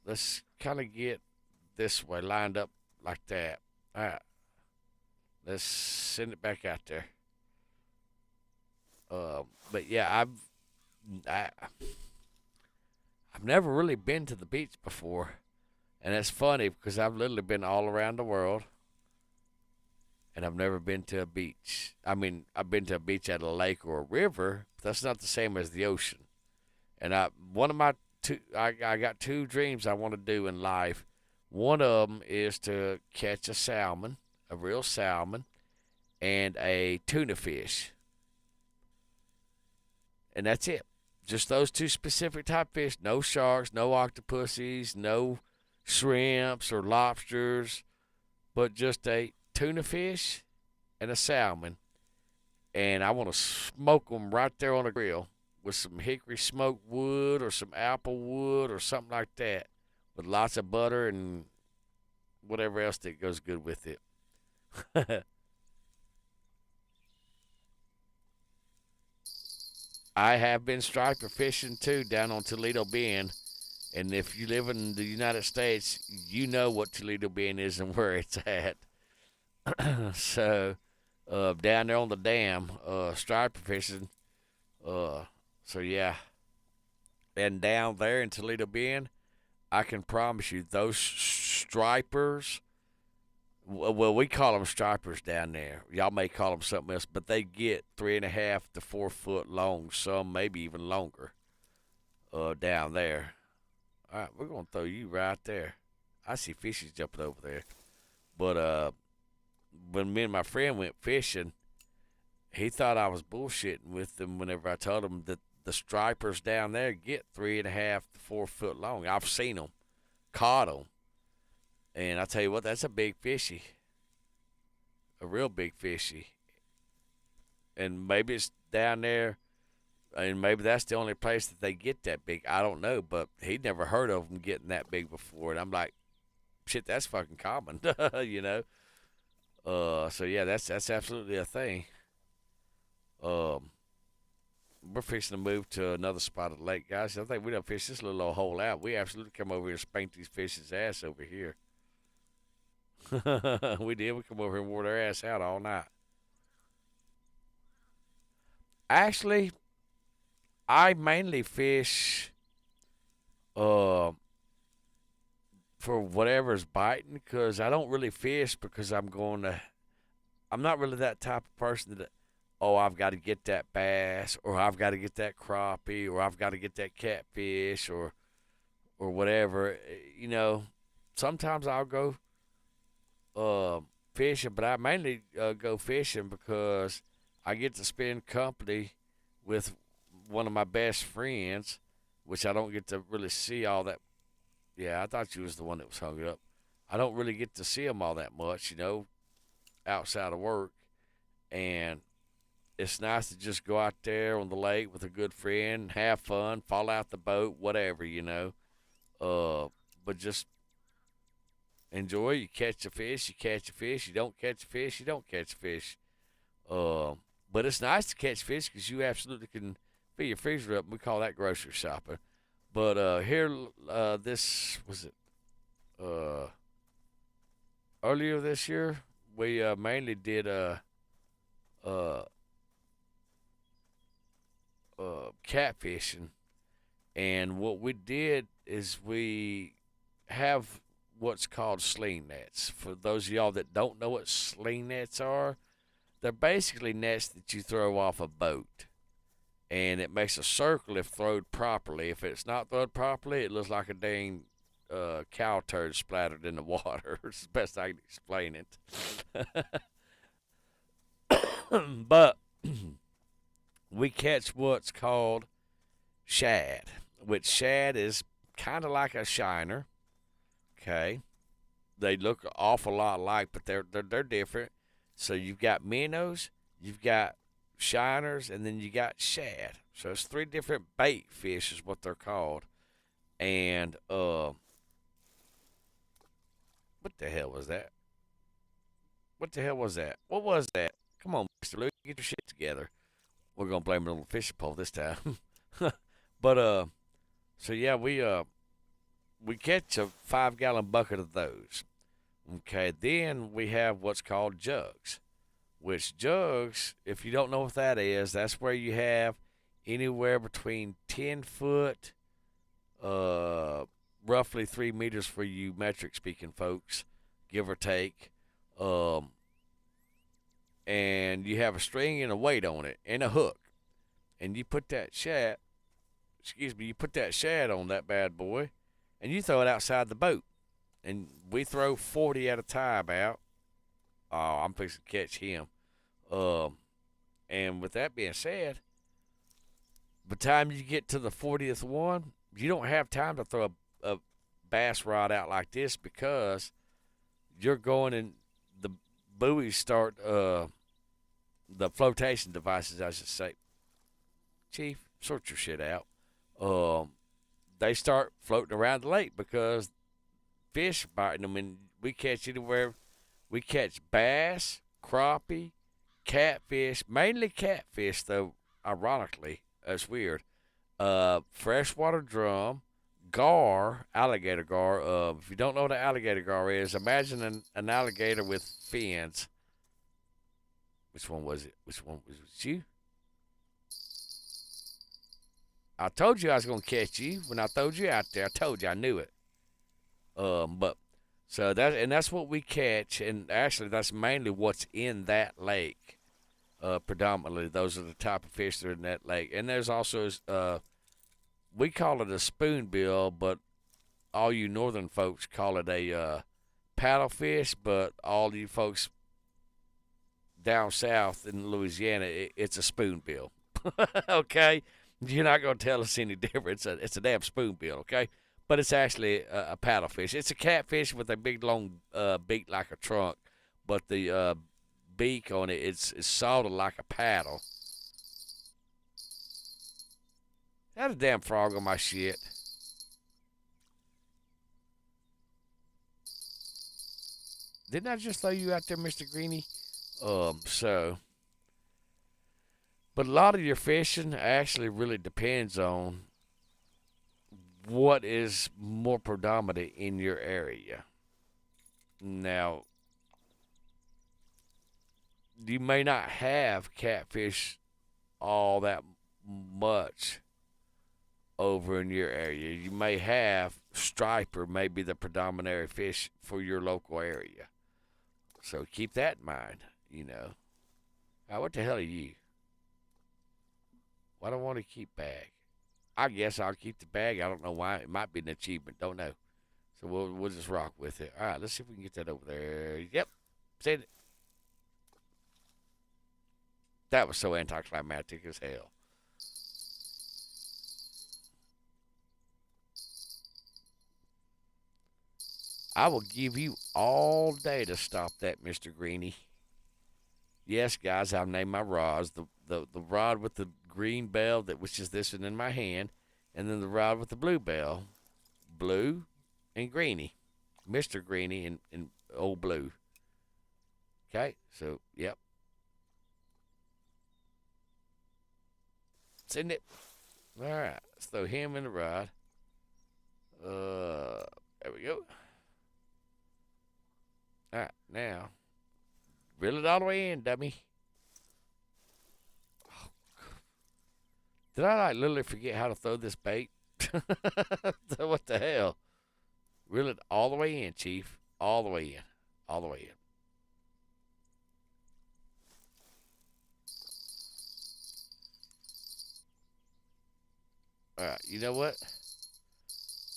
Let's kind of get this way, lined up like that. All right. Let's send it back out there. But yeah, I've never really been to the beach before, and it's funny because I've literally been all around the world, and I've never been to a beach. I mean, I've been to a beach at a lake or a river, but that's not the same as the ocean. And I got two dreams I want to do in life. One of them is to catch a salmon, a real salmon, and a tuna fish, and that's it. Just those two specific type fish. No sharks, no octopuses, no shrimps or lobsters, but just a tuna fish and a salmon. And I want to smoke them right there on the grill with some hickory smoked wood or some apple wood or something like that, with lots of butter and whatever else that goes good with it. I have been striper fishing too down on Toledo Bend. And if you live in the United States, you know what Toledo Bend is and where it's at. So, down there on the dam, striper fishing. So yeah. And down there in Toledo Bend, I can promise you those stripers. Well, we call them stripers down there. Y'all may call them something else, but they get 3.5 to 4 foot long, some maybe even longer. Down there. All right, we're gonna throw you right there. I see fishes jumping over there. But when me and my friend went fishing, he thought I was bullshitting with him whenever I told him that the stripers down there get 3.5 to 4 foot long. I've seen them, caught them, and I tell you what, that's a big fishy, a real big fishy. And maybe it's down there, and maybe that's the only place that they get that big. I don't know, but he'd never heard of them getting that big before, and I'm like, shit, that's fucking common, you know. So yeah, that's absolutely a thing. Um, we're fixing to move to another spot of the lake, guys. I think we done fished this little old hole out. We absolutely come over here and spank these fish's ass over here. We did. We come over here and wore their ass out all night. Actually, I mainly fish uh for whatever's biting because I don't really fish because I'm not really that type of person that, oh, I've got to get that bass or I've got to get that crappie or I've got to get that catfish or whatever. You know, sometimes I'll go fishing, but I mainly go fishing because I get to spend company with one of my best friends, which I don't get to really see all that. Yeah, I thought you was the one that was hung up. I don't really get to see them all that much, you know, outside of work. And it's nice to just go out there on the lake with a good friend, have fun, fall out the boat, whatever, you know. But just enjoy. You catch a fish, you catch a fish. You don't catch a fish, you don't catch a fish. But it's nice to catch fish because you absolutely can fill your freezer up. We call that grocery shopping. But here, this was it. Earlier this year, we mainly did catfishing, And what we did is we have what's called sling nets. For those of y'all that don't know what sling nets are, they're basically nets that you throw off a boat. And it makes a circle if thrown properly. If it's not thrown properly, it looks like a dang cow turd splattered in the water. It's the best I can explain it. But we catch what's called shad, which shad is kind of like a shiner. Okay, they look an awful lot alike, but they're different. So you've got minnows, you've got shiners, and then you got shad. So it's three different bait fish is what they're called. And what the hell was that? What the hell was that? What was that? Come on, Mr. Luke, get your shit together. We're gonna blame it on the fishing pole this time. But so yeah, we catch a 5-gallon bucket of those. Okay, then we have what's called jugs. Which jugs, if you don't know what that is, that's where you have anywhere between 10 foot, roughly 3 meters for you metric speaking folks, give or take. And you have a string and a weight on it and a hook. And you put that shad, you put that shad on that bad boy and you throw it outside the boat. And we throw 40 at a time out. Oh, I'm fixing to catch him. And with that being said, by the time you get to the 40th one, you don't have time to throw a bass rod out like this because you're going and the buoys start, the flotation devices, I should say. Chief, sort your shit out. They start floating around the lake because fish biting them, and we catch anywhere. We catch bass, crappie, catfish, mainly catfish, though, ironically. That's weird. Freshwater drum, gar, alligator gar. If you don't know what an alligator gar is, imagine an alligator with fins. Which one was it? Which one was it? You? I told you I was going to catch you when I throwed you out there. I told you I knew it. But so that's what we catch, and actually that's mainly what's in that lake. Predominantly, those are the type of fish that are in that lake. And there's also we call it a spoonbill, but all you northern folks call it a paddlefish. But all you folks down south in Louisiana, it's a spoonbill. Okay, you're not gonna tell us any difference. It's a damn spoonbill, okay? But it's actually a paddlefish. It's a catfish with a big long beak like a trunk, but the beak on it it's sort of like a paddle. That a damn frog on my shit. Didn't I just throw you out there, Mr. Greeny? So, but a lot of your fishing actually really depends on what is more predominant in your area. Now, you may not have catfish all that much over in your area. You may have striper, may be the predominant fish for your local area. So keep that in mind, you know. What the hell are you? Why don't I want to keep bag? I guess I'll keep the bag. I don't know why. It might be an achievement. Don't know. So we'll just rock with it. All right, let's see if we can get that over there. Yep. Send it. That was so anticlimactic as hell. I will give you all day to stop that, Mr. Greeny. Yes, guys, I've named my rods. The rod with the green bell, which is this one in my hand, and then the rod with the blue bell. Blue and Greeny. Mr. Greeny and old Blue. Okay, so, yep. Send it. All right, let's throw him in the rod. There we go. All right, now, reel it all the way in, dummy. Oh, did I literally forget how to throw this bait? So what the hell? Reel it all the way in, Chief. All the way in. All the way in. All right, you know what?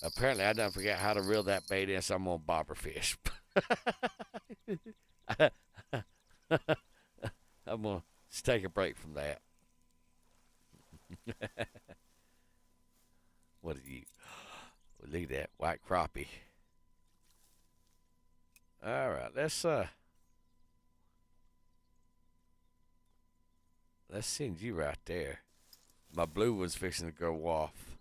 Apparently, I done forgot how to reel that bait in, so I'm gonna bobber fish. I'm gonna just take a break from that. What are you? Look at that white crappie. All right, let's send you right there. My blue one's fixing to go off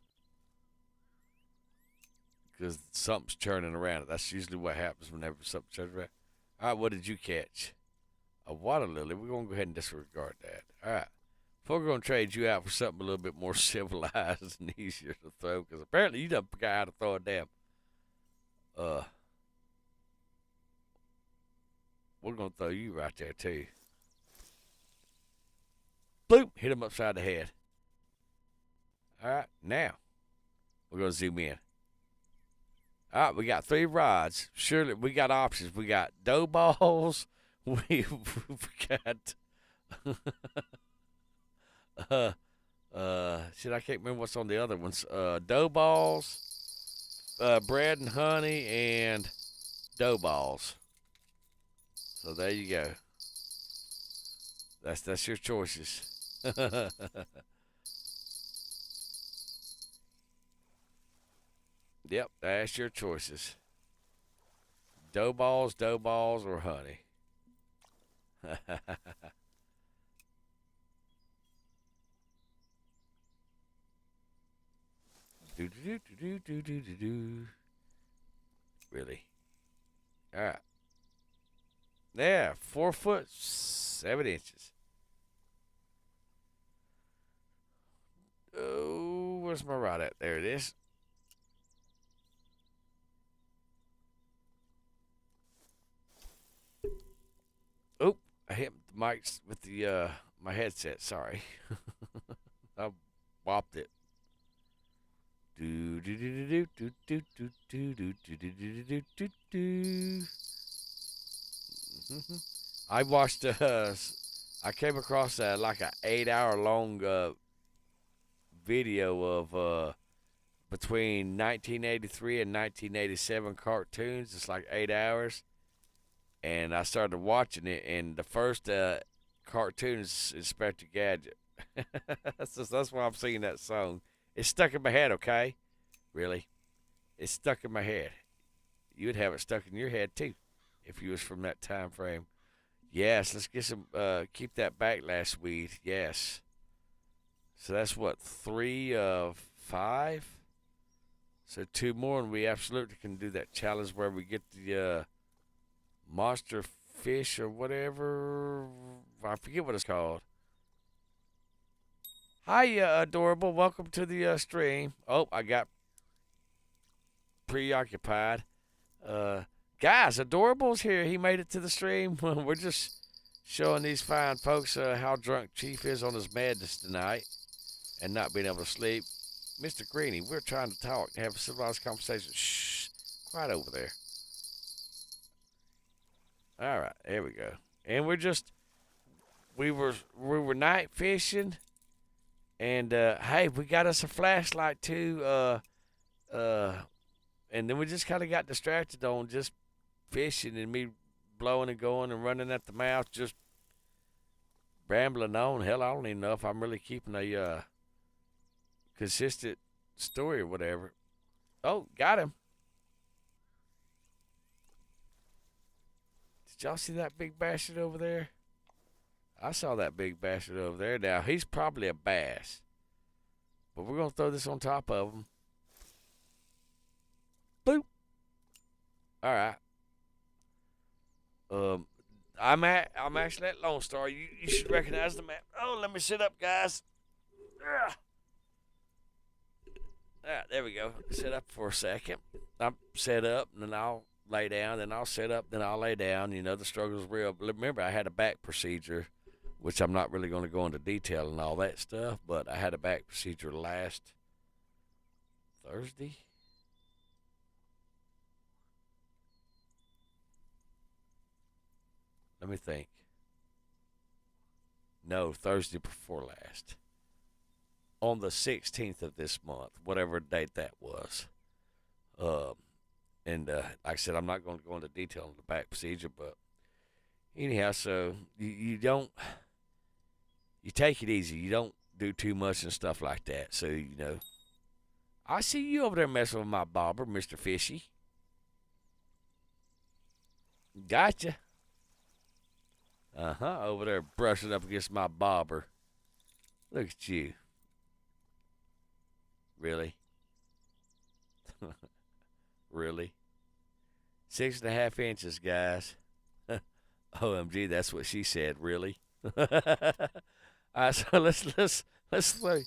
because something's churning around. That's usually what happens whenever something churns around. All right, what did you catch? A water lily. We're gonna go ahead and disregard that. All right. Before we're gonna trade you out for something a little bit more civilized and easier to throw, because apparently you done forgot how to throw a damn. We're gonna throw you right there too. Bloop! Hit him upside the head. All right, now we're gonna zoom in. All right, we got 3 rods. Surely we got options. We got dough balls. We've got shit, I can't remember what's on the other ones. Dough balls, bread and honey, and dough balls. So there you go. That's your choices. Yep, that's your choices. Dough balls, or honey. Do. Really? All right. Yeah, 4 foot 7 inches. Oh, where's my rod at? There it is. Oh, I hit the mics with the my headset. Sorry, I whopped it. Do do do do do do do do do do do do do do. I watched. I came across like an 8-hour long video of between 1983 and 1987 cartoons. It's like 8 hours, and I started watching it. And the first cartoon is Inspector Gadget. That's why I'm singing that song. It's stuck in my head, okay? Really? It's stuck in my head. You would have it stuck in your head, too, if you was from that time frame. Yes, let's get some, keep that backlash weed. Yes. So that's what, 3 of 5? So 2 more, and we absolutely can do that challenge where we get the monster fish or whatever. I forget what it's called. Hi, adorable. Welcome to the stream. Oh, I got preoccupied. Guys, Adorable's here. He made it to the stream. We're just showing these fine folks how drunk Chief is on his madness tonight and not being able to sleep. Mr. Greeny, we're trying to talk, have a civilized conversation. Shh, quiet over there. All right, there we go. And we were night fishing. And hey, we got us a flashlight too. And then we just kind of got distracted on just fishing and me blowing and going and running at the mouth, just rambling on. Hell, I don't even know if I'm really keeping a consistent story or whatever. Oh, got him. Did y'all see that big bastard over there? I saw that big bastard over there. Now, he's probably a bass. But we're going to throw this on top of him. Boop. All right. I'm actually at Lone Star. You should recognize the map. Oh, let me sit up, guys. Ugh. All right, there we go. Sit up for a second. I'm set up, and then I'll lay down. Then I'll sit up, then I'll lay down. You know, the struggle's real. Remember, I had a back procedure, which I'm not really going to go into detail and all that stuff, but I had a back procedure last Thursday? Let me think. No, Thursday before last. On the 16th of this month, whatever date that was. Um, and like I said, I'm not going to go into detail on the back procedure, but anyhow, so you don't, you take it easy. You don't do too much and stuff like that. So, I see you over there messing with my bobber, Mr. Fishy. Gotcha. Over there brushing up against my bobber. Look at you. Really? Really? 6.5 inches, guys. OMG, that's what she said. Really? All right, so let's play.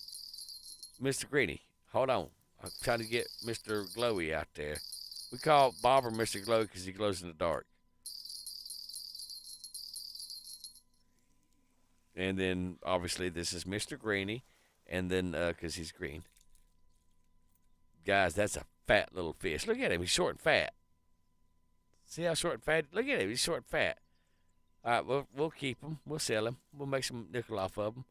Mr. Greeny, hold on. I'm trying to get Mr. Glowy out there. We call Bobber Mr. Glowy because he glows in the dark. And then, obviously, this is Mr. Greeny. And then, because he's green. Guys, that's a fat little fish. Look at him. He's short and fat. See how short and fat? Look at him. He's short and fat. All right, we'll keep him. We'll sell him. We'll make some nickel off of him.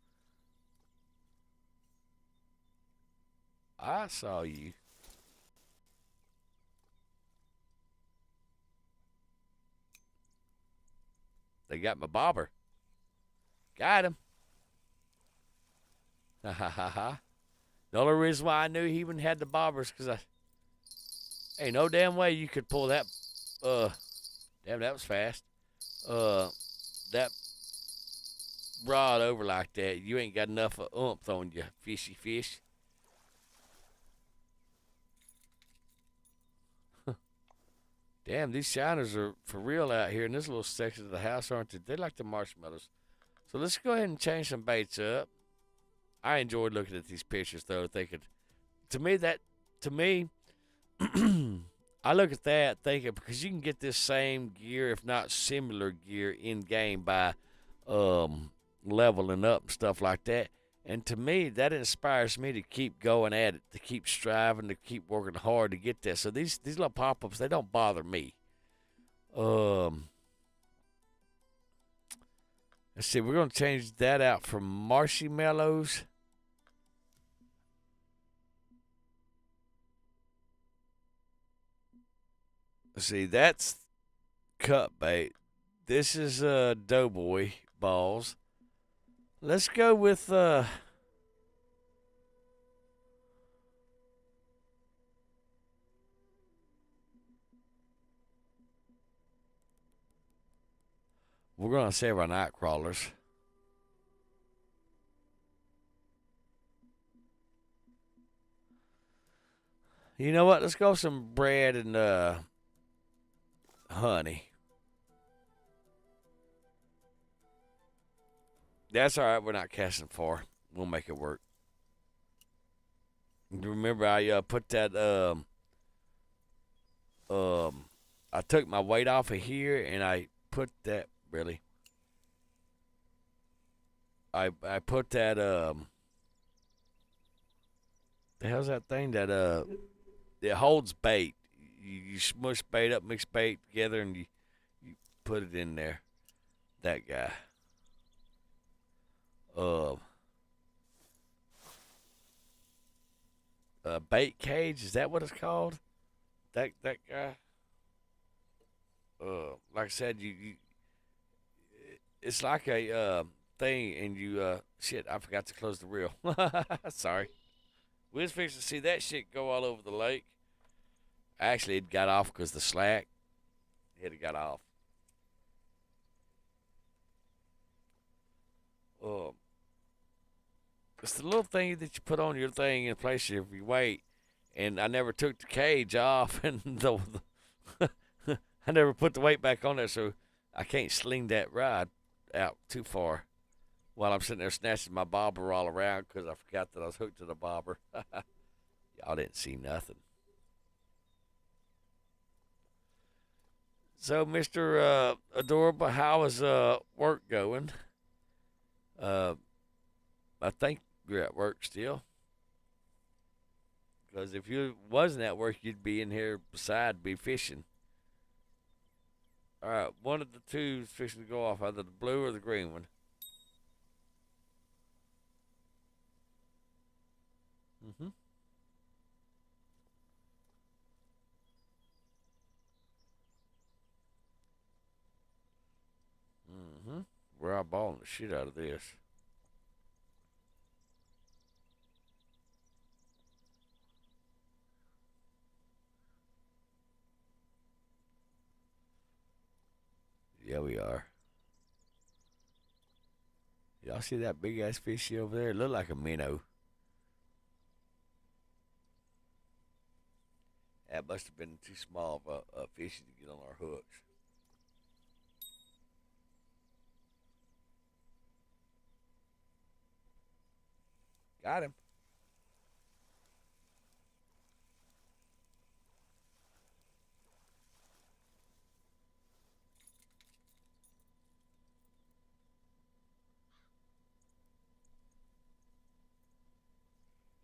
I saw you. They got my bobber. Got him. Ha ha ha ha. The only reason why I knew he even had the bobbers because ain't no damn way you could pull that. Damn, that was fast. That rod over like that. You ain't got enough of oomph on you, fishy fish. Damn, these shiners are for real out here in this little section of the house, aren't they? They like the marshmallows. So let's go ahead and change some baits up. I enjoyed looking at these pictures, though, thinking, to me, I look at that thinking, because you can get this same gear, if not similar gear, in-game by leveling up and stuff like that. And to me, that inspires me to keep going at it, to keep striving, to keep working hard to get there. So these little pop-ups, they don't bother me. Let's see, we're going to change that out from marshmallows. Let's see, that's cut bait. This is Doughboy balls. Let's go with we're going to save our night crawlers. You know what? Let's go with some bread and honey. That's all right. We're not casting far. We'll make it work. Remember, I put that I took my weight off of here and I put that really. I put that the hell's that thing that it holds bait. You smush bait up, mix bait together, and you put it in there. That guy. Bait cage, is that what it's called? That guy. Like I said, you it's like a thing, and you shit. I forgot to close the reel. Sorry. We was fixing to see that shit go all over the lake. Actually, it got off because the slack. It got off. It's the little thing that you put on your thing in place of your weight, and I never took the cage off, and I never put the weight back on there, so I can't sling that rod out too far while I'm sitting there snatching my bobber all around because I forgot that I was hooked to the bobber. Y'all didn't see nothing. So, Mr. Adorable, how is work going? I think you're at work still. Because if you wasn't at work, you'd be in here beside be fishing. All right, one of the two is fishing to go off, either the blue or the green one. Mm-hmm. Mm-hmm. We're eyeballing the shit out of this. Yeah, we are. Y'all see that big ass fishy over there? It look like a minnow. That must have been too small of a fishy to get on our hooks. Got him.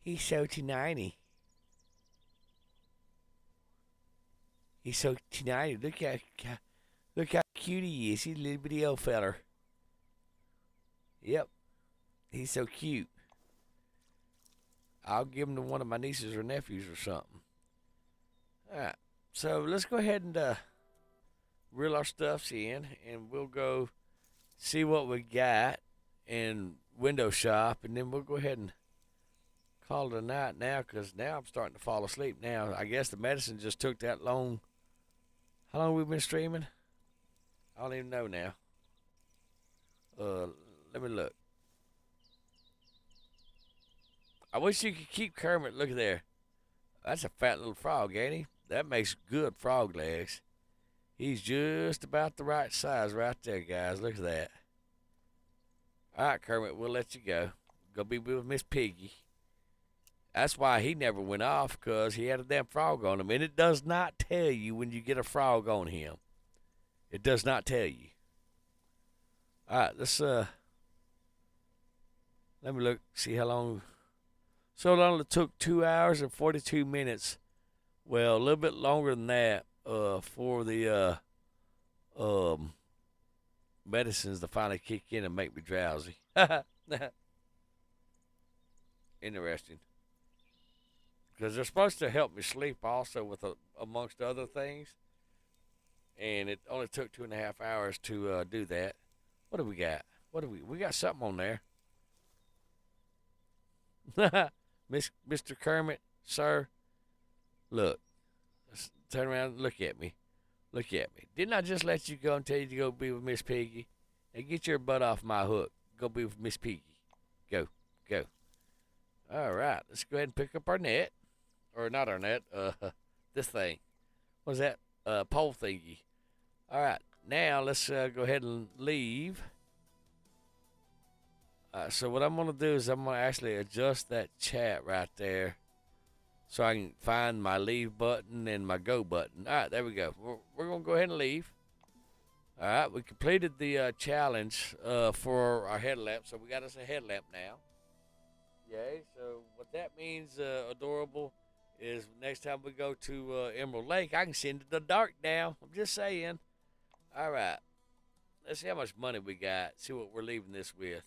He's so tiny. He's so tiny. Look how cute he is. He's a little bitty old feller. Yep, he's so cute. I'll give him to one of my nieces or nephews or something. All right, so let's go ahead and reel our stuffs in, and we'll go see what we got in window shop, and then we'll go ahead and call it a night now, because now I'm starting to fall asleep now. I guess the medicine just took that long. How long have we been streaming? I don't even know now. Let me look. I wish you could keep Kermit. Look at there. That's a fat little frog, ain't he? That makes good frog legs. He's just about the right size right there, guys. Look at that. All right, Kermit, we'll let you go. Go be with Miss Piggy. That's why he never went off, because he had a damn frog on him. And it does not tell you when you get a frog on him. It does not tell you. All right, let me look, see how long. So it only took 2 hours and 42 minutes. Well, a little bit longer than that for the medicines to finally kick in and make me drowsy. Interesting. Because they're supposed to help me sleep also, with amongst other things. And it only took 2.5 hours to do that. What do we got? We got something on there. Mr. Kermit, sir, look. Turn around and look at me. Look at me. Didn't I just let you go and tell you to go be with Miss Piggy? Now get your butt off my hook. Go be with Miss Piggy. Go. Go. All right. Let's go ahead and pick up our net. Or not our net. This thing. What's that? Pole thingy. All right. Now let's go ahead and leave. So what I'm going to do is I'm going to actually adjust that chat right there, so I can find my leave button and my go button. All right, there we go. We're going to go ahead and leave. All right, we completed the challenge for our headlamp, so we got us a headlamp now. Yay, so what that means, Adorable, is next time we go to Emerald Lake, I can see into the dark now. I'm just saying. All right, let's see how much money we got, see what we're leaving this with.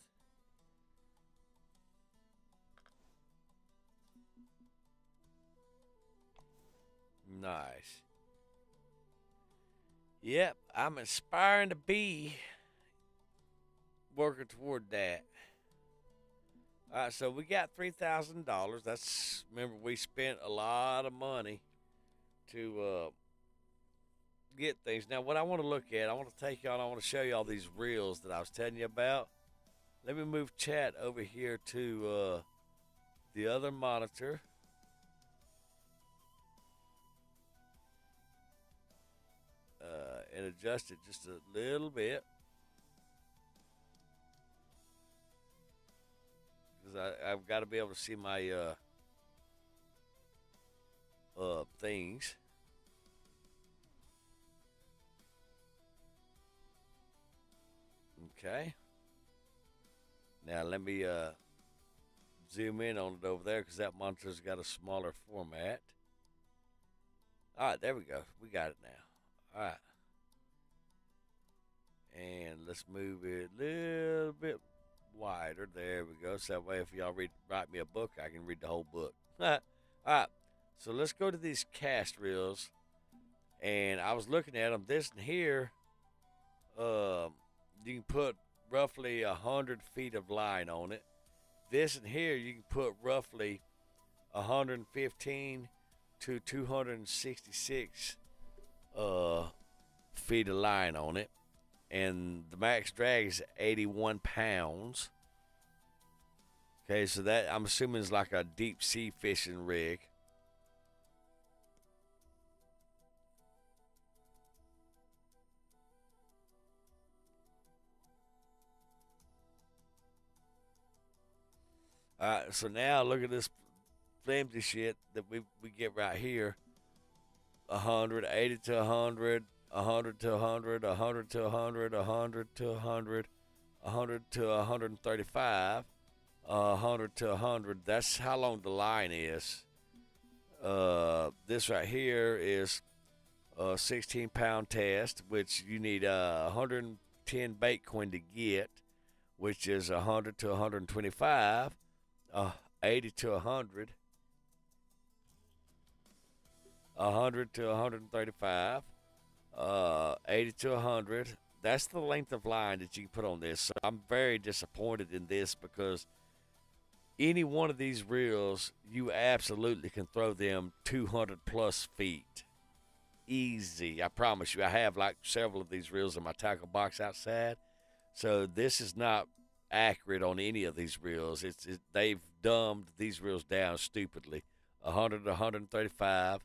Nice. Yep, I'm aspiring to be working toward that. All right, so we got $3,000. That's, remember, we spent a lot of money to get things. Now, what I want to look at, I want to take y'all, I want to show you all these reels that I was telling you about. Let me move chat over here to the other monitor. And adjust it just a little bit, because I've got to be able to see my things. Okay. Now let me zoom in on it over there because that monitor's got a smaller format. All right, there we go. We got it now. All right. And let's move it a little bit wider. There we go. So that way if y'all write me a book, I can read the whole book. All right. So let's go to these cast reels. And I was looking at them. This and here, you can put roughly 100 feet of line on it. This and here, you can put roughly 115 to 266 feet of line on it. And the max drag is 81 pounds. Okay, so that I'm assuming is like a deep sea fishing rig. All right, so now look at this flimsy shit that we get right here. 100, 80 to 100, 100 to 100, 100 to 100, 100 to 100, 100 to 135, 100 to 100. That's how long the line is. This right here is a 16-pound test, which you need 110 bait coin to get, which is 100 to 125. 80 to 100, 100 to 135, 80 to 100. That's the length of line that you can put on this. So I'm very disappointed in this because any one of these reels, you absolutely can throw them 200 plus feet. Easy. I promise you. I have like several of these reels in my tackle box outside. So this is not accurate on any of these reels. They've dumbed these reels down stupidly. 100 to 135,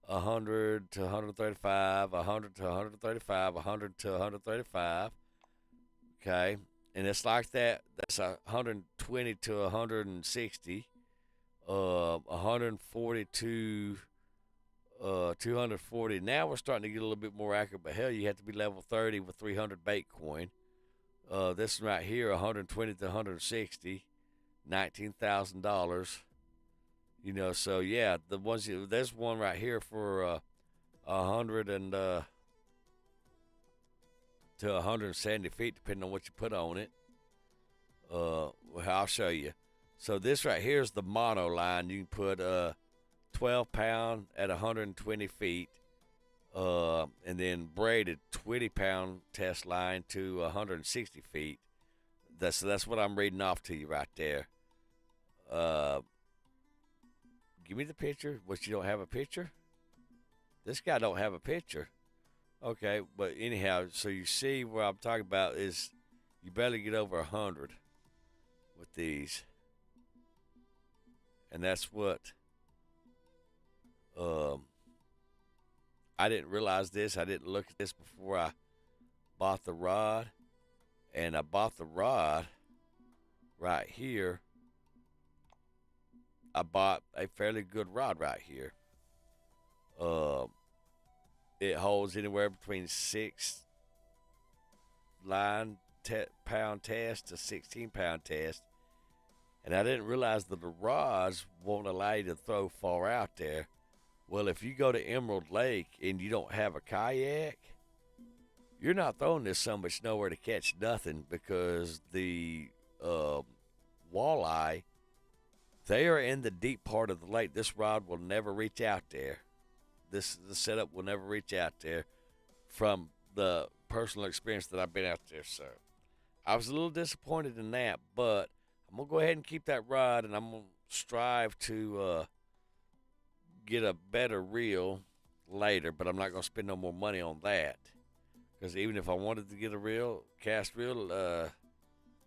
100 to 135, 100 to 135, 100 to 135. Okay, and it's like that. That's 120 to 160, 140 to 240. Now we're starting to get a little bit more accurate, but hell, you have to be level 30 with 300 bait coin. This one right here, 120 to 160, $19,000. You know, so yeah, the ones there's one right here for 100 and to 170 feet, depending on what you put on it. I'll show you. So this right here is the mono line. You can put 12 pound at 120 feet. And then braided 20-pound test line to 160 feet. That's what I'm reading off to you right there. Give me the picture. What, you don't have a picture? This guy don't have a picture. Okay, but anyhow, so you see what I'm talking about is you barely get over 100 with these. And that's what I didn't realize this. I didn't look at this before I bought the rod. And I bought the rod right here. I bought a fairly good rod right here. It holds anywhere between 6 pound test to 16-pound test. And I didn't realize that the rods won't allow you to throw far out there. Well, if you go to Emerald Lake and you don't have a kayak, you're not throwing this so much nowhere to catch nothing because the walleye, they are in the deep part of the lake. This rod will never reach out there. The setup will never reach out there from the personal experience that I've been out there. So I was a little disappointed in that, but I'm going to go ahead and keep that rod, and I'm going to strive to get a better reel later, but I'm not going to spend no more money on that. Because even if I wanted to get a cast reel,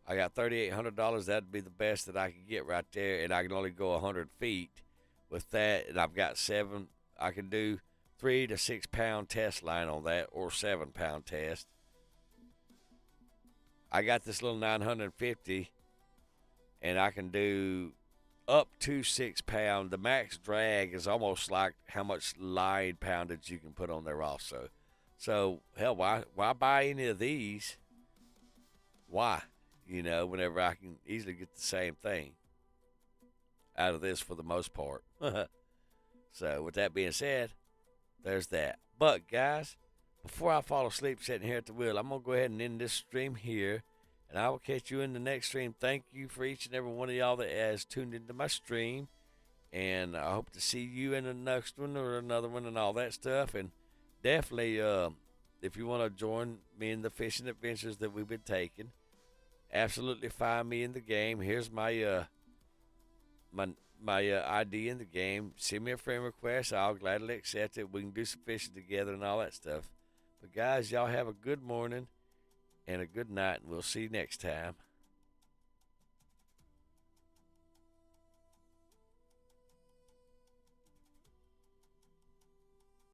I got $3,800. That'd be the best that I could get right there, and I can only go 100 feet with that. And I've got 7. I can do 3 to 6 pound test line on that, or 7 pound test. I got this little 950, and I can do up to 6 pound. The max drag is almost like how much line poundage you can put on there also. So hell, why buy any of these? Why? You know, whenever I can easily get the same thing. out of this for the most part. So with that being said, there's that. But guys, before I fall asleep sitting here at the wheel, I'm gonna go ahead and end this stream here, and I will catch you in the next stream. Thank you for each and every one of y'all that has tuned into my stream, and I hope to see you in the next one or another one and all that stuff. And definitely, if you want to join me in the fishing adventures that we've been taking, absolutely find me in the game. Here's my ID in the game. Send me a friend request. I'll gladly accept it. We can do some fishing together and all that stuff. But guys, y'all have a good morning and a good night, and we'll see you next time.